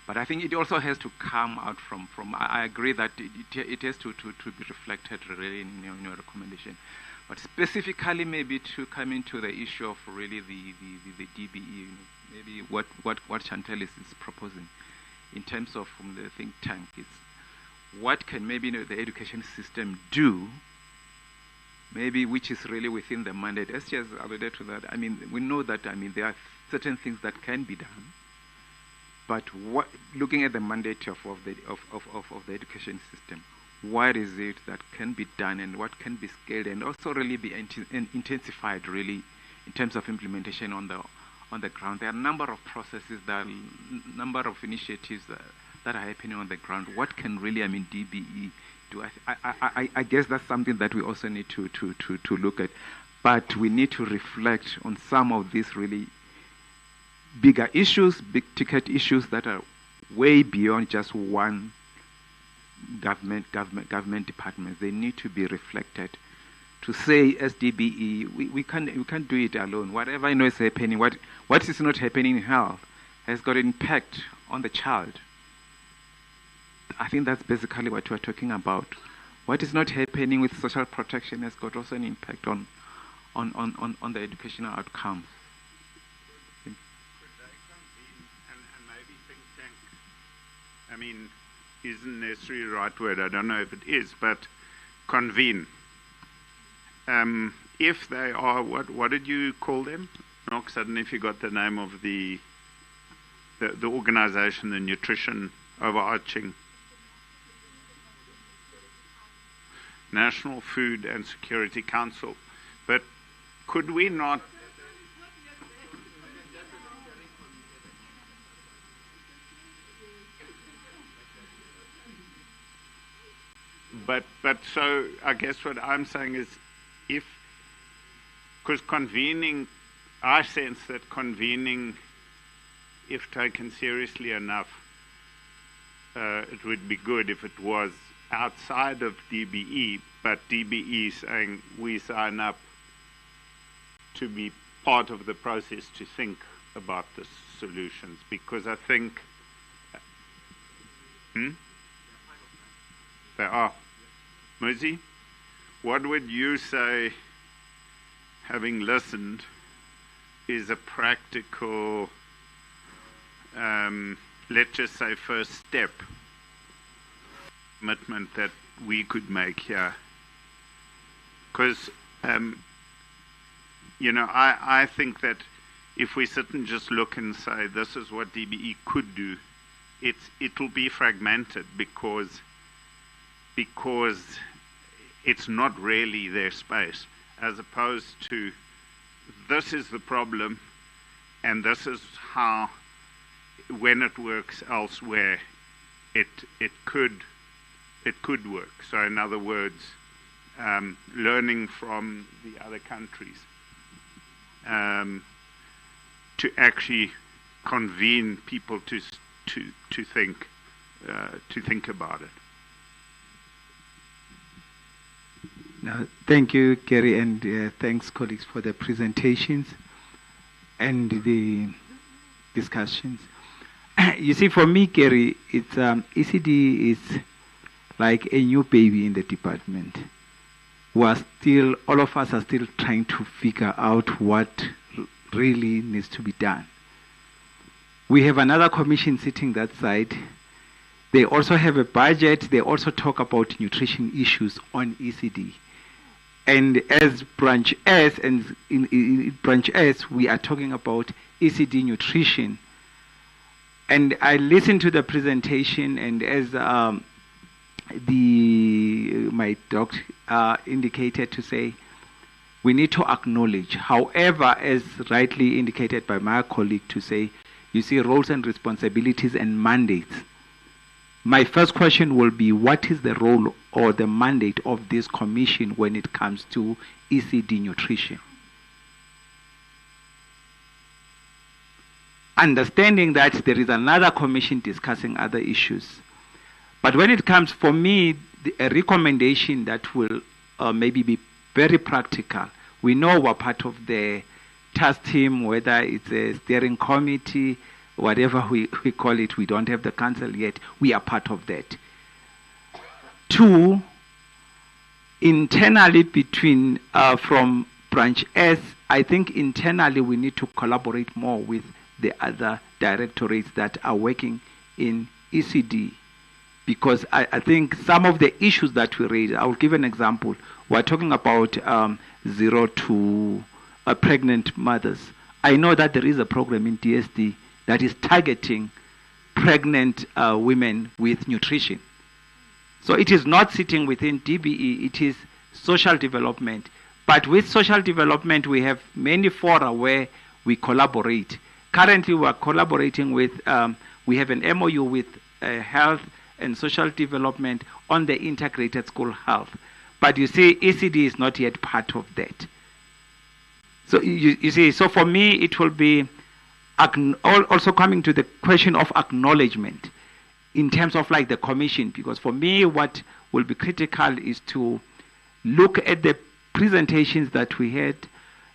But I think it also has to come out from I agree that it has to be reflected really in your recommendation. But specifically maybe to come into the issue of really the DBE, maybe what Chantal is proposing in terms of from the think tank is what can maybe the education system do, maybe which is really within the mandate. As she has alluded to that, we know that there are certain things that can be done. But looking at the mandate of the education system, what is it that can be done and what can be scaled and also really be intensified really in terms of implementation on the ground? There are a number of processes, number of initiatives that are happening on the ground. What can really DBE do? I guess that's something that we also need to look at. But we need to reflect on some of these really bigger issues, big ticket issues that are way beyond just one government department. They need to be reflected. To say as DBE, we can't do it alone. Whatever is happening, what is not happening in health has got an impact on the child. I think that's basically what we're talking about. What is not happening with social protection has got also an impact on the educational outcomes. Isn't necessarily the right word. I don't know if it is, but convene. If they are, what did you call them? Knox, I don't know if you got the name of the organization, the nutrition overarching National Food and Security Council. But could we not? But so I guess what I'm saying is because convening, I sense that convening, if taken seriously enough, it would be good if it was outside of DBE, but DBE saying we sign up to be part of the process to think about the solutions, because I think they are. Muzi, what would you say, having listened, is a practical, let's just say, first step commitment that we could make here? Because, I think that if we sit and just look and say this is what DBE could do, it'll be fragmented because it's not really their space, as opposed to this is the problem and this is how, when it works elsewhere, it could work. So in other words, learning from the other countries to actually convene people to think about it. Now, thank you, Kerry, and thanks, colleagues, for the presentations and the discussions. You see, for me, Kerry, it's ECD is like a new baby in the department. All of us are still trying to figure out what really needs to be done. We have another commission sitting that side. They also have a budget. They also talk about nutrition issues on ECD. And as Branch S, and in Branch S, we are talking about ECD nutrition. And I listened to the presentation, and as my doc indicated to say we need to acknowledge. However, as rightly indicated by my colleague to say, you see roles and responsibilities and mandates. My first question will be, what is the role or the mandate of this commission when it comes to ECD nutrition? Understanding that there is another commission discussing other issues. But when it comes, for me, a recommendation that will maybe be very practical. We know we're part of the task team, whether it's a steering committee, whatever we call it, we don't have the council yet. We are part of that. Two, internally between, from branch S, I think internally we need to collaborate more with the other directorates that are working in ECD. Because I think some of the issues that we raise, I will give an example. We're talking about 0 to pregnant mothers. I know that there is a program in DSD that is targeting pregnant women with nutrition. So it is not sitting within DBE, it is social development. But with social development, we have many fora where we collaborate. Currently, we are collaborating with, we have an MOU with health and social development on the integrated school health. But you see, ECD is not yet part of that. So you see, so for me, it will be also coming to the question of acknowledgement in terms of like the commission, because for me, what will be critical is to look at the presentations that we had,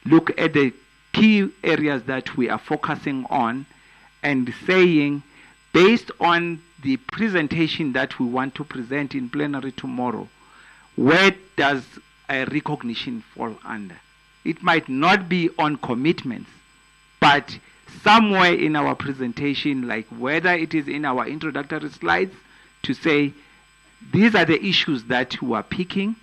look at the key areas that we are focusing on, and saying, based on the presentation that we want to present in plenary tomorrow, where does a recognition fall under? It might not be on commitments, but somewhere in our presentation, like whether it is in our introductory slides, to say, these are the issues that we are picking,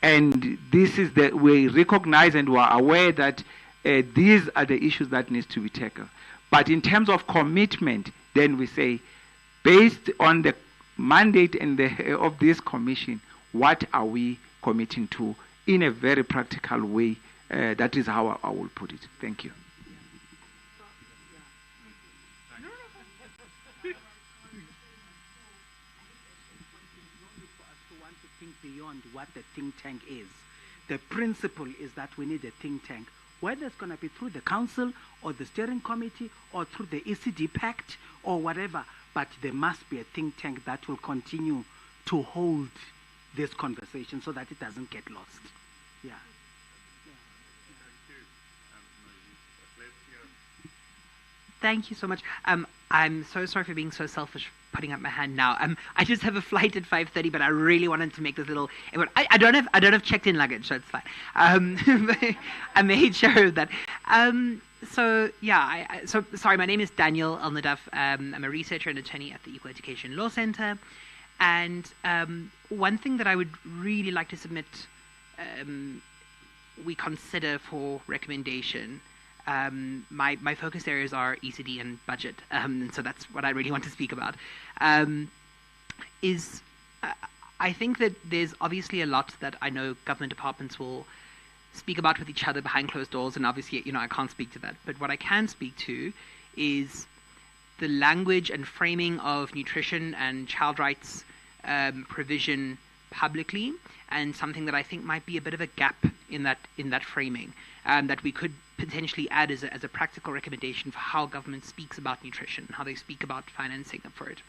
and this is the, we recognize and we are aware that these are the issues that needs to be tackled. But in terms of commitment, then we say, based on the mandate and of this commission, what are we committing to in a very practical way? That is how I will put it. Thank you. Beyond what the think tank is. The principle is that we need a think tank, whether it's going to be through the council or the steering committee or through the ECD pact or whatever, but there must be a think tank that will continue to hold this conversation so that it doesn't get lost. Yeah. Thank you so much. I'm so sorry for being so selfish putting up my hand now. I just have a flight at 5:30, but I really wanted to make this little. I don't have checked-in luggage, so it's fine. I made sure of that. So yeah. So sorry. My name is Daniel Elnadaf. I'm a researcher and attorney at the Equal Education Law Center, and one thing that I would really like to submit, we consider for recommendation. My focus areas are ECD and budget, and so that's what I really want to speak about. I think that there's obviously a lot that I know government departments will speak about with each other behind closed doors, and obviously, I can't speak to that. But what I can speak to is the language and framing of nutrition and child rights provision publicly, and something that I think might be a bit of a gap in that framing, that we could potentially add as a practical recommendation for how government speaks about nutrition, how they speak about financing for it.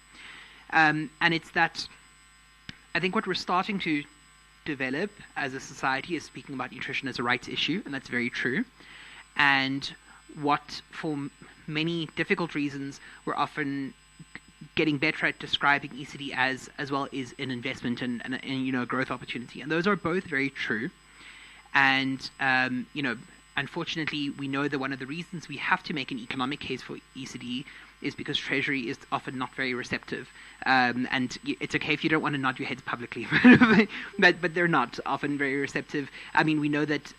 And it's that I think what we're starting to develop as a society is speaking about nutrition as a rights issue, and that's very true. And what, for many difficult reasons, we're often getting better at describing ECD as well is an investment and a growth opportunity. And those are both very true. And unfortunately, we know that one of the reasons we have to make an economic case for ECD is because Treasury is often not very receptive. And it's okay if you don't want to nod your heads publicly, but they're not often very receptive. I mean, we know that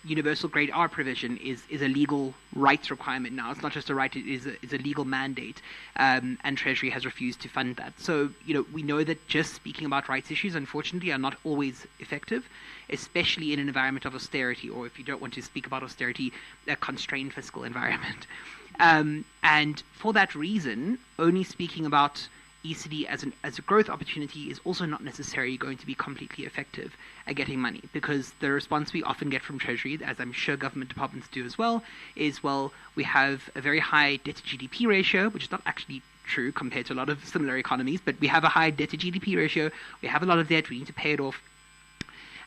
universal grade R provision is a legal rights requirement now. It's not just a right; it is a legal mandate, and Treasury has refused to fund that. So we know that just speaking about rights issues, unfortunately, are not always effective, especially in an environment of austerity, or if you don't want to speak about austerity, a constrained fiscal environment. And for that reason, only speaking about ECD as a growth opportunity is also not necessarily going to be completely effective at getting money, because the response we often get from Treasury, as I'm sure government departments do as well, is, well, we have a very high debt to GDP ratio, which is not actually true compared to a lot of similar economies, but we have a high debt to GDP ratio, we have a lot of debt, we need to pay it off.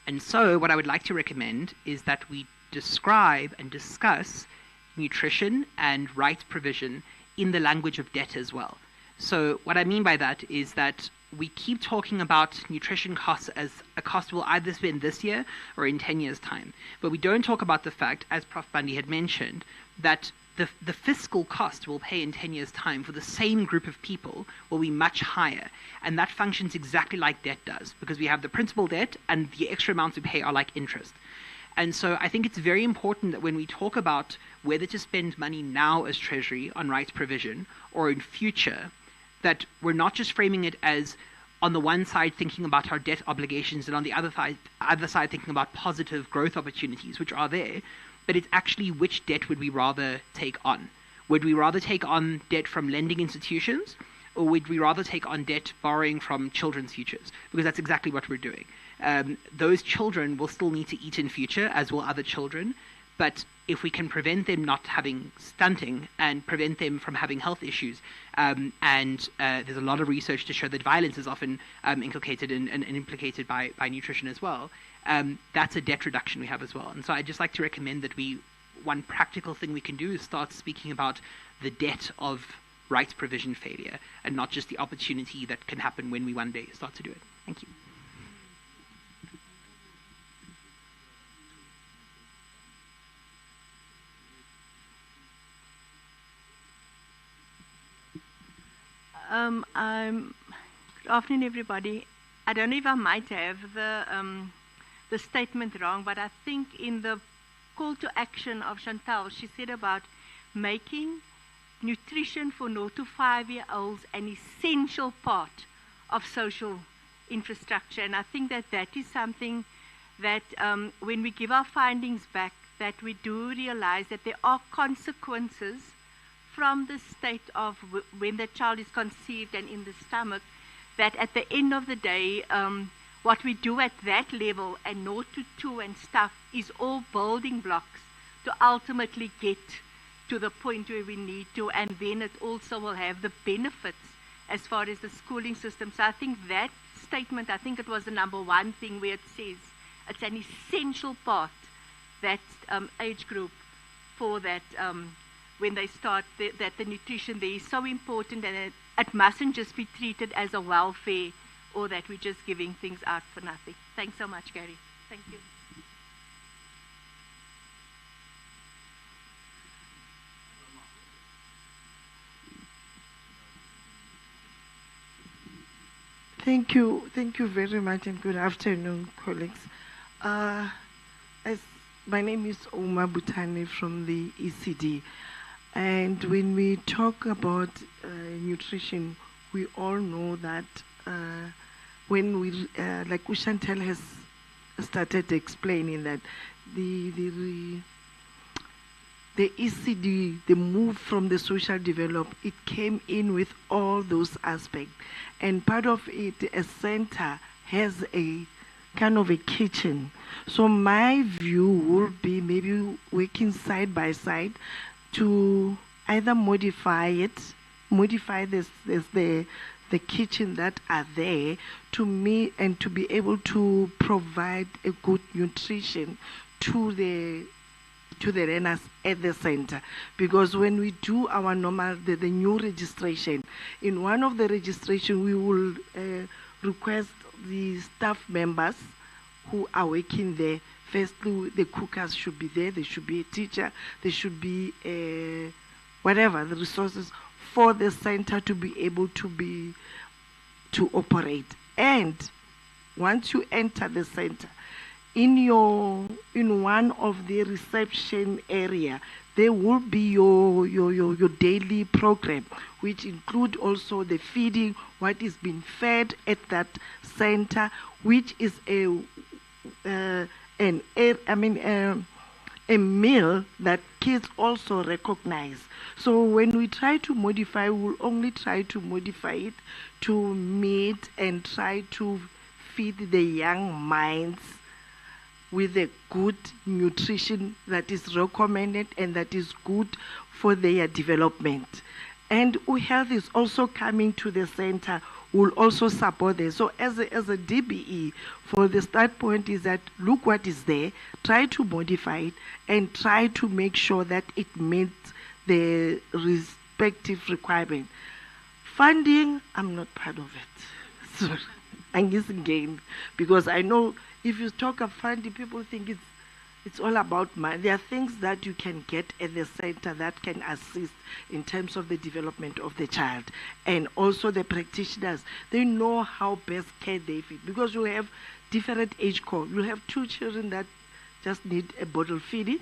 And so what I would like to recommend is that we describe and discuss nutrition and rights provision in the language of debt as well. So what I mean by that is that we keep talking about nutrition costs as a cost we'll either spend this year or in 10 years' time. But we don't talk about the fact, as Prof. Bundy had mentioned, that the fiscal cost we'll pay in 10 years' time for the same group of people will be much higher. And that functions exactly like debt does, because we have the principal debt and the extra amounts we pay are like interest. And so I think it's very important that when we talk about whether to spend money now as Treasury on rights provision or in future, that we're not just framing it as, on the one side, thinking about our debt obligations, and on the other side thinking about positive growth opportunities, which are there, but it's actually which debt would we rather take on. Would we rather take on debt from lending institutions, or would we rather take on debt borrowing from children's futures? Because that's exactly what we're doing. Those children will still need to eat in future, as will other children, but if we can prevent them not having stunting and prevent them from having health issues, and there's a lot of research to show that violence is often inculcated and implicated by nutrition as well, that's a debt reduction we have as well. And so I'd just like to recommend that one practical thing we can do is start speaking about the debt of rights provision failure, and not just the opportunity that can happen when we one day start to do it. Thank you. Good afternoon, everybody. I don't know if I might have the statement wrong, but I think in the call to action of Chantal, she said about making nutrition for 0 to 5-year-olds an essential part of social infrastructure. And I think that is something that when we give our findings back, that we do realize that there are consequences from the state of when the child is conceived and in the stomach, that at the end of the day, what we do at that level and 0 to 2 and stuff is all building blocks to ultimately get to the point where we need to, and then it also will have the benefits as far as the schooling system. So I think that statement, I think it was the number 1 thing where it says it's an essential part, that age group, for that when they start, that the nutrition there is so important, and it mustn't just be treated as a welfare, or that we're just giving things out for nothing. Thanks so much, Gary. Thank you. Thank you very much, and good afternoon, colleagues. My name is Oma Butani from the ECD, and when we talk about nutrition, we all know that when we, like Chantal has started explaining, that the ECD, the move from the social development, it came in with all those aspects. And part of it, a center has a kind of a kitchen. So my view would be maybe working side by side to either modify the kitchen that are there to me, and to be able to provide a good nutrition to the learners at the center. Because when we do our normal, the new registration, in one of the registration we will request the staff members who are working there. Firstly, the cookers should be there, there should be a teacher, there should be whatever, the resources for the center to be able to operate. And once you enter the center, in one of the reception area, there will be your daily program, which include also the feeding, what is being fed at that center, which is a meal that kids also recognize. So when we try to modify, we'll only try to modify it to meet and try to feed the young minds with a good nutrition that is recommended and that is good for their development. And health is also coming to the center, will also support this. So as a DBE, for the start point is that look what is there, try to modify it, and try to make sure that it meets the respective requirement. Funding, I'm not part of it. Sorry. I'm just again, because I know if you talk of funding, people think it's all about money. There are things that you can get at the center that can assist in terms of the development of the child. And also the practitioners, they know how best care they fit, because you have different age cohorts. You have 2 children that just need a bottle feeding.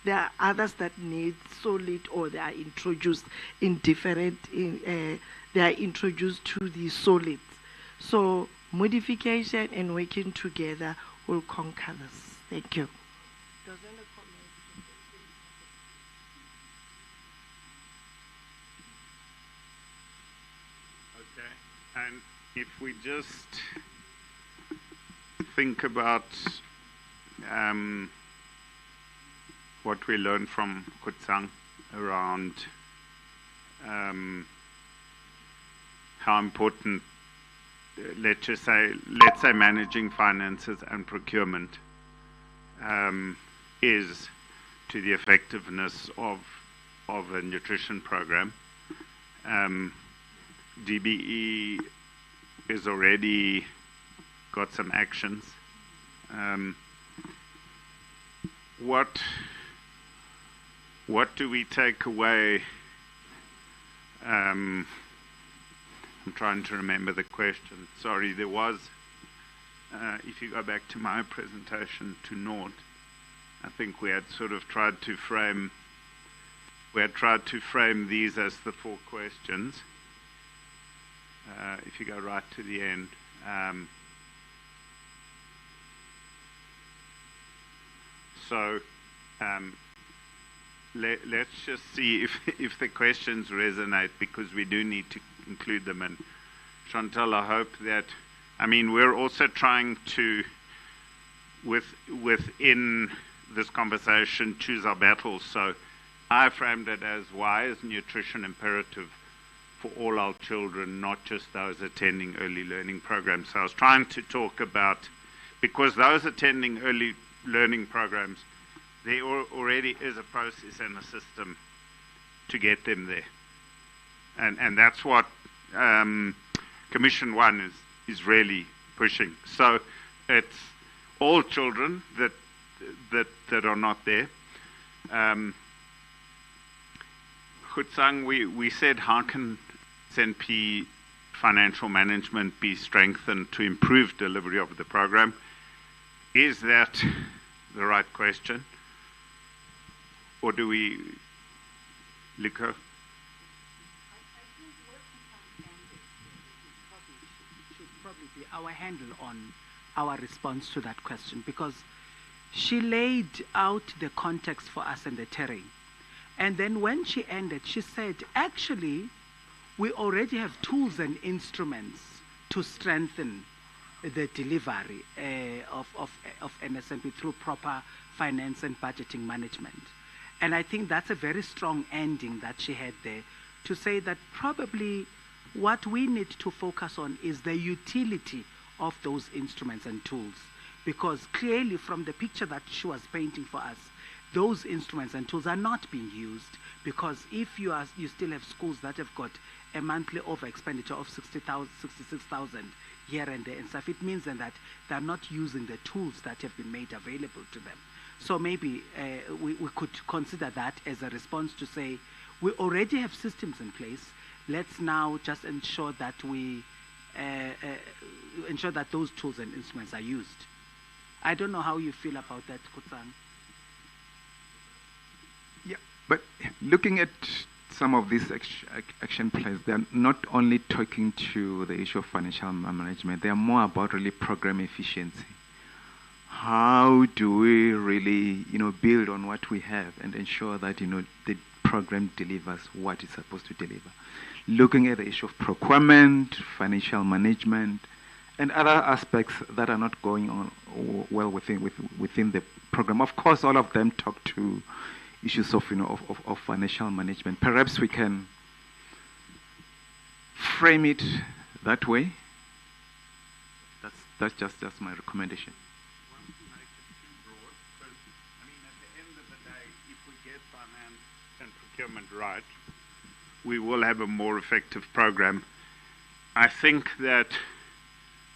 There are others that need solid, or they are introduced in different, they are introduced to the solids. So modification and working together will conquer this. Thank you. Okay, and if we just think about what we learned from Khutsang around how important, let's say managing finances and procurement is to the effectiveness of a nutrition program. DBE is already got some actions. What do we take away? I'm trying to remember the question. Sorry, there was, if you go back to my presentation to Nord, I think we had sort of tried to frame these as the 4 questions. If you go right to the end. Let's just see if the questions resonate, because we do need to include them. And Chantal, I hope that, I mean, we're also trying to, within this conversation, choose our battles. So I framed it as, why is nutrition imperative for all our children, not just those attending early learning programs? So I was trying to talk about, because those attending early learning programs, there already is a process and a system to get them there. And that's what Commission 1 is really pushing. So it's all children that are not there. Khutsang, we said, how can SNP financial management be strengthened to improve delivery of the program? Is that the right question? Or do we, Liko? Should probably be our handle on our response to that question, because she laid out the context for us and the terrain. And then when she ended, she said, actually, we already have tools and instruments to strengthen the delivery of NSNP through proper finance and budgeting management. And I think that's a very strong ending that she had there, to say that probably what we need to focus on is the utility of those instruments and tools. Because clearly from the picture that she was painting for us, those instruments and tools are not being used, because if you still have schools that have got a monthly over expenditure of 66,000 here and there and stuff, it means then that they're not using the tools that have been made available to them. So maybe we could consider that as a response to say, we already have systems in place. Let's now just ensure that we ensure that those tools and instruments are used. I don't know how you feel about that, Kutsang. Yeah, but looking at some of these action plans, they're not only talking to the issue of financial management, they are more about really program efficiency. How do we really, build on what we have and ensure that, the program delivers what it's supposed to deliver? Looking at the issue of procurement, financial management, and other aspects that are not going on well within the program. Of course, all of them talk to issues of of financial management. Perhaps we can frame it that way. That's just my recommendation. And procurement right, we will have a more effective program. I think that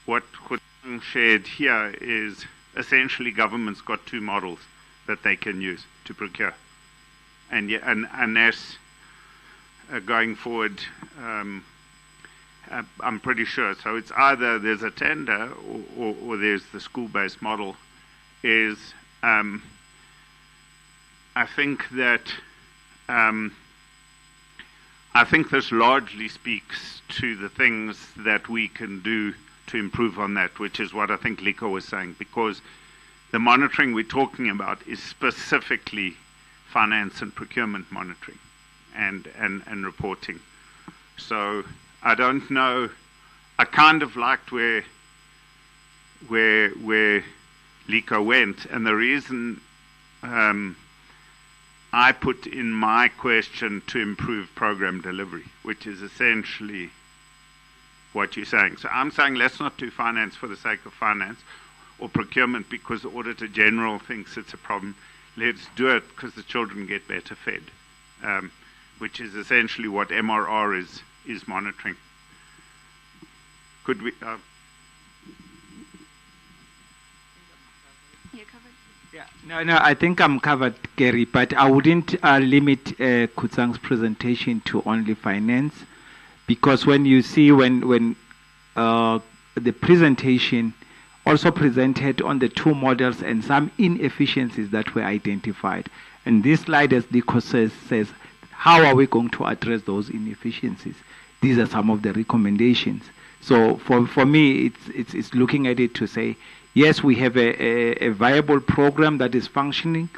what Khotang shared here is essentially government's got two models that they can use to procure. And unless going forward, I'm pretty sure. So it's either there's a tender or there's the school-based model. I think this largely speaks to the things that we can do to improve on that, which is what I think Liko was saying, because the monitoring we're talking about is specifically finance and procurement monitoring and reporting. So I don't know. I kind of liked where Liko went, and the reason I put in my question to improve program delivery, which is essentially what you're saying. So I'm saying let's not do finance for the sake of finance or procurement because the Auditor General thinks it's a problem. Let's do it because the children get better fed, which is essentially what MRR is monitoring. Could we... Yeah, no, I think I'm covered, Gary, but I wouldn't limit Kutsang's presentation to only finance, because when you see when the presentation also presented on the two models and some inefficiencies that were identified, and this slide, as Liko says, how are we going to address those inefficiencies? These are some of the recommendations. So for me, it's looking at it to say, yes, we have a viable program that is functioning.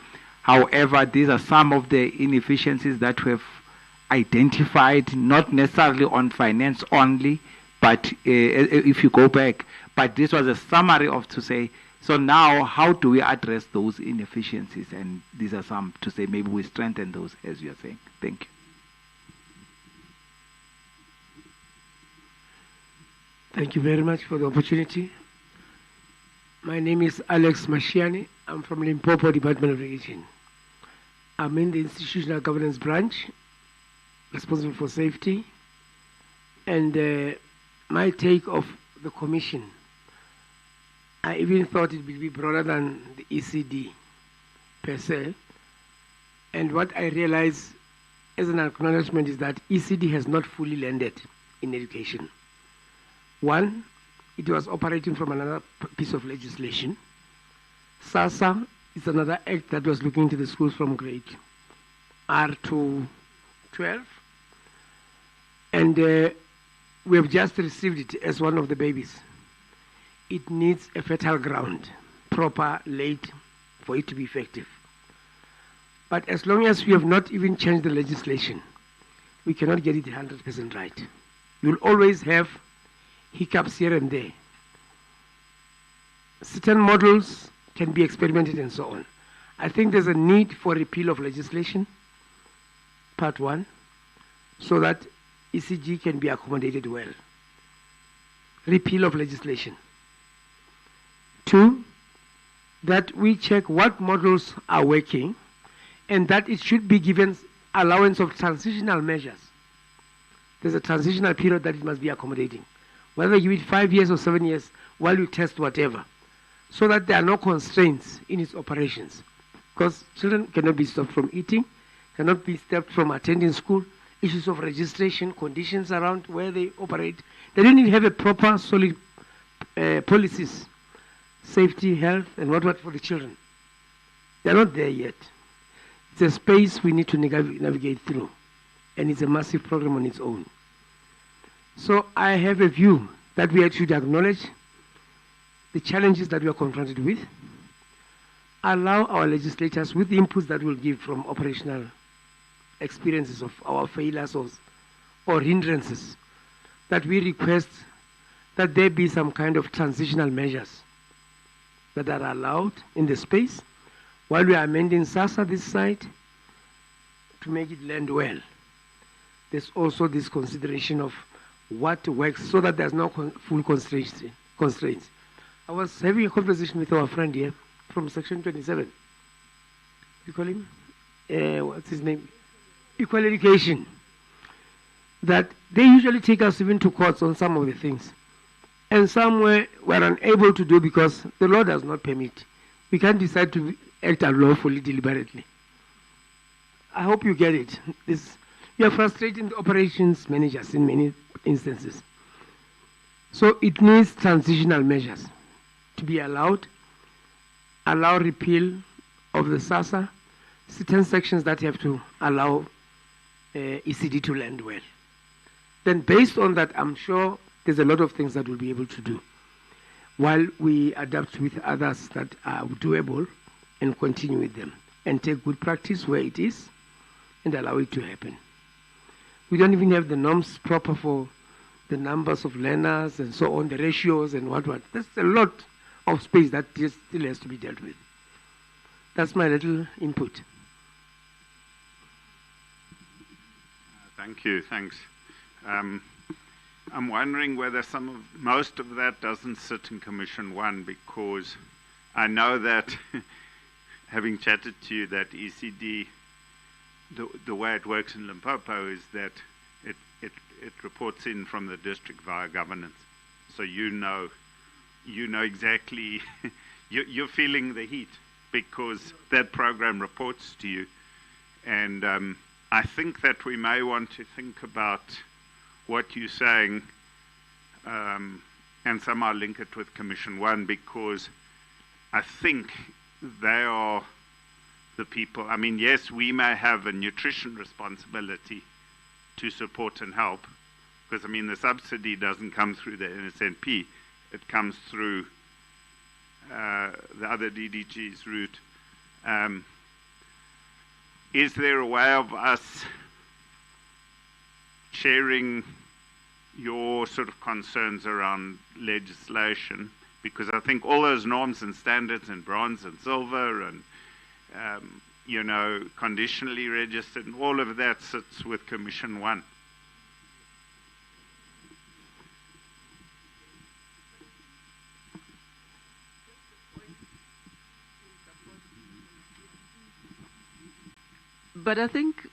However, these are some of the inefficiencies that we have identified, not necessarily on finance only, but if you go back. But this was a summary of to say, so now how do we address those inefficiencies? And these are some to say maybe we strengthen those, as you are saying. Thank you. Thank you very much for the opportunity. My name is Alex Mashiani. I'm from Limpopo Department of Education. I'm in the Institutional Governance Branch, responsible for safety. And my take of the Commission, I even thought it would be broader than the ECD per se. And what I realize as an acknowledgement is that ECD has not fully landed in education. One, it was operating from another piece of legislation. SASA is another act that was looking into the schools from grade R to 12. And we have just received it as one of the babies. It needs a fertile ground, proper, laid, for it to be effective. But as long as we have not even changed the legislation, we cannot get it 100% right. You'll always have hiccups here and there. Certain models can be experimented and so on. I think there's a need for repeal of legislation, part one, so that ECG can be accommodated well. Repeal of legislation. Two, that we check what models are working and that it should be given allowance of transitional measures. There's a transitional period that it must be accommodating. Whether you give it 5 years or 7 years while you test whatever, so that there are no constraints in its operations. Because children cannot be stopped from eating, cannot be stopped from attending school, issues of registration, conditions around where they operate. They don't even have a proper, solid policies safety, health, and what for the children. They're not there yet. It's a space we need to navigate through, and it's a massive program on its own. So I have a view that we should acknowledge the challenges that we are confronted with, allow our legislators, with the inputs that we'll give from operational experiences of our failures or hindrances, that we request that there be some kind of transitional measures that are allowed in the space while we are amending SASSA this side to make it land well. There's also this consideration of what works so that there's no full constraints. I was having a conversation with our friend here from Section 27. You call him? What's his name? Equal Education. That they usually take us even to courts on some of the things. And some we're unable to do because the law does not permit. We can't decide to act unlawfully deliberately. I hope you get it. You are frustrating the operations managers in many instances. So it needs transitional measures to be allowed, allow repeal of the SASSA, certain sections that have to allow ECD to land well. Then based on that, I'm sure there's a lot of things that we'll be able to do while we adapt with others that are doable and continue with them and take good practice where it is and allow it to happen. We don't even have the norms proper for the numbers of learners and so on, the ratios and what. There's a lot of space that still has to be dealt with. That's my little input. Thank you, thanks. I'm wondering whether most of that doesn't sit in Commission 1, because I know that, having chatted to you, that ECD, the way it works in Limpopo is that it reports in from the district via governance. So you know exactly, you're feeling the heat because that program reports to you. And I think that we may want to think about what you're saying and somehow link it with Commission 1, because I think they are the people. I mean, yes, we may have a nutrition responsibility to support and help, because I mean the subsidy doesn't come through the NSNP, it comes through the other DDG's route. Is there a way of us sharing your sort of concerns around legislation? Because I think all those norms and standards and bronze and silver and conditionally registered, and all of that sits with Commission 1. But I think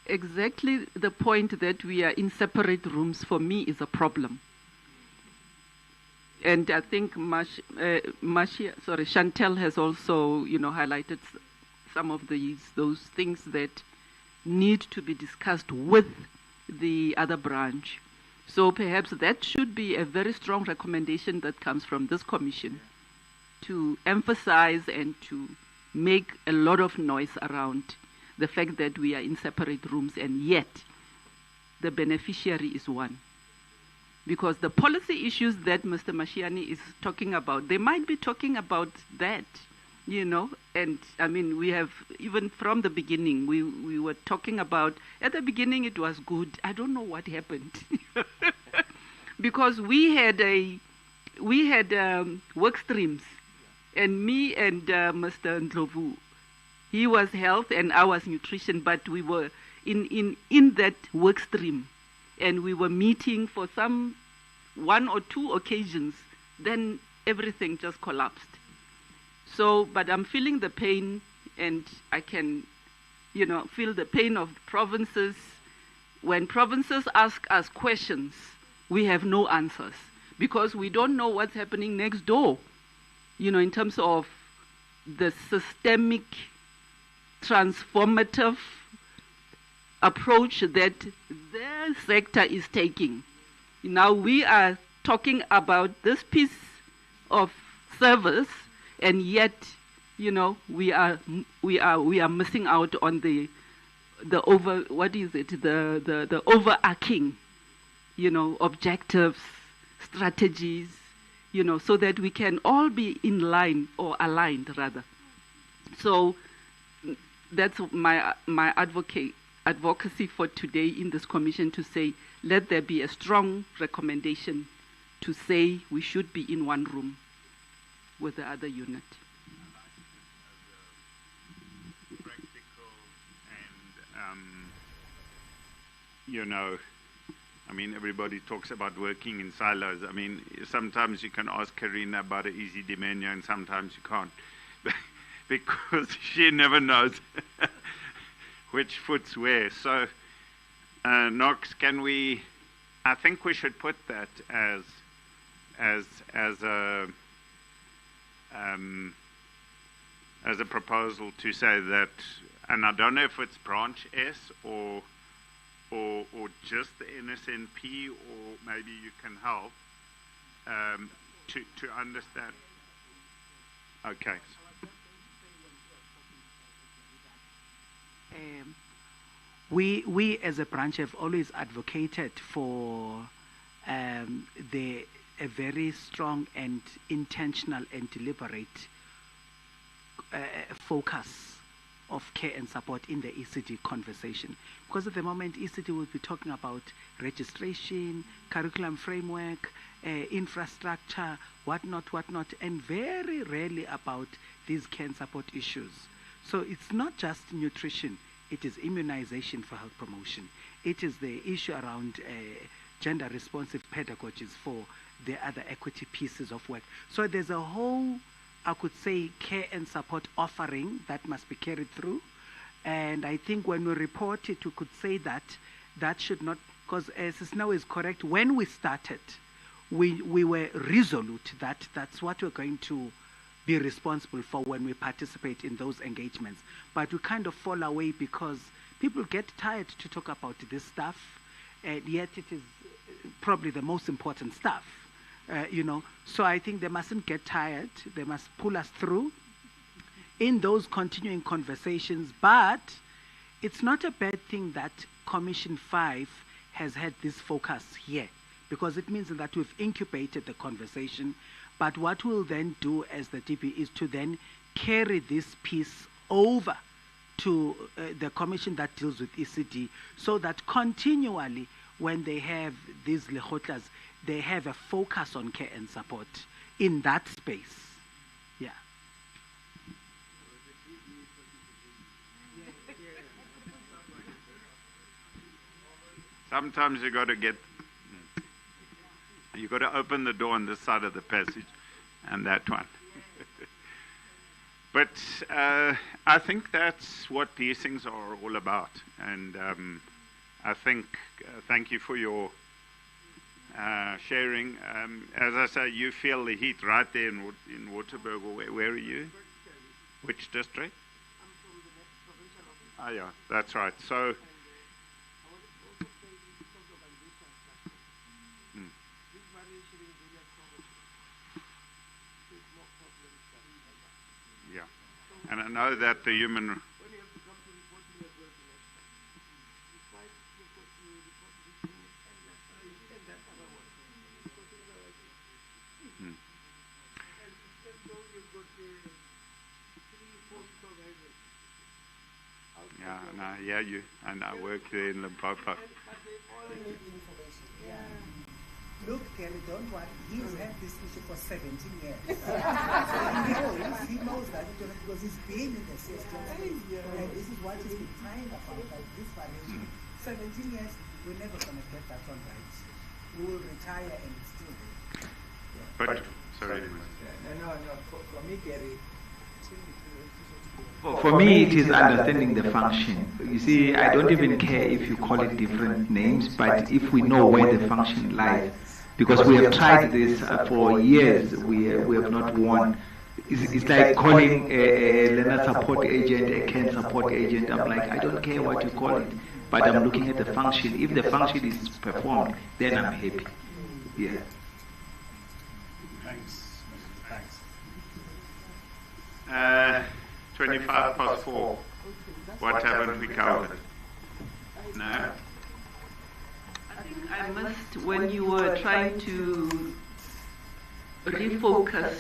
exactly the point that we are in separate rooms, for me, is a problem. And I think Chantel has also, highlighted some of those things that need to be discussed with the other branch. So perhaps that should be a very strong recommendation that comes from this commission to emphasize and to make a lot of noise around the fact that we are in separate rooms and yet the beneficiary is one. Because the policy issues that Mr. Mashiane is talking about, they might be talking about that, and I mean, we have, even from the beginning, we were talking about, at the beginning it was good. I don't know what happened. Because we had work streams, and me and Mr. Ndlovu, he was health and I was nutrition, but we were in that work stream. And we were meeting for one or two occasions, then everything just collapsed. So, but I'm feeling the pain, and I can, feel the pain of provinces. When provinces ask us questions, we have no answers, because we don't know what's happening next door, in terms of the systemic, transformative approach that their sector is taking. Now we are talking about this piece of service, and yet, you know, we are missing out on the overarching, you know, objectives, strategies, you know, so that we can all be in line, or aligned rather. So that's my advocacy for today in this commission, to say, let there be a strong recommendation to say we should be in one room with the other unit. You know, I mean, everybody talks about working in silos. I mean, sometimes you can ask Karina about an easy dementia, and sometimes you can't, because she never knows which foot's where. So, Knox, can we? I think we should put that as a proposal to say that, and I don't know if it's branch S or just the NSNP, or maybe you can help to understand. Okay. We as a branch have always advocated for a very strong and intentional and deliberate focus of care and support in the ECD conversation. Because at the moment, ECD will be talking about registration, curriculum framework, infrastructure, whatnot, and very rarely about these care and support issues. So it's not just nutrition, it is immunization for health promotion. It is the issue around gender responsive pedagogies for the other equity pieces of work. So there's a whole, I could say, care and support offering that must be carried through. And I think when we report it, we could say that that should not, because Sis Now is correct, when we started, we were resolute that that's what we're going to be responsible for when we participate in those engagements. But we kind of fall away because people get tired to talk about this stuff, and yet it is probably the most important stuff. You know, so I think they mustn't get tired. They must pull us through in those continuing conversations. But it's not a bad thing that Commission 5 has had this focus here, because it means that we've incubated the conversation. But what we'll then do as the DP is to then carry this piece over to the commission that deals with ECD, so that continually when they have these lehotlas, they have a focus on care and support in that space. Yeah. Sometimes you got to open the door on this side of the passage, and that one. But I think that's what these things are all about, and I think thank you for your sharing. As I say, you feel the heat right there in Waterberg. Or where are you? Which district? Ah, yeah, that's right. So. Yeah, and I know that the human. Yeah, and I hear you, and I work there in Limpopo. Look, Kelly, don't worry. He's had this issue for 17 years. So he knows that because he's been in the system. And this is what he's been trying about, like this variation. 17 years, we're never going to get that one right. We will retire and it's still there. But, sorry. No. For me, Kelly, for me, it is understanding the function. You see, I don't even care if you call it different names, but if we know where the function lies, because we have tried this for years, we have not won. It's like calling a learner support agent a CAN support agent. I'm like, I don't care what you call it, but I'm looking at the function. If the function is performed, then I'm happy. Yeah. Thanks. 25 past 4. What haven't we covered? No? I think I missed when you were trying to refocus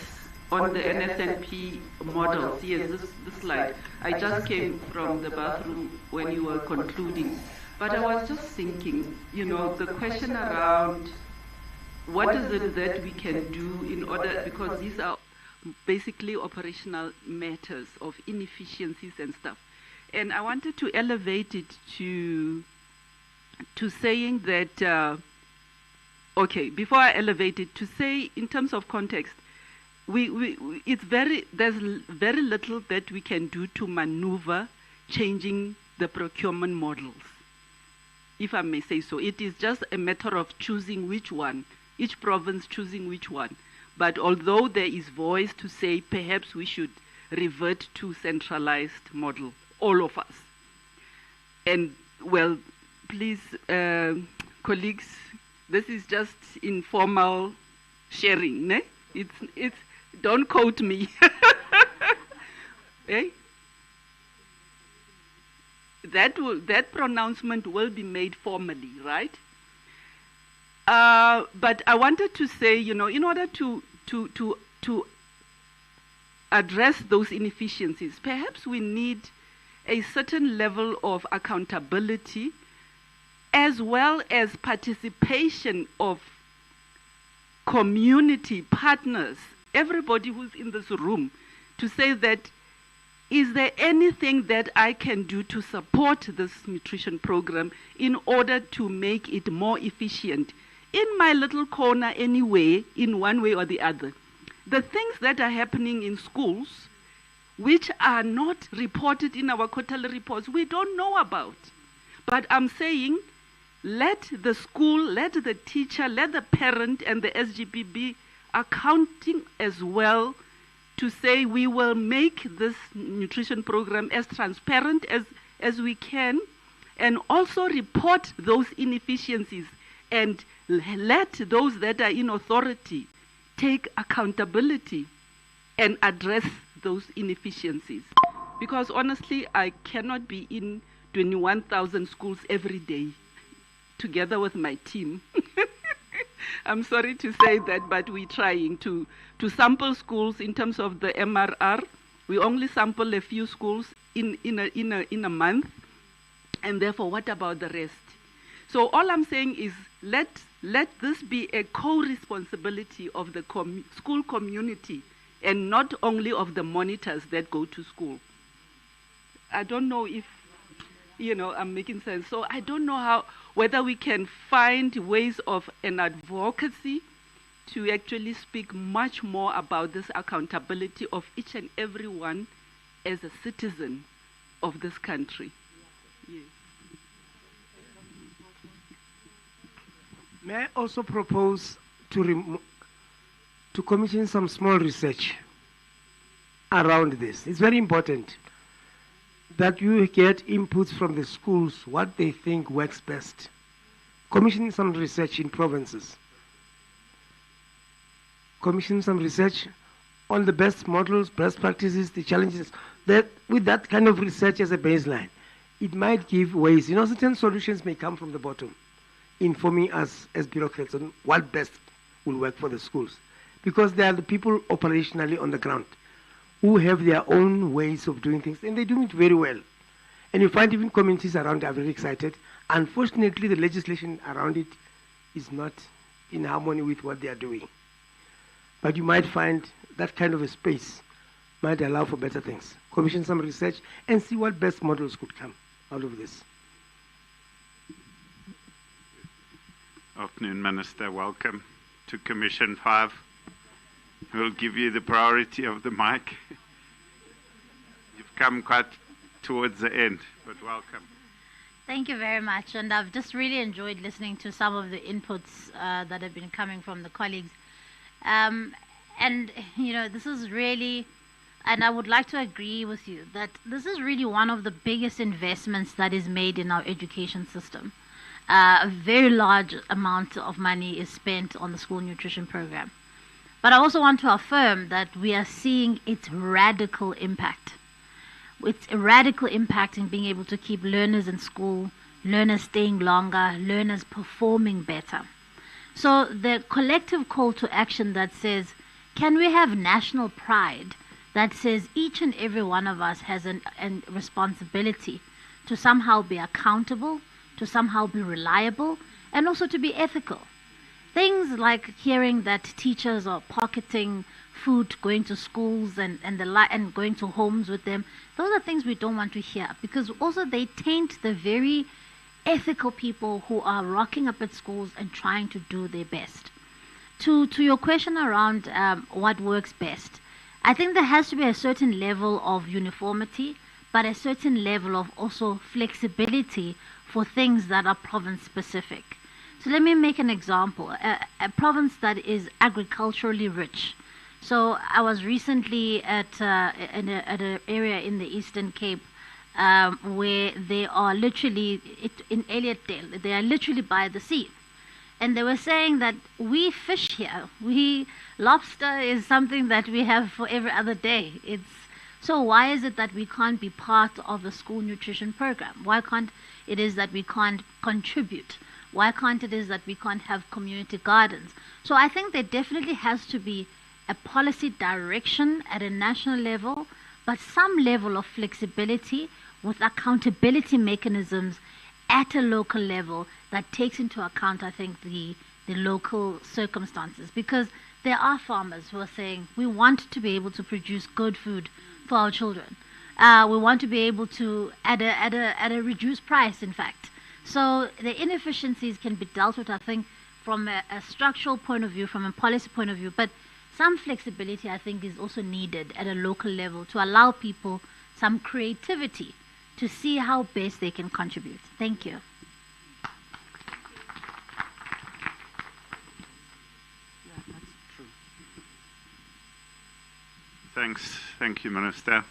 on the NSNP models. Yes, this slide. I just came from the bathroom when you were concluding. But I was just thinking, you know, the question around what is it that we can do in order, because these are basically operational matters of inefficiencies and stuff. And I wanted to elevate it to saying that, okay, before I elevate it, to say in terms of context, there's very little that we can do to maneuver changing the procurement models, if I may say so. It is just a matter of choosing which one, each province choosing which one. But although there is voice to say perhaps we should revert to centralized model, all of us. And well, please, colleagues, this is just informal sharing, ne? It's don't quote me. Eh? That pronouncement will be made formally, right? But I wanted to say, you know, in order to address those inefficiencies, perhaps we need a certain level of accountability as well as participation of community partners, everybody who's in this room, to say that, is there anything that I can do to support this nutrition program in order to make it more efficient? In my little corner anyway, in one way or the other. The things that are happening in schools, which are not reported in our quarterly reports, we don't know about. But I'm saying, let the school, let the teacher, let the parent and the SGB be accounting as well to say we will make this nutrition program as transparent as we can, and also report those inefficiencies and let those that are in authority take accountability and address those inefficiencies. Because honestly, I cannot be in 21,000 schools every day together with my team. I'm sorry to say that, but we're trying to sample schools in terms of the MRR. We only sample a few schools in a month, and therefore, what about the rest? So all I'm saying is let this be a co-responsibility of the school community and not only of the monitors that go to school. I don't know if, you know, I'm making sense. So I don't know whether we can find ways of an advocacy to actually speak much more about this accountability of each and every one as a citizen of this country. Yes. May I also propose to commission some small research around this? It's very important that you get inputs from the schools, what they think works best. Commission some research in provinces. Commission some research on the best models, best practices, the challenges. That with that kind of research as a baseline, it might give ways. You know, certain solutions may come from the bottom, informing us as bureaucrats on what best will work for the schools. Because they are the people operationally on the ground who have their own ways of doing things, and they do it very well. And you find even communities around are very excited. Unfortunately, the legislation around it is not in harmony with what they are doing. But you might find that kind of a space might allow for better things. Commission some research and see what best models could come out of this. Afternoon, Minister. Welcome to Commission 5. We'll give you the priority of the mic. You've come quite towards the end, but welcome. Thank you very much. And I've just really enjoyed listening to some of the inputs that have been coming from the colleagues. And, you know, this is really, and I would like to agree with you, that this is really one of the biggest investments that is made in our education system. A very large amount of money is spent on the school nutrition program. But I also want to affirm that we are seeing its radical impact. It's a radical impact in being able to keep learners in school, learners staying longer, learners performing better. So the collective call to action that says, can we have national pride that says each and every one of us has a responsibility to somehow be accountable, to somehow be reliable, and also to be ethical. Things like hearing that teachers are pocketing food, going to schools and going to homes with them, those are things we don't want to hear, because also they taint the very ethical people who are rocking up at schools and trying to do their best. To your question around what works best, I think there has to be a certain level of uniformity, but a certain level of also flexibility for things that are province specific. So let me make an example. A province that is agriculturally rich. So I was recently at an area in the Eastern Cape where they are literally, in Elliotdale, they are literally by the sea. And they were saying that we fish here. Lobster is something that we have for every other day. So why is it that we can't be part of the school nutrition program? Why can't it is that we can't contribute? Why can't it is that we can't have community gardens? So I think there definitely has to be a policy direction at a national level, but some level of flexibility with accountability mechanisms at a local level that takes into account, I think, the local circumstances. Because there are farmers who are saying, we want to be able to produce good food for our children. We want to be able to, at a reduced price, in fact. So the inefficiencies can be dealt with, I think, from a structural point of view, from a policy point of view. But some flexibility, I think, is also needed at a local level to allow people some creativity to see how best they can contribute. Thank you. Thanks. Thank you, Minister.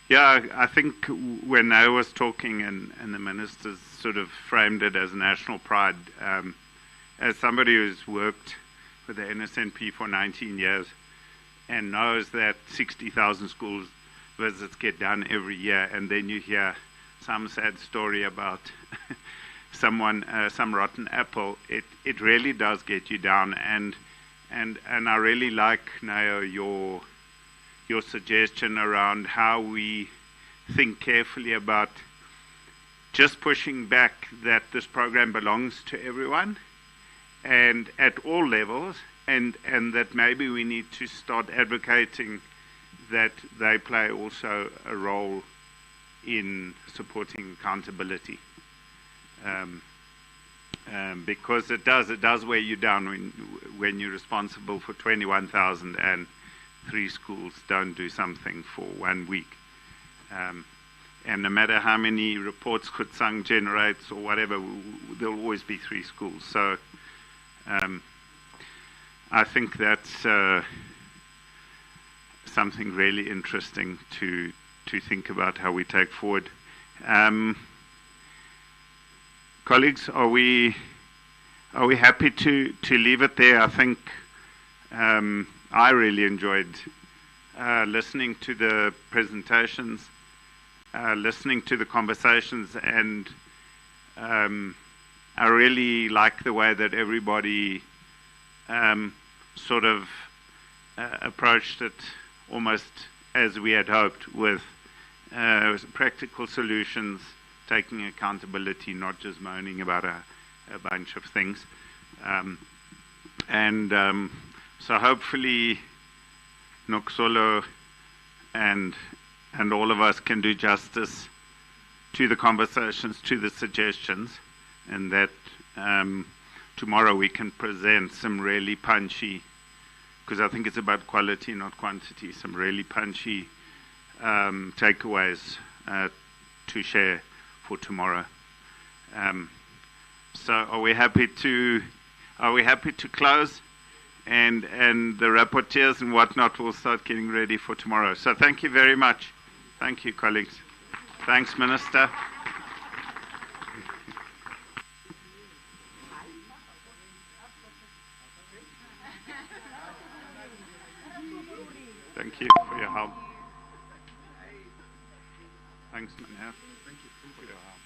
Yeah, I think when I was talking and the ministers sort of framed it as national pride, as somebody who's worked with the NSNP for 19 years and knows that 60,000 school visits get done every year, and then you hear some sad story about some rotten apple, it really does get you down. And I really like, Nao, your suggestion around how we think carefully about just pushing back that this program belongs to everyone and at all levels, and that maybe we need to start advocating that they play also a role in supporting accountability. Because it does weigh you down when you're responsible for 21,000 and 3 schools don't do something for 1 week. And no matter how many reports Kutsang generates or whatever, there'll always be 3 schools. So I think that's something really interesting to think about how we take forward. Colleagues, are we happy to leave it there? I think I really enjoyed listening to the presentations, listening to the conversations, and I really like the way that everybody sort of approached it almost as we had hoped, with practical solutions, taking accountability, not just moaning about a bunch of things. So hopefully Noxolo and all of us can do justice to the conversations, to the suggestions, and that tomorrow we can present some really punchy, because I think it's about quality, not quantity, some really punchy takeaways to share for tomorrow. So are we happy to close? And the rapporteurs and whatnot will start getting ready for tomorrow. So thank you very much. Thank you, colleagues. Thanks, Minister. Thank you for your help. Thanks, Manya. Thank you for your help.